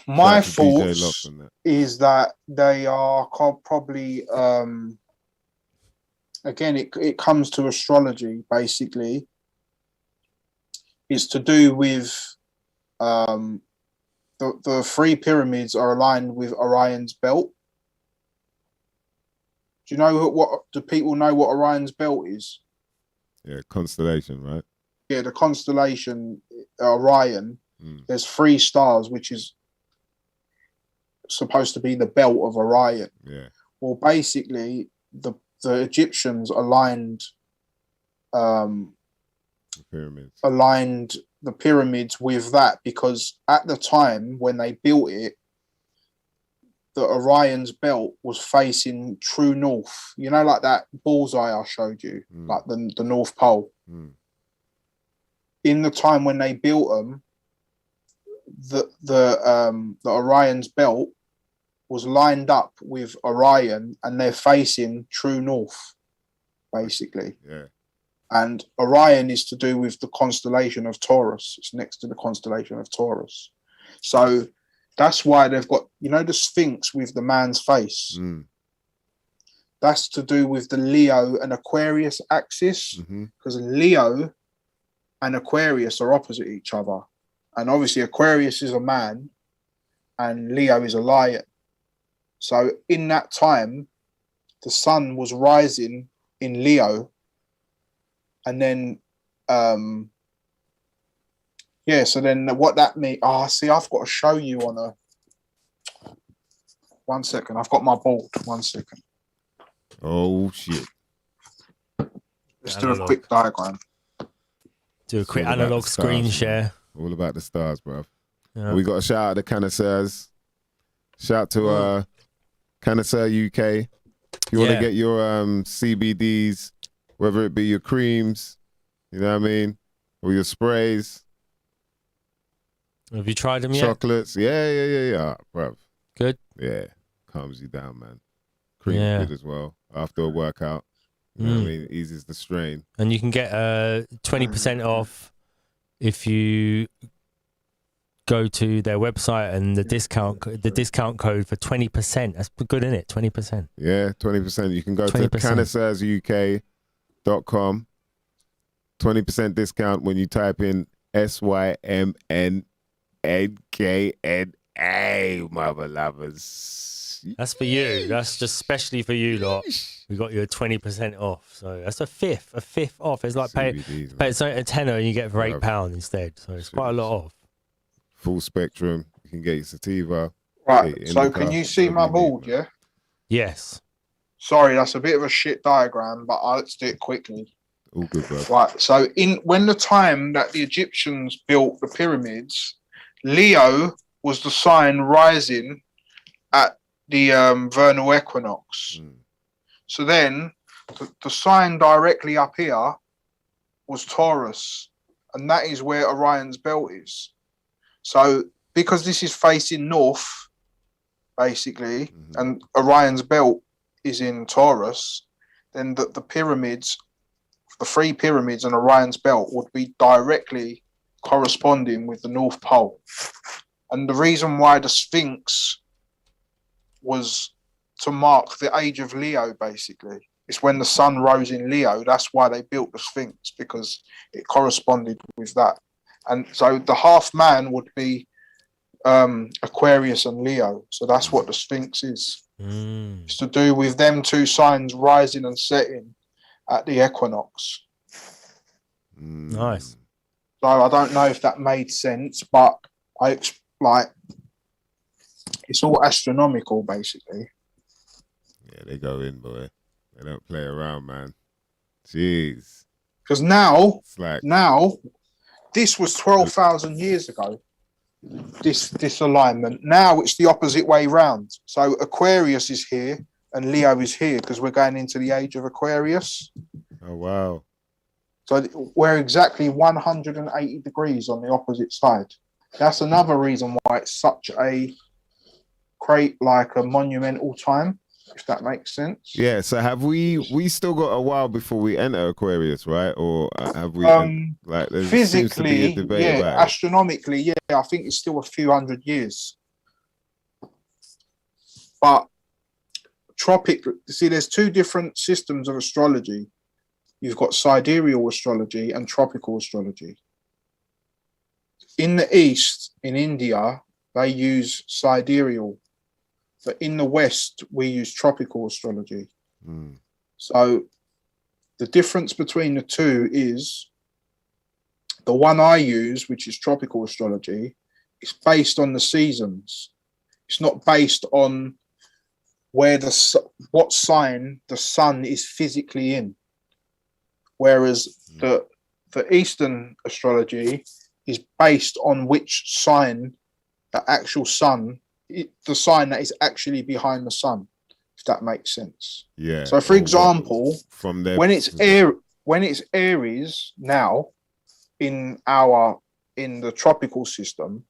My thoughts is that they are probably, again, it comes to astrology, basically. It's to do with the 3 pyramids are aligned with Orion's belt. Do you know do people know what Orion's belt is? Yeah, constellation, right? Yeah, the constellation Orion. There's 3 stars, which is supposed to be the belt of Orion. Yeah. Well, basically, the Egyptians aligned the pyramids with that because at the time when they built it, the Orion's belt was facing true north. Like that bullseye I showed you, like the North Pole. In the time when they built them, the Orion's belt was lined up with Orion, and they're facing true north, basically. Yeah. And Orion is to do with the constellation of Taurus. It's next to the constellation of Taurus. So that's why they've got, the Sphinx with the man's face. That's to do with the Leo and Aquarius axis, because Leo and Aquarius are opposite each other. And obviously Aquarius is a man and Leo is a lion. So in that time, the sun was rising in Leo. And then, so then what that means, see, I've got to show you on a, 1 second, I've got my board, 1 second. Oh, shit. Let's do a quick diagram. Do a quick analog screen share. All about the stars, bro. Yeah. We got a shout out to Connoisseurs. Shout out to Connoisseur UK. If you want to get your CBDs, whether it be your creams, you know what I mean, or your sprays. Have you tried them yet? Chocolates. Yeah, bro. Good? Yeah. Calms you down, man. Cream's good as well. After a workout. You know what I mean? Eases the strain. And you can get 20% off if you go to their website and the discount code for 20%. That's good, isn't it? 20%. Yeah, 20%. You can go to connoisseursuk.com. 20% discount when you type in SYMNNKNA, mother lovers. That's for you. That's just specially for you lot. We got you a 20% off. So that's a fifth off. It's like pay a tenner and you get for £8 instead. So it's quite a lot off. Full spectrum. You can get your Sativa. Right. So can you see my board? Yeah. Yes. Sorry, that's a bit of a shit diagram, but let's do it quickly. All good, bro. Right. So when the time that the Egyptians built the pyramids, Leo was the sign rising at the vernal equinox. So then the sign directly up here was Taurus, and that is where Orion's belt is. So because this is facing north, basically, and Orion's belt is in Taurus, then the pyramids, the 3 pyramids and Orion's belt would be directly corresponding with the North Pole. And the reason why the Sphinx was to mark the age of Leo, basically. It's when the sun rose in Leo. That's why they built the Sphinx, because it corresponded with that. And so the half man would be Aquarius and Leo. So that's what the Sphinx is. It's to do with them 2 signs rising and setting at the equinox. Nice. So I don't know if that made sense, but it's all astronomical, basically. Yeah, they go in, boy. They don't play around, man. Jeez. Because now, like... this was 12,000 years ago, this alignment. Now it's the opposite way round. So Aquarius is here and Leo is here because we're going into the age of Aquarius. Oh, wow. So we're exactly 180 degrees on the opposite side. That's another reason why it's such a monumental time, if that makes sense. Yeah, so have we still got a while before we enter Aquarius, right? Or have we physically, astronomically, yeah, I think it's still a few hundred years. But there's 2 different systems of astrology. You've got sidereal astrology and tropical astrology. In the East, in India, they use sidereal. But in the West, we use tropical astrology. So the difference between the 2 is the one I use, which is tropical astrology, is based on the seasons. It's not based on what sign the sun is physically in. Whereas the Eastern astrology is based on which sign the actual sun, the sign that is actually behind the sun, if that makes sense. Yeah. So, for example, from there, when it's Aries now in the tropical system,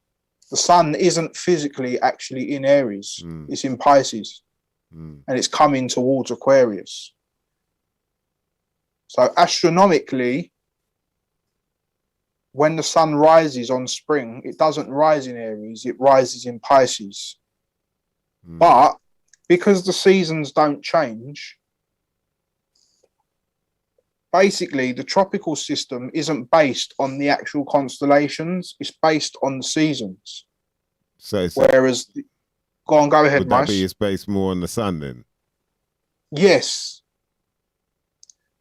the sun isn't physically actually in Aries. It's in Pisces, and it's coming towards Aquarius. So astronomically, when the sun rises on spring, it doesn't rise in Aries, it rises in Pisces. But because the seasons don't change, basically the tropical system isn't based on the actual constellations, it's based on the seasons. So whereas go ahead, would that Mice. be it's based more on the sun then? Yes.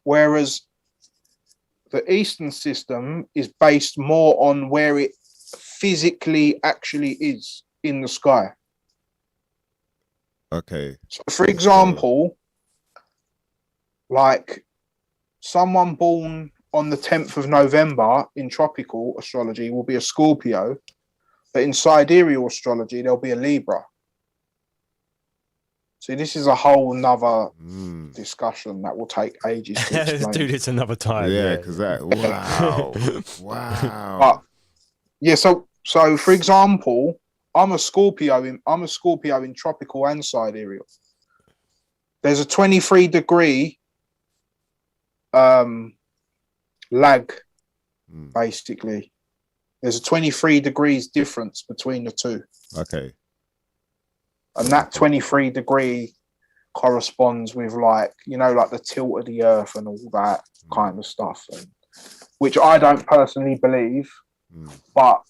Whereas the Eastern system is based more on where it physically actually is in the sky. Okay. So for example, like someone born on the 10th of November in tropical astrology will be a Scorpio, but in sidereal astrology, there'll be a Libra. See, this is a whole nother discussion that will take ages to explain. Let's do this another time. Yeah, because wow. Wow. But yeah, so for example, I'm a Scorpio in tropical and sidereal. There's a 23-degree lag, basically. There's a 23 degrees difference between the two. Okay. And that 23-degree corresponds with like the tilt of the earth and all that kind of stuff, which I don't personally believe, but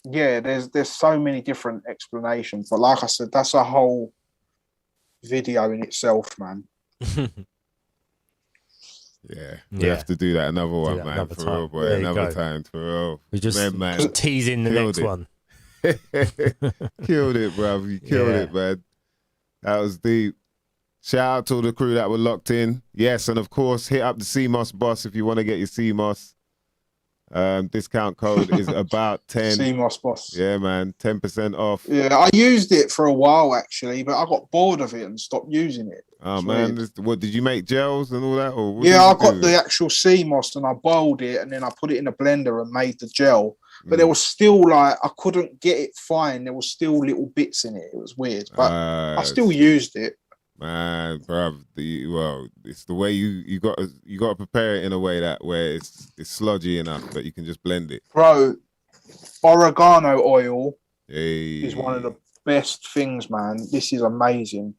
there's so many different explanations. But like I said, that's a whole video in itself, man. Yeah, we have to do that another one, man. For real, boy. Another time, for real. We just man, teasing the next one. Killed it, bro. You killed it, man. That was deep. Shout out to all the crew that were locked in. Yes, and of course, hit up the CMOS boss if you want to get your CMOS. Discount code is about 10. CMOS boss. Yeah, man, 10% off. Yeah, I used it for a while actually, but I got bored of it and stopped using it. Oh man, what did you make gels and all that? Or yeah, I got the actual CMOS and I boiled it and then I put it in a blender and made the gel. But there was still I couldn't get it fine. There was still little bits in it. It was weird, but I still used it. Man, bro, it's the way you got to prepare it in a way where it's sludgy enough that you can just blend it. Bro, oregano oil is one of the best things, man. This is amazing.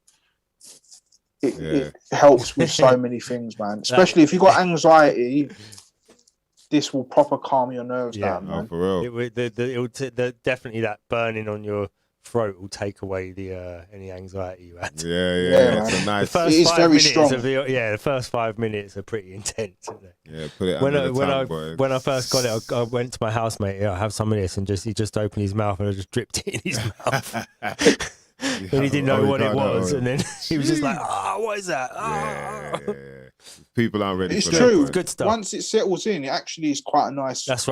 It helps with so many things, man. Especially if you've got anxiety, this will proper calm your nerves down, man. For real. Definitely that burning on your throat will take away any anxiety you had. Yeah. It's a nice. The first 5 minutes are pretty intense, isn't they? Yeah, put it when I first got it, I went to my housemate. I have some of this, and he just opened his mouth and I just dripped it in his mouth. And he didn't know what it was, and then he was just like, what is that? Yeah. People aren't ready for that. It's true. Good stuff. Once it settles in, it actually is quite a nice taste.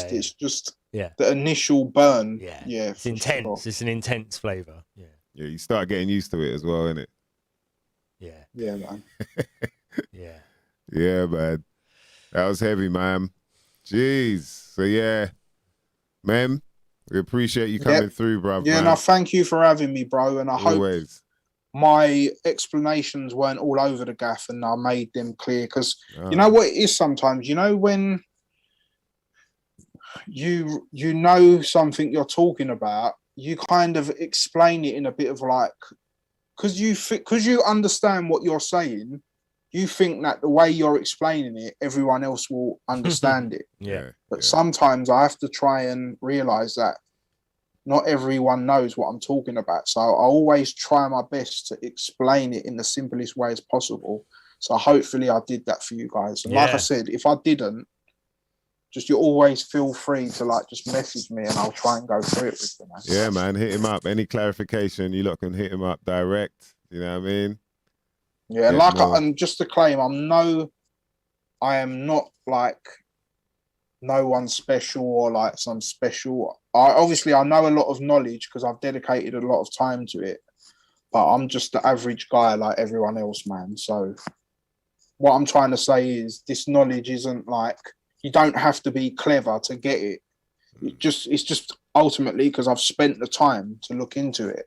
Yeah. It's just the initial burn. Yeah. It's intense. Sure. It's an intense flavour. Yeah. Yeah, you start getting used to it as well, innit? Yeah. Yeah, man. Yeah. Yeah, man. That was heavy, man. Jeez. So yeah, Mem, we appreciate you coming through, bro. Yeah, no, thank you for having me, bro. And I hope my explanations weren't all over the gaff and I made them clear. Because you know what it is sometimes, when you know something you're talking about, you kind of explain it in a bit of because you understand what you're saying, you think that the way you're explaining it, everyone else will understand it. But sometimes I have to try and realize that not everyone knows what I'm talking about. So I always try my best to explain it in the simplest way as possible. So hopefully I did that for you guys. And like I said, if I didn't, you always feel free to just message me and I'll try and go through it with you, man. Yeah, man, hit him up. Any clarification, you lot can hit him up direct. You know what I mean? Yeah, and just to claim, I am not no one special or some special. I know a lot of knowledge because I've dedicated a lot of time to it, but I'm just the average guy like everyone else, man. So what I'm trying to say is this knowledge isn't you don't have to be clever to get it. It's just ultimately because I've spent the time to look into it.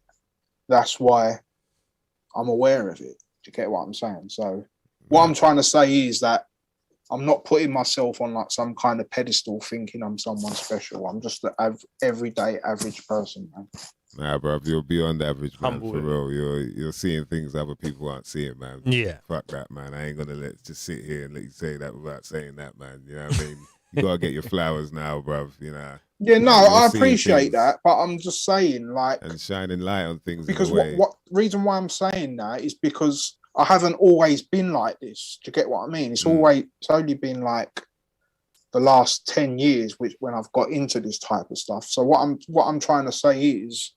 That's why I'm aware of it. Do you get what I'm saying? So what I'm trying to say is that I'm not putting myself on some kind of pedestal thinking I'm someone special. I'm just an everyday average person, man. Nah, bro, you're beyond average, man. Humble For it. real, you're seeing things other people aren't seeing, man. Yeah. Fuck that, man. I ain't gonna just sit here and let you say that without saying that, man. You know what I mean? You gotta get your flowers now, bro. You know. Yeah, no, like, I appreciate that, but I'm just saying, like, and shining light on things. Because what reason why I'm saying that is because I haven't always been like this. Do you get what I mean? It's only been like the last 10 years when I've got into this type of stuff. So what I'm trying to say is,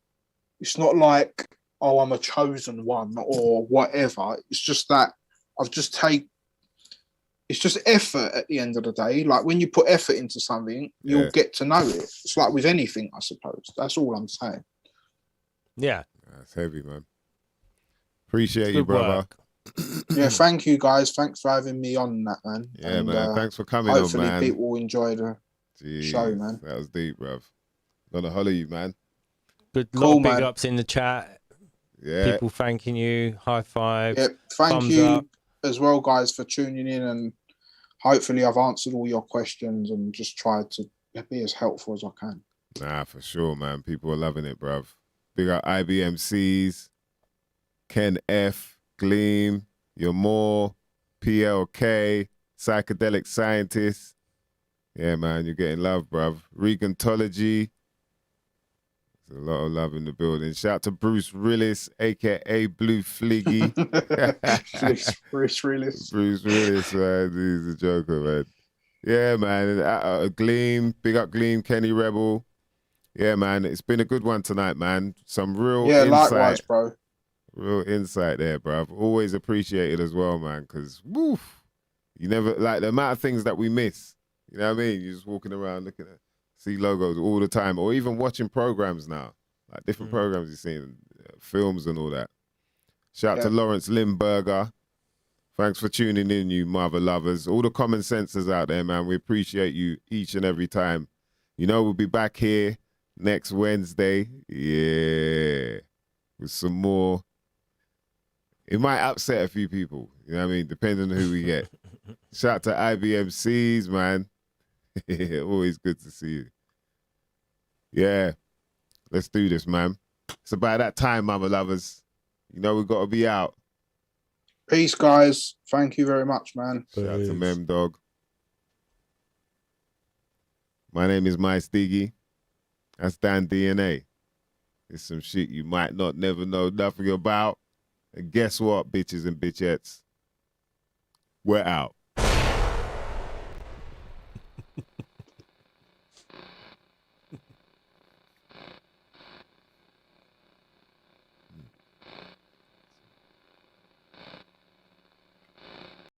it's not like, oh, I'm a chosen one or whatever. It's just that it's just effort at the end of the day. Like when you put effort into something, you'll get to know it. It's like with anything, I suppose. That's all I'm saying. Yeah. That's heavy, man. Appreciate you, brother. Yeah, thank you guys. Thanks for having me on that, man. Yeah, and, man. Thanks for coming on, man. Hopefully people will enjoy the show, man. That was deep, bruv. Gonna holler you, man. Good cool, lot of big man. ups in the chat. Yeah. People thanking you. High fives. Yeah, thank thumbs you up. as well, guys, for tuning in, and hopefully I've answered all your questions and just tried to be as helpful as I can. Nah, for sure, man. People are loving it, bruv. Big up IBMCs, Ken F, Gleam, You're More, PLK, Psychedelic Scientist. Yeah, man, you're getting love, bruv. Regantology. There's a lot of love in the building. Shout out to Bruce Rillis, a.k.a. Blue Fliggy. Bruce Rillis. Bruce Willis, man. He's a joker, man. Yeah, man. Gleam, big up Gleam, Kenny Rebel. Yeah, man. It's been a good one tonight, man. Some real insight. Likewise, bro. Real insight there, bro. Always appreciated as well, man, because, woof, you never, like, the amount of things that we miss. You know what I mean? You're just walking around looking at, see logos all the time, or even watching programs now, like different programs you're seeing, films and all that. Shout out to Lawrence Limburger. Thanks for tuning in, you mother lovers. All the common sensors out there, man. We appreciate you each and every time. You know, we'll be back here next Wednesday. Yeah. With some more. It might upset a few people. You know what I mean? Depending on who we get. Shout out to IBMCs, man. Always good to see you. Yeah. Let's do this, man. It's about that time, mama lovers. You know we've got to be out. Peace, guys. Thank you very much, man. Shout out to Mem Dog. My name is MysDiggi. That's Dan DNA. It's some shit you might not never know nothing about. And guess what, bitches and bitchettes? We're out.